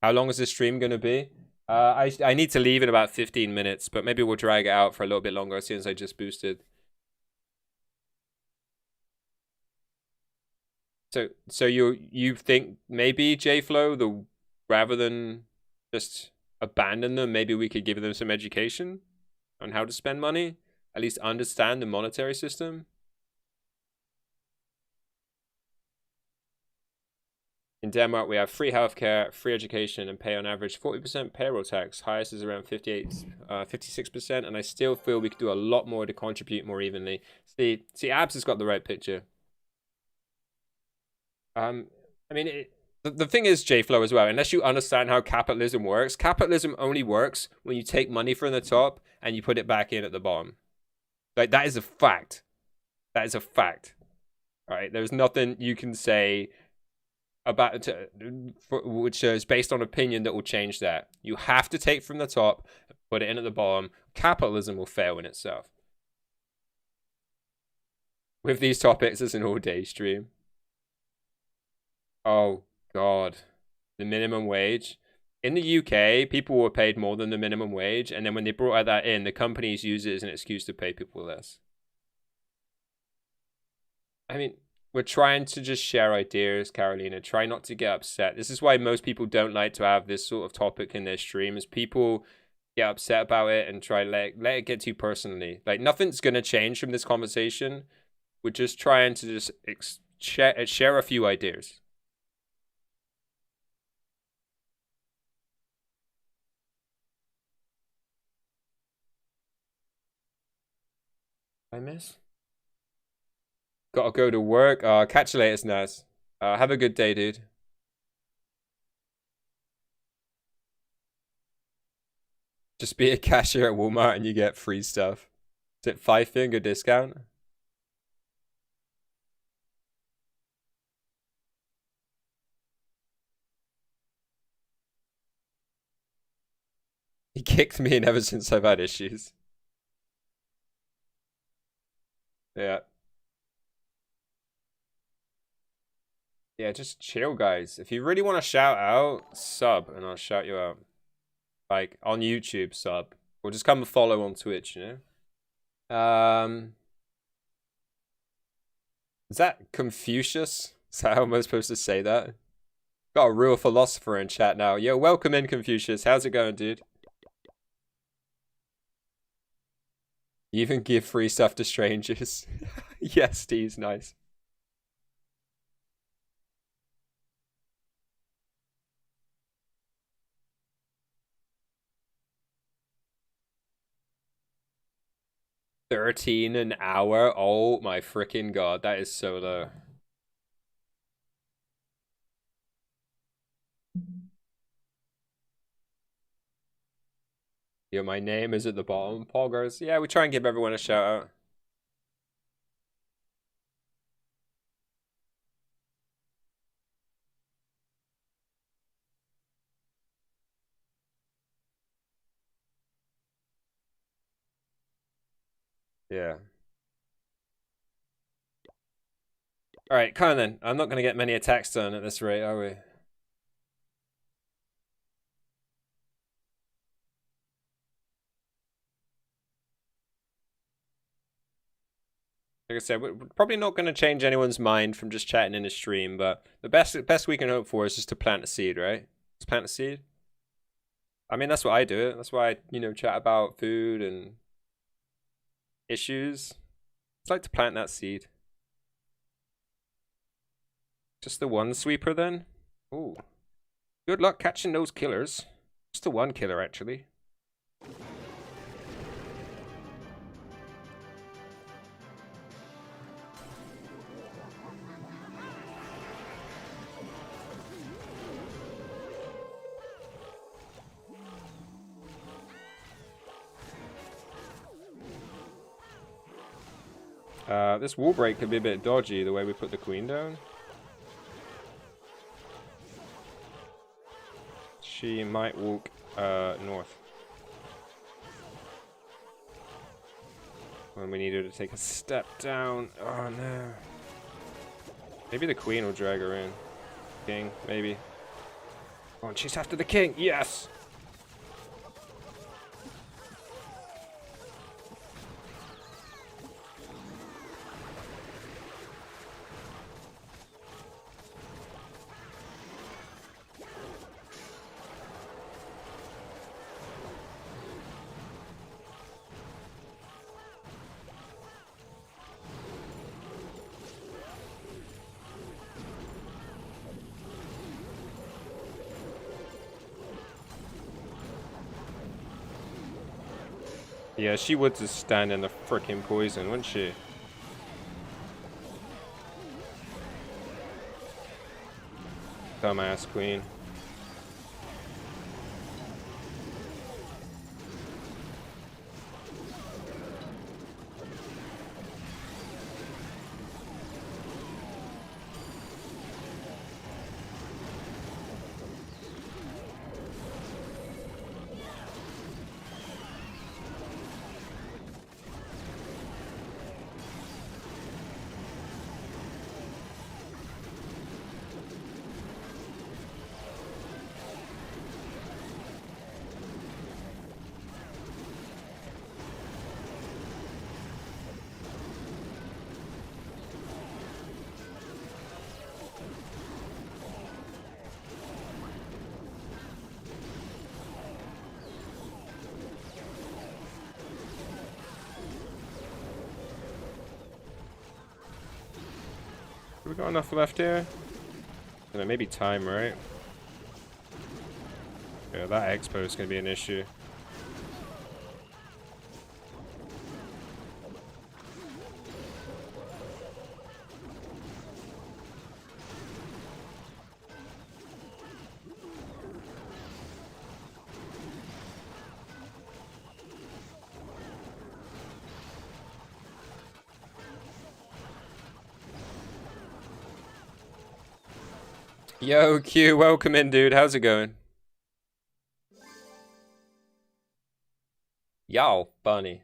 How long is this stream going to be? I need to leave in about 15 minutes, but maybe we'll drag it out for a little bit longer since I just boosted. So you think maybe J-Flow, rather than just abandon them, maybe we could give them some education on how to spend money, at least understand the monetary system. In Denmark, we have free healthcare, free education, and pay on average 40% payroll tax. Highest is around 56%, and I still feel we could do a lot more to contribute more evenly. See, Abs has got the right picture. I mean, the thing is, J-Flow as well, unless you understand how capitalism works, capitalism only works when you take money from the top and you put it back in at the bottom. Like, that is a fact. That is a fact. All right? There's nothing you can say about which is based on opinion that will change that. You have to take from the top, put it in at the bottom. Capitalism will fail in itself. With these topics, it's an all-day stream. Oh, God. The minimum wage. In the UK, people were paid more than the minimum wage, and then when they brought that in, the companies use it as an excuse to pay people less. I mean, we're trying to just share ideas, Carolina. Try not to get upset. This is why most people don't like to have this sort of topic in their streams. People get upset about it and try let it get too personally. Like, nothing's going to change from this conversation. We're just trying to just share a few ideas. I miss? Gotta go to work. Catch you later, Snaz. Have a good day, dude. Just be a cashier at Walmart and you get free stuff. Is it 5-finger discount? He kicked me, and ever since I've had issues. Yeah. Yeah, just chill, guys. If you really want to shout out, sub, and I'll shout you out. Like, on YouTube, sub. Or just come and follow on Twitch, you know? Is that Confucius? Is that how am I supposed to say that? Got a real philosopher in chat now. Yo, welcome in, Confucius. How's it going, dude? You even give free stuff to strangers. Yes, Steve's nice. $13 an hour? Oh my freaking god, that is so low. Yo, my name is at the bottom. Poggers. Yeah, we try and give everyone a shout out. Yeah. Alright, come on then. I'm not going to get many attacks done at this rate, are we? Like I said, we're probably not going to change anyone's mind from just chatting in a stream, but the best we can hope for is just to plant a seed, right? Just plant a seed. I mean, that's what I do. That's why I, you know, chat about food and issues. It's like to plant that seed. Just the one sweeper then? Ooh. Good luck catching those killers. Just the one killer, actually. This wall break could be a bit dodgy, the way we put the queen down. She might walk north. When we need her to take a step down. Oh no. Maybe the queen will drag her in. King, maybe. Oh, and she's after the king. Yes! Yeah, she would just stand in the frickin' poison, wouldn't she? Dumbass queen. We got enough left here? And then maybe time, right? Yeah, that expo is gonna be an issue. Yo, Q, welcome in, dude. How's it going? Yow, Barney.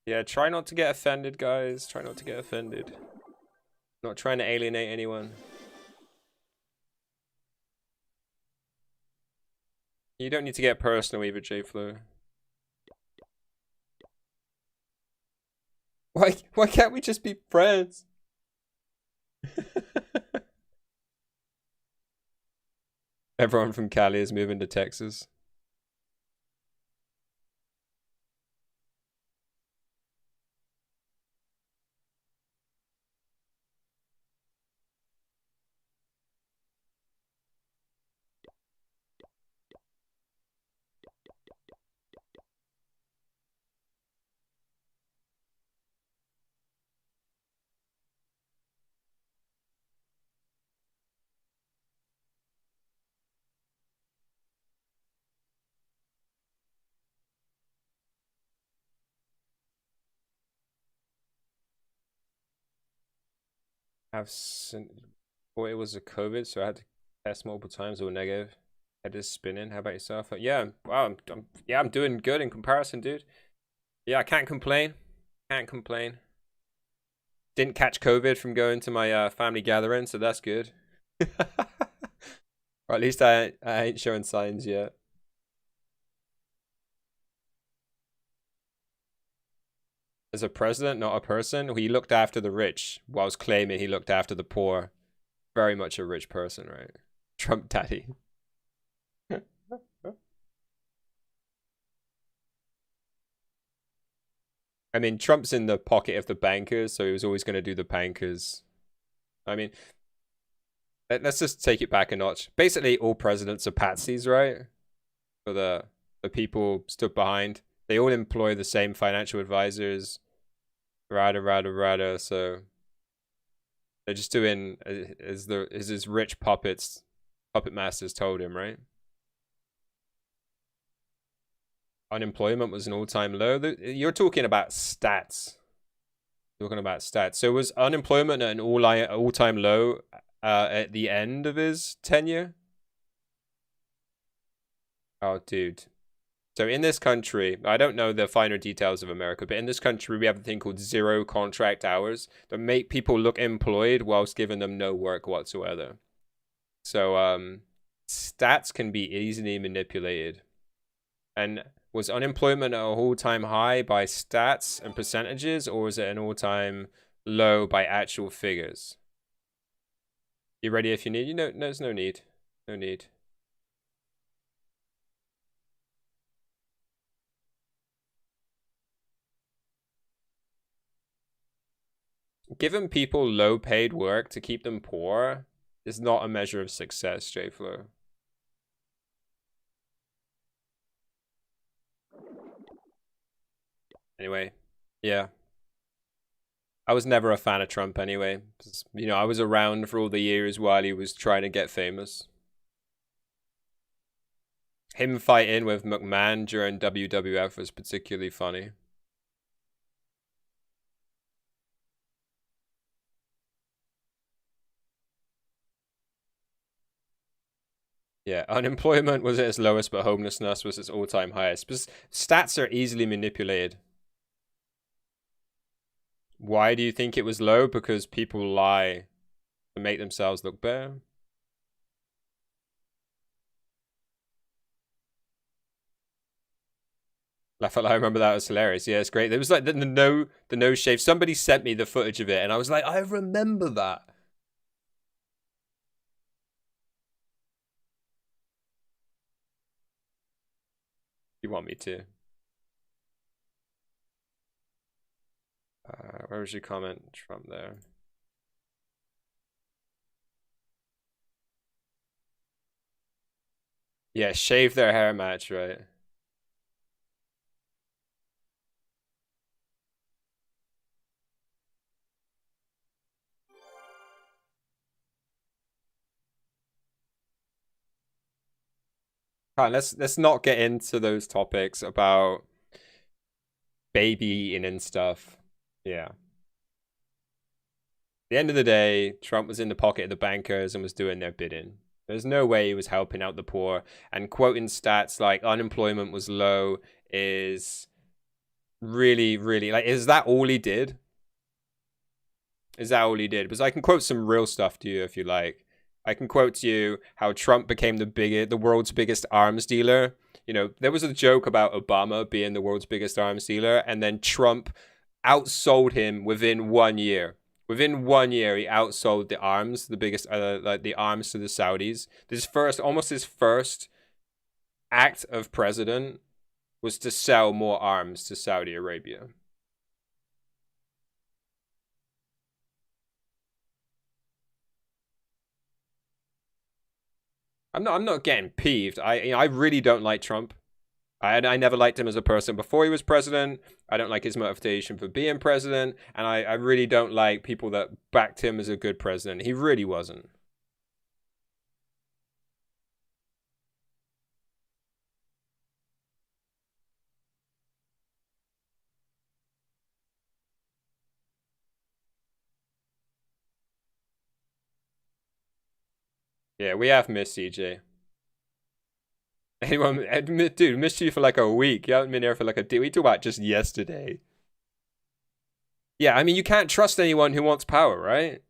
Yeah, try not to get offended, guys. Try not to get offended. Not trying to alienate anyone. You don't need to get personal either, J-Flo. Why can't we just be friends? Everyone from Cali is moving to Texas. Thought it was a COVID, so I had to test multiple times or negative. Head is spinning. How about yourself? Yeah, wow, I'm doing good in comparison, dude. Yeah, I can't complain. Can't complain. Didn't catch COVID from going to my family gathering, so that's good. Or at least I ain't showing signs yet. As a president, not a person, he looked after the rich whilst claiming he looked after the poor. Very much a rich person, right? Trump daddy. I mean, Trump's in the pocket of the bankers, so he was always going to do the bankers. I mean, let's just take it back a notch. Basically, all presidents are patsies, right? For the people stood behind. They all employ the same financial advisors. Rada. So they're just doing as his rich puppet masters told him, right? Unemployment was an all-time low. You're talking about stats. Talking about stats. So was unemployment at an all-time low at the end of his tenure? Oh, dude. So in this country, I don't know the finer details of America, but in this country, we have a thing called zero contract hours that make people look employed whilst giving them no work whatsoever. So stats can be easily manipulated. And was unemployment at an all-time high by stats and percentages, or was it an all-time low by actual figures? You ready if you need? There's no need. No need. Giving people low-paid work to keep them poor is not a measure of success, J-Flo. Anyway, yeah. I was never a fan of Trump anyway. You know, I was around for all the years while he was trying to get famous. Him fighting with McMahon during WWF was particularly funny. Yeah, unemployment was at its lowest, but homelessness was its all-time highest. But stats are easily manipulated. Why do you think it was low? Because people lie to make themselves look better. I remember that was hilarious. Yeah, it's great. There was like the no shave. Somebody sent me the footage of it, and I was like, I remember that. You want me to? Where was your comment from there? Yeah, shave their hair match, right? Right, let's not get into those topics about baby eating and stuff. Yeah. At the end of the day, Trump was in the pocket of the bankers and was doing their bidding. There's no way he was helping out the poor. And quoting stats like unemployment was low is really, really, like, is that all he did? Is that all he did? Because I can quote some real stuff to you if you like. I can quote to you how Trump became the world's biggest arms dealer. You know, there was a joke about Obama being the world's biggest arms dealer, and then Trump outsold him within 1 year. Within 1 year, he outsold the arms, the biggest, like the arms to the Saudis. Almost his first act of president was to sell more arms to Saudi Arabia. I'm not getting peeved. I really don't like Trump. I never liked him as a person before he was president. I don't like his motivation for being president, and I really don't like people that backed him as a good president. He really wasn't. Yeah, we have missed CJ. Anyone, dude, missed you for like a week. You haven't been here for like a day. We talk about just yesterday. Yeah, I mean, you can't trust anyone who wants power, right?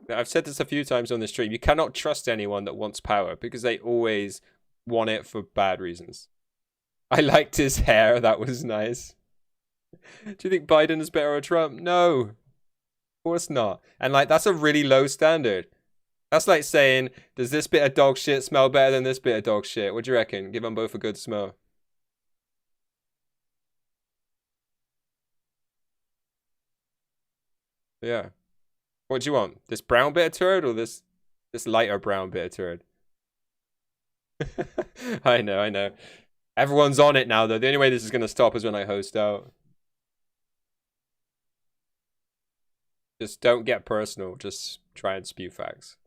I've said this a few times on the stream. You cannot trust anyone that wants power because they always want it for bad reasons. I liked his hair. That was nice. Do you think Biden is better or Trump? No, of course not. And like, that's a really low standard. That's like saying, does this bit of dog shit smell better than this bit of dog shit? What do you reckon? Give them both a good smell. Yeah. What do you want? This brown bit of turd or this lighter brown bit of turd? I know, I know. Everyone's on it now, though. The only way this is going to stop is when I host out. Just don't get personal. Just try and spew facts.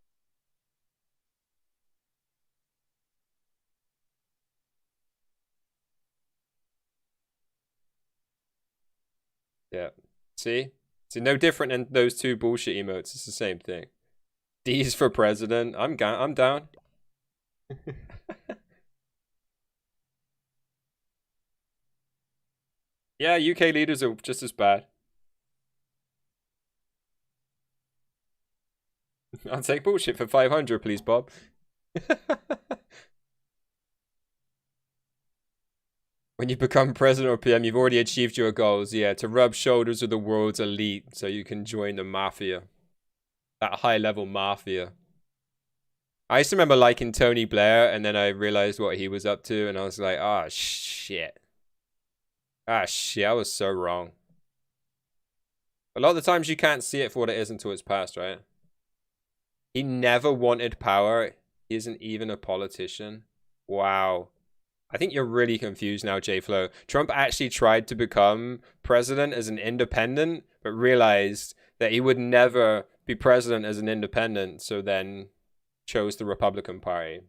Yeah. See? See, no different than those two bullshit emotes. It's the same thing. D's for president. I'm down. Yeah, UK leaders are just as bad. I'll take bullshit for 500, please, Bob. When you become president or PM, you've already achieved your goals. Yeah, to rub shoulders with the world's elite so you can join the mafia. That high-level mafia. I used to remember liking Tony Blair, and then I realized what he was up to, and I was like, ah, shit. Ah, shit, I was so wrong. A lot of the times you can't see it for what it is until it's past, right? He never wanted power. He isn't even a politician. Wow. I think you're really confused now, JFlow. Trump actually tried to become president as an independent, but realized that he would never be president as an independent, so then chose the Republican Party.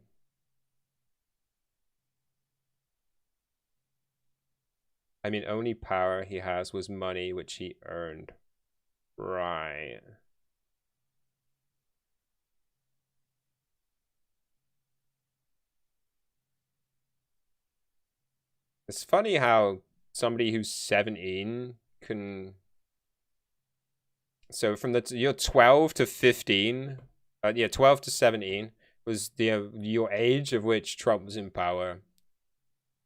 I mean, only power he has was money, which he earned. Right. It's funny how somebody who's 17 can... So from you're 12 to 15, yeah, 12 to 17 was your age of which Trump was in power.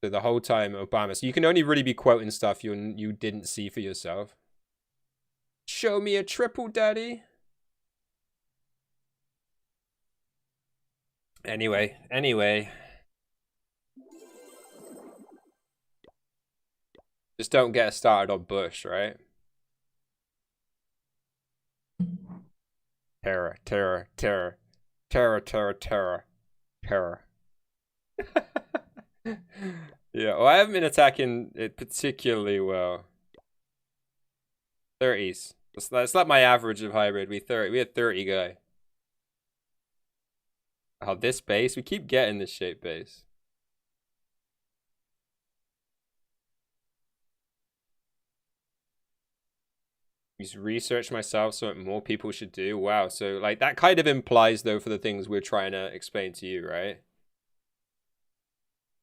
So the whole time Obama. So you can only really be quoting stuff you didn't see for yourself. Show me a triple, daddy. Anyway. Just don't get started on Bush, right? Terror. Yeah, well, I haven't been attacking it particularly well. 30s. That's like my average of hybrid. We had 30 guy. Oh, this base? We keep getting this shape base. Use research myself, so more people should do. Wow, so like that kind of implies though for the things we're trying to explain to you, right?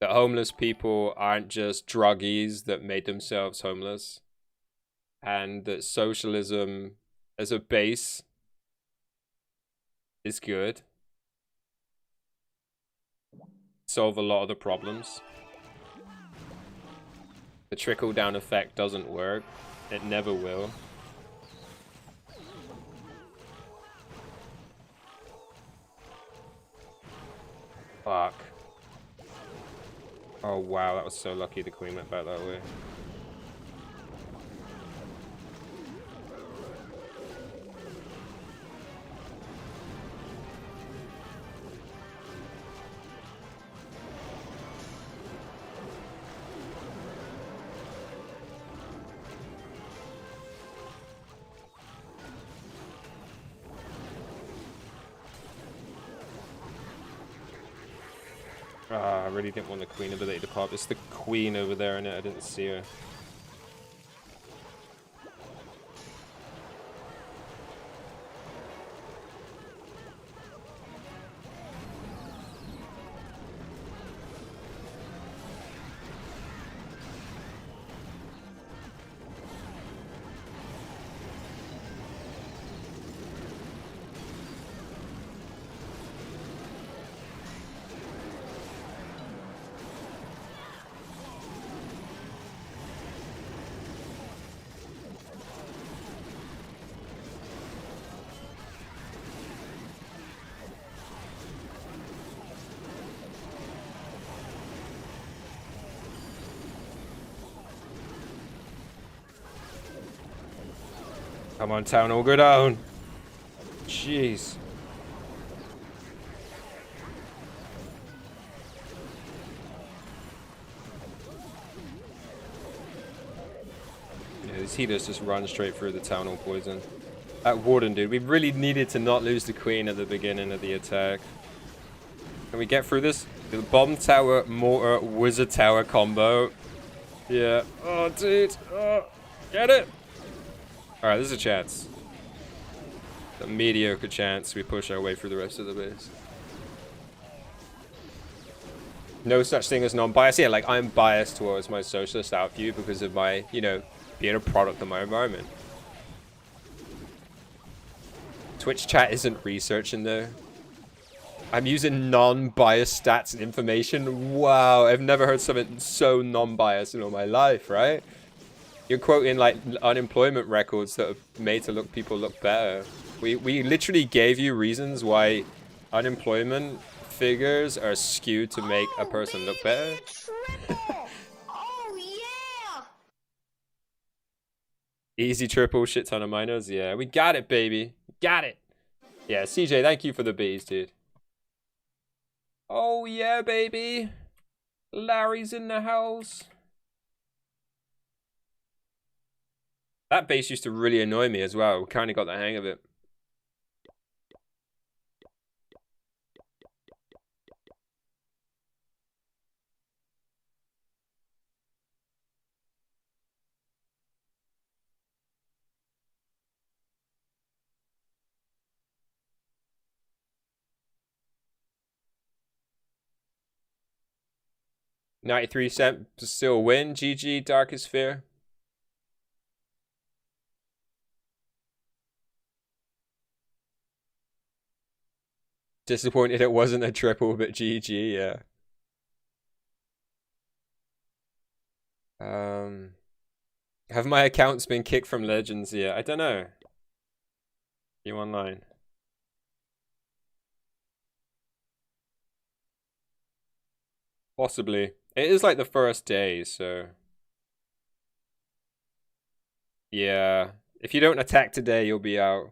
That homeless people aren't just druggies that made themselves homeless, and that socialism as a base is good. Solve a lot of the problems. The trickle-down effect doesn't work. It never will. Fuck. Oh wow, that was so lucky the queen went back that way. Ah, I really didn't want the queen ability to pop. It's the queen over there and I didn't see her. Come on, town, all go down. Jeez. Yeah, these healers just run straight through the town hall poison. That warden, dude, we really needed to not lose the queen at the beginning of the attack. Can we get through this? The bomb tower, mortar, wizard tower combo. Yeah. Oh, dude. Oh, get it. Alright, there's a chance. A mediocre chance we push our way through the rest of the base. No such thing as non-bias. Yeah, like I'm biased towards my socialist out view because of my, you know, being a product of my environment. Twitch chat isn't researching though. I'm using non-biased stats and information. Wow, I've never heard something so non-biased in all my life, right? You're quoting like unemployment records that are made to people look better. We literally gave you reasons why unemployment figures are skewed to make a person look better. Oh yeah! Easy triple, shit ton of minors. Yeah, we got it, baby. Got it. Yeah, CJ, thank you for the bees, dude. Oh yeah, baby. Larry's in the house. That base used to really annoy me as well. We kind of got the hang of it. $0.93 still win. GG, Darkest Fear. Disappointed it wasn't a triple, but GG, yeah. Have my accounts been kicked from Legends yet? I don't know. You online? Possibly. It is like the first day, so... Yeah. If you don't attack today, you'll be out.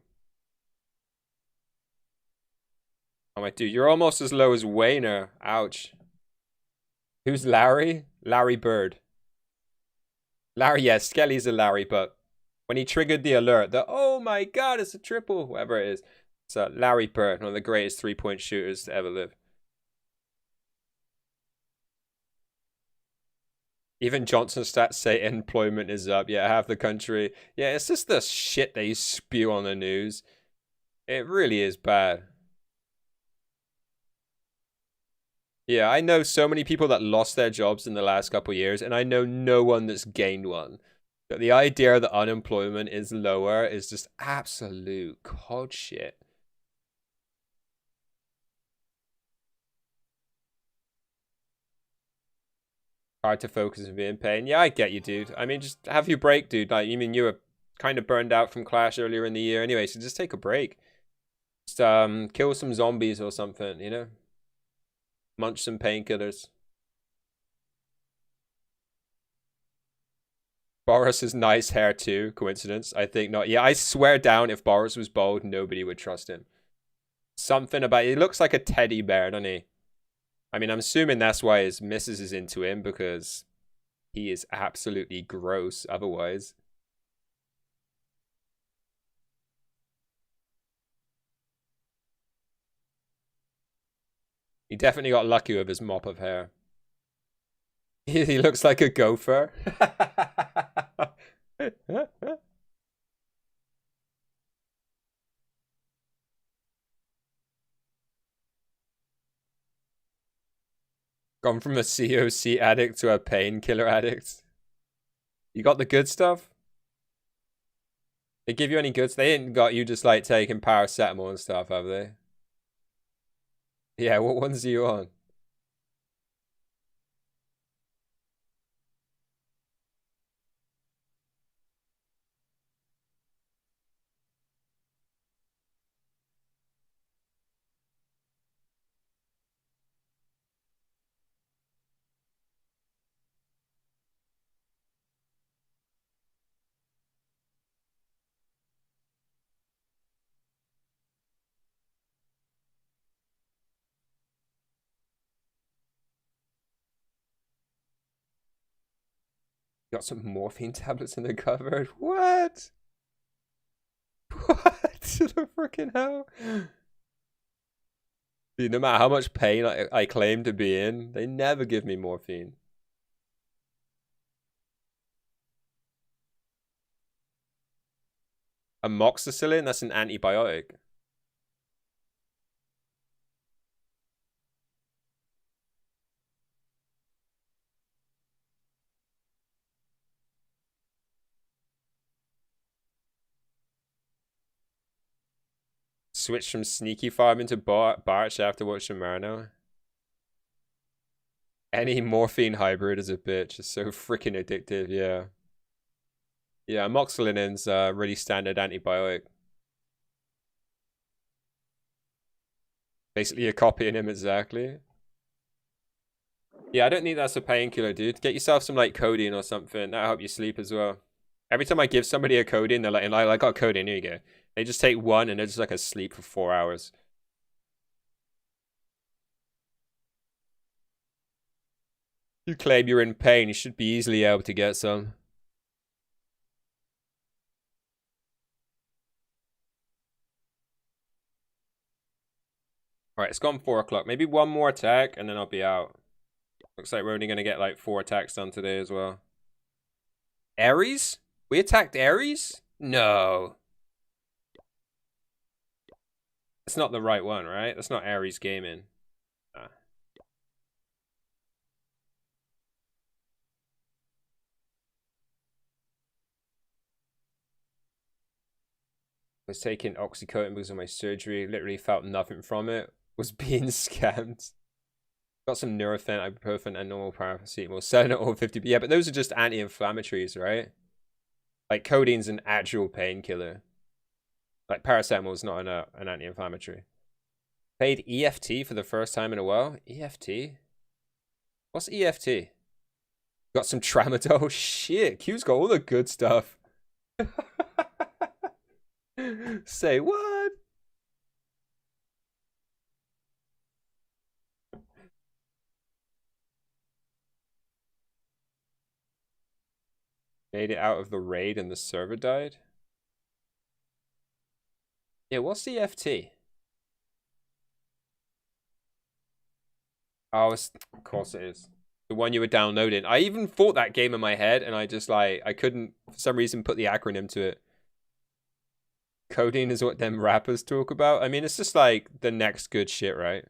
Oh my dude, you're almost as low as Wayner. Ouch. Who's Larry? Larry Bird. Larry, yeah, Skelly's a Larry, but when he triggered the alert that, oh my god, it's a triple, whatever it is. It's Larry Bird, one of the greatest three-point shooters to ever live. Even Johnson stats say employment is up. Yeah, half the country. Yeah, it's just the shit they spew on the news. It really is bad. Yeah, I know so many people that lost their jobs in the last couple of years, and I know no one that's gained one. But the idea that unemployment is lower is just absolute cod shit. Hard to focus and be in pain. Yeah, I get you, dude. I mean, just have your break, dude. Like, you mean you were kind of burned out from Clash earlier in the year anyway, so just take a break. Just kill some zombies or something, you know? Munch some painkillers. Boris has nice hair too. Coincidence? I think not. Yeah, I swear down if Boris was bald, nobody would trust him. Something about he looks like a teddy bear, doesn't he? I mean, I'm assuming that's why his missus is into him, because he is absolutely gross otherwise. He definitely got lucky with his mop of hair. He looks like a gopher. Gone from a COC addict to a painkiller addict. You got the good stuff? They give you any goods? They ain't got you just like taking paracetamol and stuff, have they? Yeah, what ones are you on? Got some morphine tablets in the cupboard? What? What the freaking hell? Dude, no matter how much pain I claim to be in, they never give me morphine. Amoxicillin? That's an antibiotic. Switch from Sneaky Farm into Barch after watching Marino. Any morphine hybrid is a bitch. It's so freaking addictive, yeah. Yeah, amoxicillin's a really standard antibiotic. Basically, you're copying him exactly. Yeah, I don't think that's a painkiller, dude. Get yourself some, like, codeine or something. That'll help you sleep as well. Every time I give somebody a codeine, they're like, I got codeine, here you go. They just take one and they're just like asleep for 4 hours. You claim you're in pain, you should be easily able to get some. Alright, it's gone 4 o'clock. Maybe one more attack and then I'll be out. Looks like we're only going to get like 4 attacks done today as well. Ares? We attacked Ares? No. That's not the right one, right? That's not Ares Gaming. Nah. I was taking oxycodone because of my surgery. Literally felt nothing from it. Was being scammed. Got some Nurofen, ibuprofen, and normal paracetamol. Selling it all 50. Yeah, but those are just anti-inflammatories, right? Like codeine's an actual painkiller. Like paracetamol is not an anti-inflammatory. Paid EFT for the first time in a while. EFT? What's EFT? Got some tramadol. Shit, Q's got all the good stuff. Say what? Made it out of the raid and the server died? Yeah, what's EFT? Oh, of course it is. The one you were downloading. I even thought that game in my head, and I just like I couldn't for some reason put the acronym to it. Codeine is what them rappers talk about. I mean, it's just like the next good shit, right?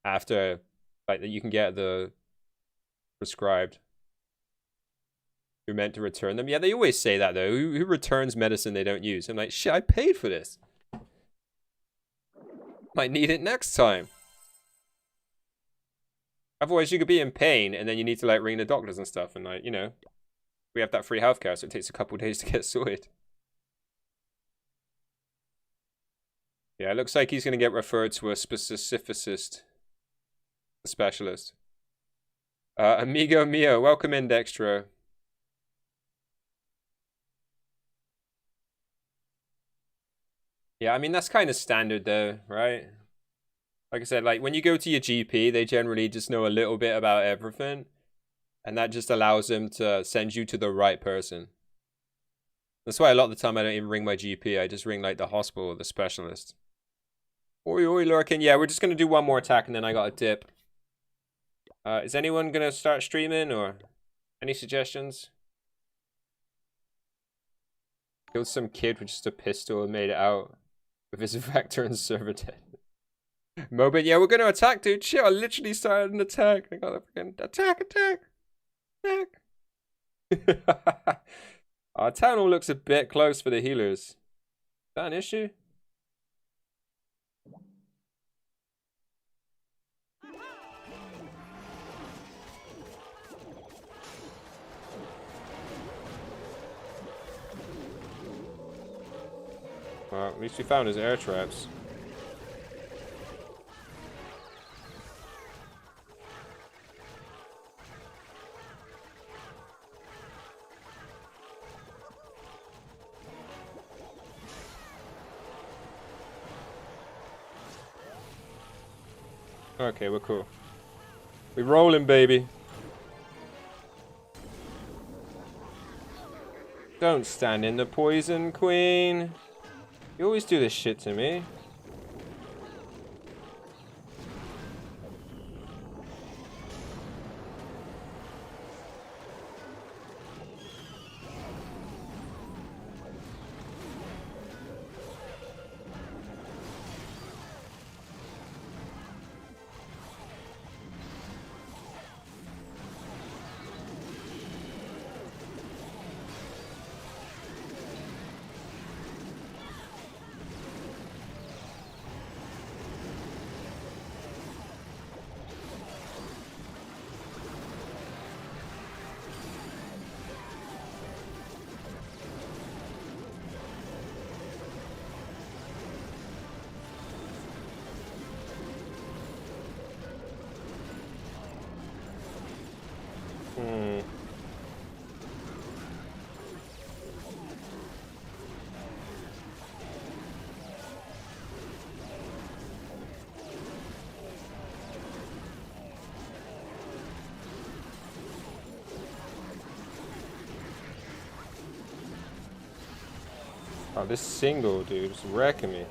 After like that you can get the prescribed. You're meant to return them. Yeah, they always say that though. Who returns medicine they don't use? I'm like, shit, I paid for this. Might need it next time. Otherwise, you could be in pain, and then you need to like ring the doctors and stuff, and like, you know, we have that free healthcare, so it takes a couple days to get sorted. Yeah, it looks like he's gonna get referred to a specificist specialist. Amigo mio, welcome in, Dextro. Yeah, I mean that's kind of standard though, right? Like I said, like when you go to your GP, they generally just know a little bit about everything. And that just allows them to send you to the right person. That's why a lot of the time I don't even ring my GP. I just ring like the hospital or the specialist. Oi, oi, lurking. Yeah, we're just going to do one more attack and then I got a dip. Is anyone going to start streaming or any suggestions? Killed some kid with just a pistol and made it out with his Vector and server dead. Mobin, yeah, we're going to attack, dude. Shit, I literally started an attack. I got a freaking attack. Our town hall looks a bit close for the healers. Is that an issue? Well, at least we found his air traps. Okay, we're cool. We rolling, baby. Don't stand in the poison, queen. You always do this shit to me. Oh, this single, dude, is wrecking me.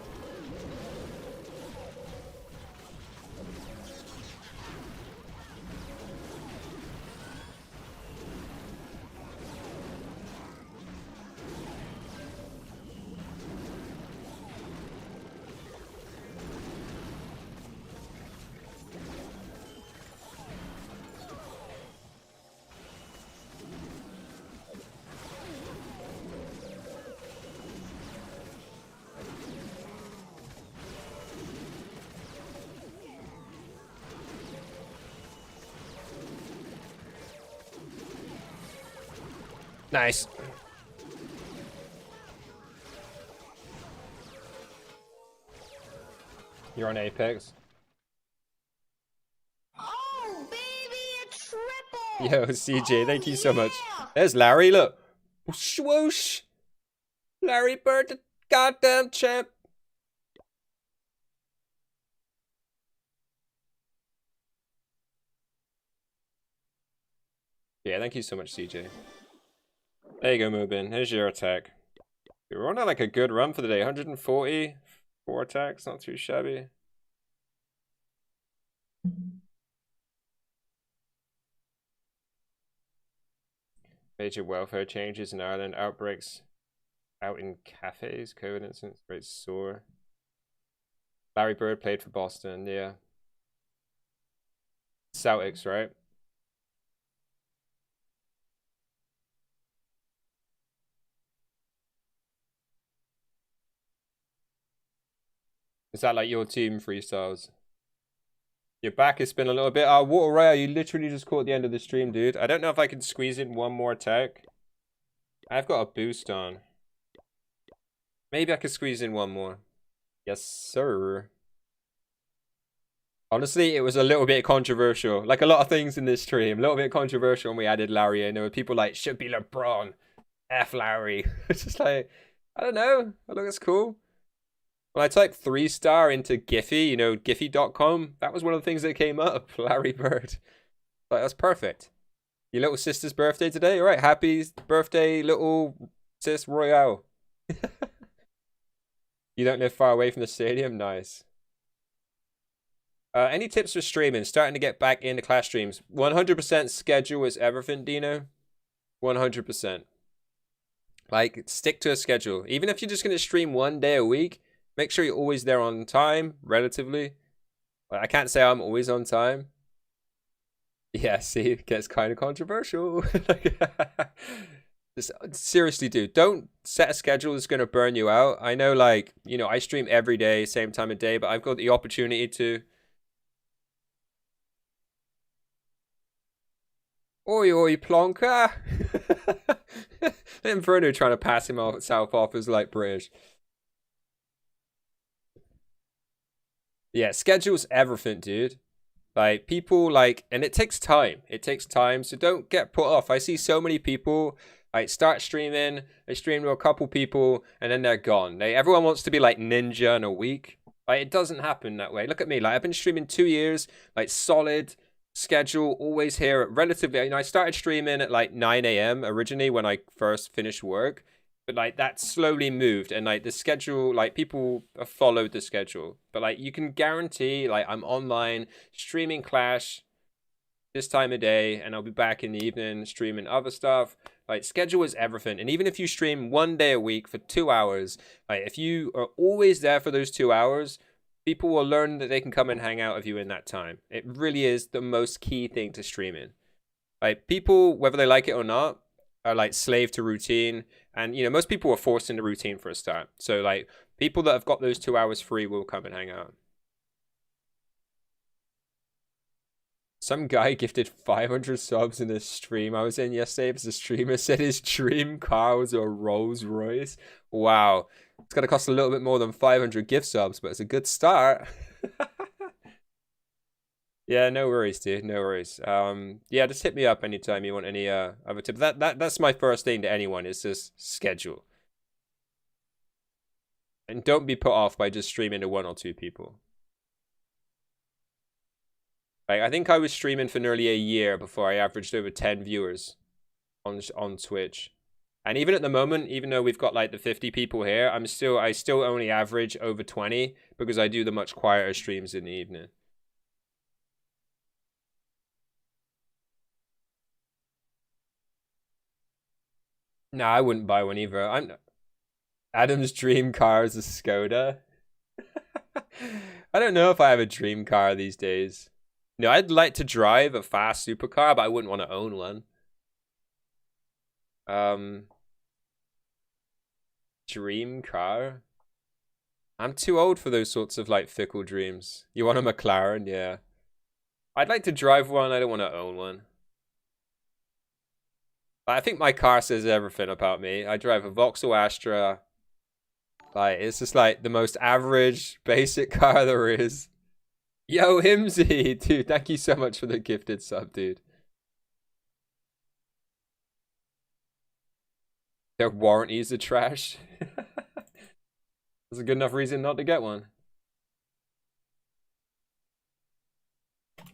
Nice. You're on Apex. Oh, baby, a triple! Yo, CJ, thank you so much. Yeah! There's Larry, look. Swoosh! Larry Bird, the goddamn champ. Yeah, thank you so much, CJ. There you go, Mubin. Here's your attack. We're on like a good run for the day. 140. 4 attacks, not too shabby. Major welfare changes in Ireland. Outbreaks out in cafes. COVID incidents. Great sore. Larry Bird played for Boston. Yeah. Celtics, right? Is that like your team freestyles? Your back has been a little bit. Water Ray, you literally just caught the end of the stream, dude. I don't know if I can squeeze in one more tech. I've got a boost on. Maybe I could squeeze in one more. Yes, sir. Honestly, it was a little bit controversial. Like a lot of things in this stream. A little bit controversial when we added Larry in. There were people like, should be LeBron. F Larry. It's just like, I don't know. I think it's cool. When I typed 3-star into Giphy, you know, Giphy.com, that was one of the things that came up. Larry Bird. Like, that's perfect. Your little sister's birthday today? All right, happy birthday, little sis Royale. You don't live far away from the stadium? Nice. Any tips for streaming? Starting to get back into class streams. 100% schedule is everything, Dino. 100%. Like, stick to a schedule. Even if you're just going to stream one day a week, make sure you're always there on time, relatively. I can't say I'm always on time. Yeah, see, it gets kind of controversial. Just, seriously, dude, don't set a schedule that's going to burn you out. I know, like, you know, I stream every day, same time of day, but I've got the opportunity to. Oi, oi, Plonker. Inferno trying to pass himself off as, like, British. Yeah, schedule's everything, dude. Like, people, like, and it takes time. It takes time, so don't get put off. I see so many people, like, start streaming, they stream to a couple people, and then they're gone. Everyone wants to be, like, ninja in a week. Like, it doesn't happen that way. Look at me. Like, I've been streaming 2 years, like, solid schedule, always here, relatively. You know, I started streaming at, like, 9 a.m. originally when I first finished work. But, like, that slowly moved, and, like, the schedule, like, people have followed the schedule. But, like, you can guarantee, like, I'm online, streaming Clash this time of day, and I'll be back in the evening streaming other stuff. Like, schedule is everything. And even if you stream 1 day a week for 2 hours, like, if you are always there for those 2 hours, people will learn that they can come and hang out with you in that time. It really is the most key thing to streaming. Like, people, whether they like it or not, are, like, slave to routine. And, you know, most people are forced into routine for a start. So, like, people that have got those 2 hours free will come and hang out. Some guy gifted 500 subs in a stream I was in yesterday because the streamer said his dream car was a Rolls Royce. Wow. It's going to cost a little bit more than 500 gift subs, but it's a good start. Yeah, no worries, dude. No worries. Yeah, just hit me up anytime you want any other tips. That's my first thing to anyone is just schedule. And don't be put off by just streaming to 1 or 2 people. Like, I think I was streaming for nearly a year before I averaged over 10 viewers on Twitch. And even at the moment, even though we've got like the 50 people here, I still only average over 20 because I do the much quieter streams in the evening. No, I wouldn't buy one either. Adam's dream car is a Skoda. I don't know if I have a dream car these days. No, I'd like to drive a fast supercar, but I wouldn't want to own one. Dream car? I'm too old for those sorts of, like, fickle dreams. You want a McLaren? Yeah. I'd like to drive one. I don't want to own one. I think my car says everything about me. I drive a Vauxhall Astra. Like, it's just like the most average, basic car there is. Yo, Himsy! Dude, thank you so much for the gifted sub, dude. Their warranties are trash. That's a good enough reason not to get one.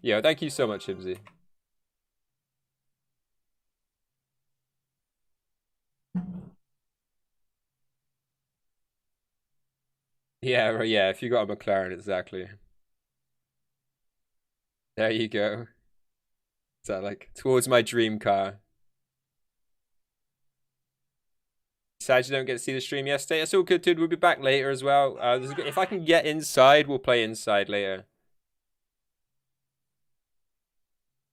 Yo, thank you so much, Himsy. Yeah, yeah, if you got a McLaren, exactly. There you go. So, like, towards my dream car. Sad you don't get to see the stream yesterday. It's all good, dude. We'll be back later as well. If I can get inside, we'll play inside later.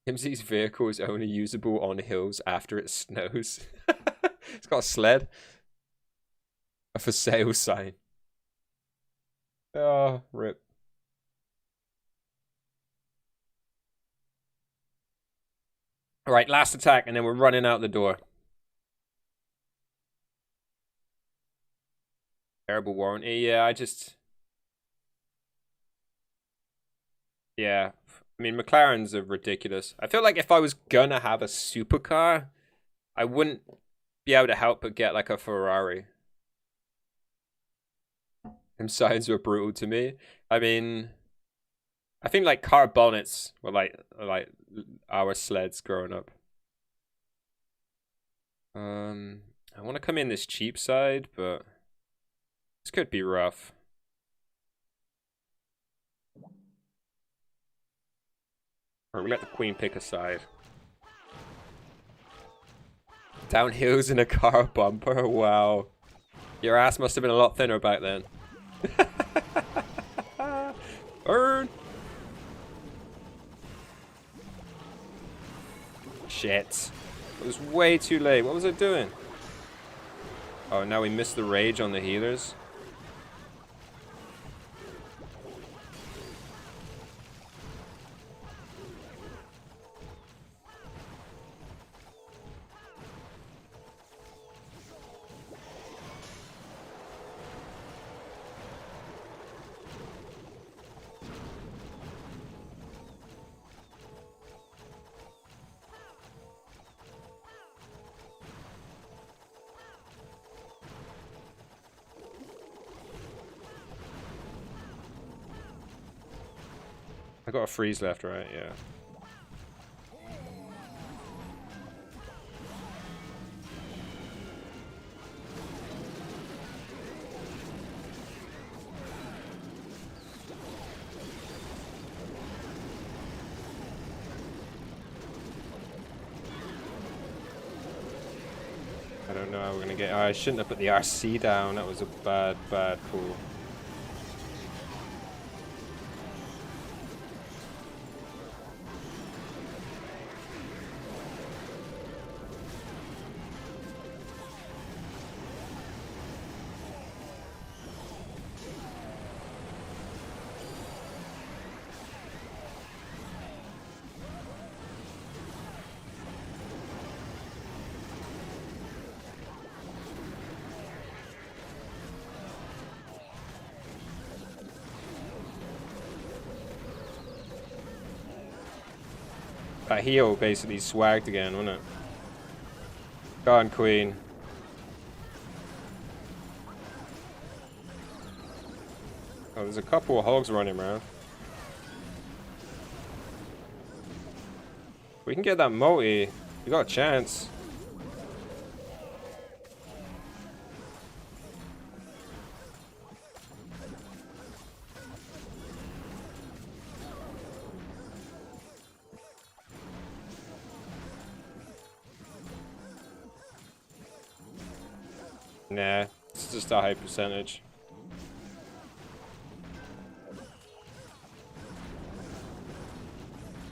Himsy's vehicle is only usable on hills after it snows. It's got a sled. A for sale sign. Oh, rip. Alright, last attack, and then we're running out the door. Terrible warranty. Yeah, Yeah. I mean, McLarens are ridiculous. I feel like if I was gonna have a supercar, I wouldn't be able to help but get like a Ferrari. Them signs were brutal to me. I mean, I think like car bonnets were like our sleds growing up. I want to come in this cheap side, but this could be rough. Alright, we let the queen pick a side. Downhills in a car bumper, wow. Your ass must have been a lot thinner back then. Burn! Shit. It was way too late. What was I doing? Oh, now we missed the rage on the healers. I got a freeze left, right? Yeah. I don't know how we're gonna get. Oh, I shouldn't have put the RC down. That was a bad pull. That heel basically swagged again, wasn't it? Go on, queen. Oh, there's a couple of hogs running around. We can get that multi. We got a chance. Nah, it's just a high percentage.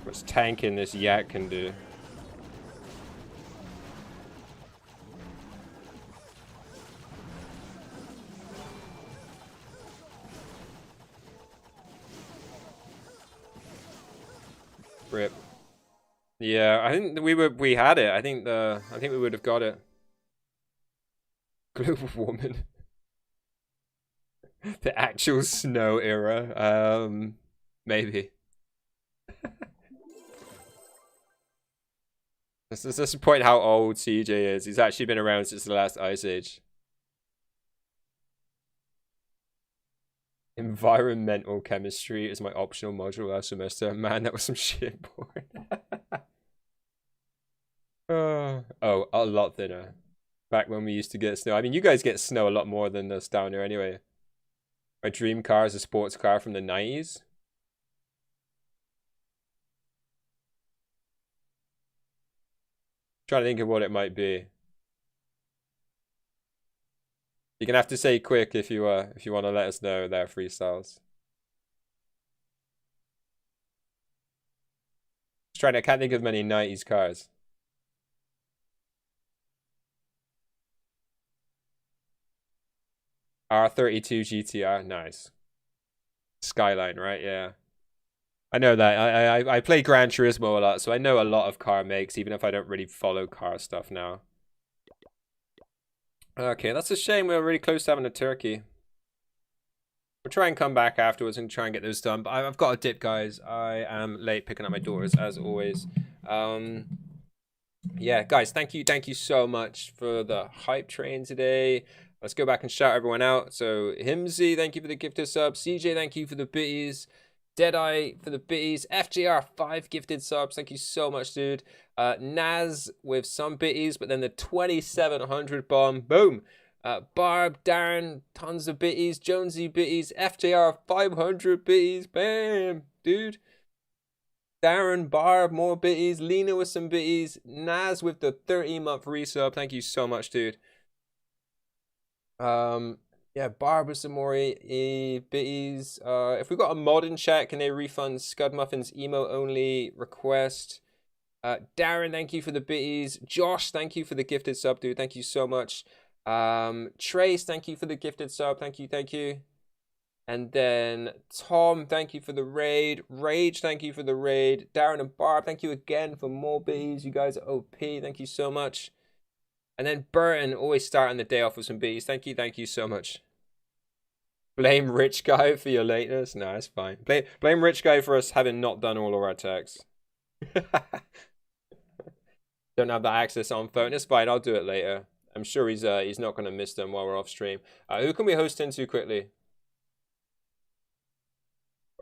What's tanking this yak can do? Rip. Yeah, I think we had it. I think we would have got it. Global warming. The actual snow era. Maybe. This is just to point how old CJ is. He's actually been around since the last Ice Age. Environmental chemistry is my optional module last semester. Man, that was some shit board. Oh, a lot thinner. Back when we used to get snow. I mean, you guys get snow a lot more than us down here anyway. My dream car is a sports car from the 90s. Trying to think of what it might be. You're gonna have to say quick if you want to let us know their freestyles. I can't think of many 90s cars. R32 GTR, nice. Skyline, right? Yeah. I know that. I play Gran Turismo a lot, so I know a lot of car makes, even if I don't really follow car stuff now. Okay, that's a shame. We're really close to having a turkey. We'll try and come back afterwards and try and get those done. But I've got a dip, guys. I am late picking up my daughters, as always. Yeah, guys, thank you so much for the hype train today. Let's go back and shout everyone out. So, Himsy, thank you for the gifted sub. CJ, thank you for the bitties. Deadeye for the bitties. FJR, 5 gifted subs. Thank you so much, dude. Naz with some bitties, but then the 2700 bomb. Boom. Barb, Darren, tons of bitties. Jonesy bitties. FJR, 500 bitties. Bam, dude. Darren, Barb, more bitties. Lena with some bitties. Naz with the 13-month resub. Thank you so much, dude. Yeah, Barb with some more bitties. If we got a mod in chat, can they refund Scud Muffin's emo only request? Darren, thank you for the bitties. Josh, thank you for the gifted sub, dude. Thank you so much. Trace, thank you for the gifted sub. Thank you. And then Tom, thank you for the raid. Rage, thank you for the raid. Darren and Barb, thank you again for more bitties. You guys are OP. Thank you so much. And then Burton, always starting the day off with some bitties. Thank you so much. Blame Rich Guy for your lateness. No, it's fine. Blame Rich Guy for us having not done all of our texts. Don't have that access on phone. It's fine. I'll do it later. I'm sure he's not going to miss them while we're off stream. Who can we host into quickly?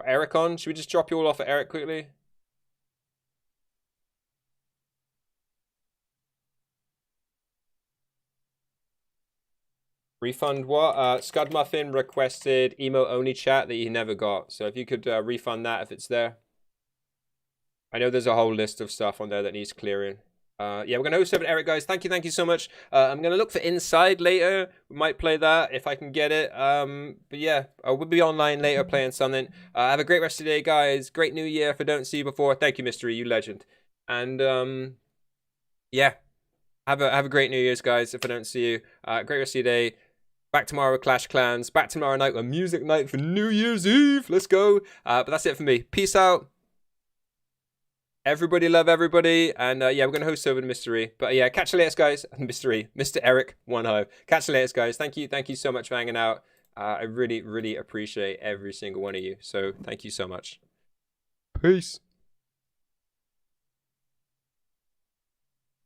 Eric on? Should we just drop you all off at Eric quickly? Refund what? Scud Muffin requested emo only chat that he never got. So if you could refund that if it's there. I know there's a whole list of stuff on there that needs clearing. Yeah, we're going to host over to Eric, guys. Thank you so much. I'm going to look for Inside later. We might play that if I can get it. But yeah, I will be online later playing something. Have a great rest of the day, guys. Great New Year if I don't see you before. Thank you, Mystery, you legend. And yeah, have a great New Year's, guys, if I don't see you. Great rest of your day. Back tomorrow with Clash Clans. Back tomorrow night with music night for New Year's Eve. Let's go. But that's it for me. Peace out. Everybody love everybody. And yeah, we're going to host over to Mystery. But yeah, catch you later, guys. Mystery. Mr. Eric, one hive. Catch you later, guys. Thank you so much for hanging out. I really appreciate every single one of you. So thank you so much. Peace.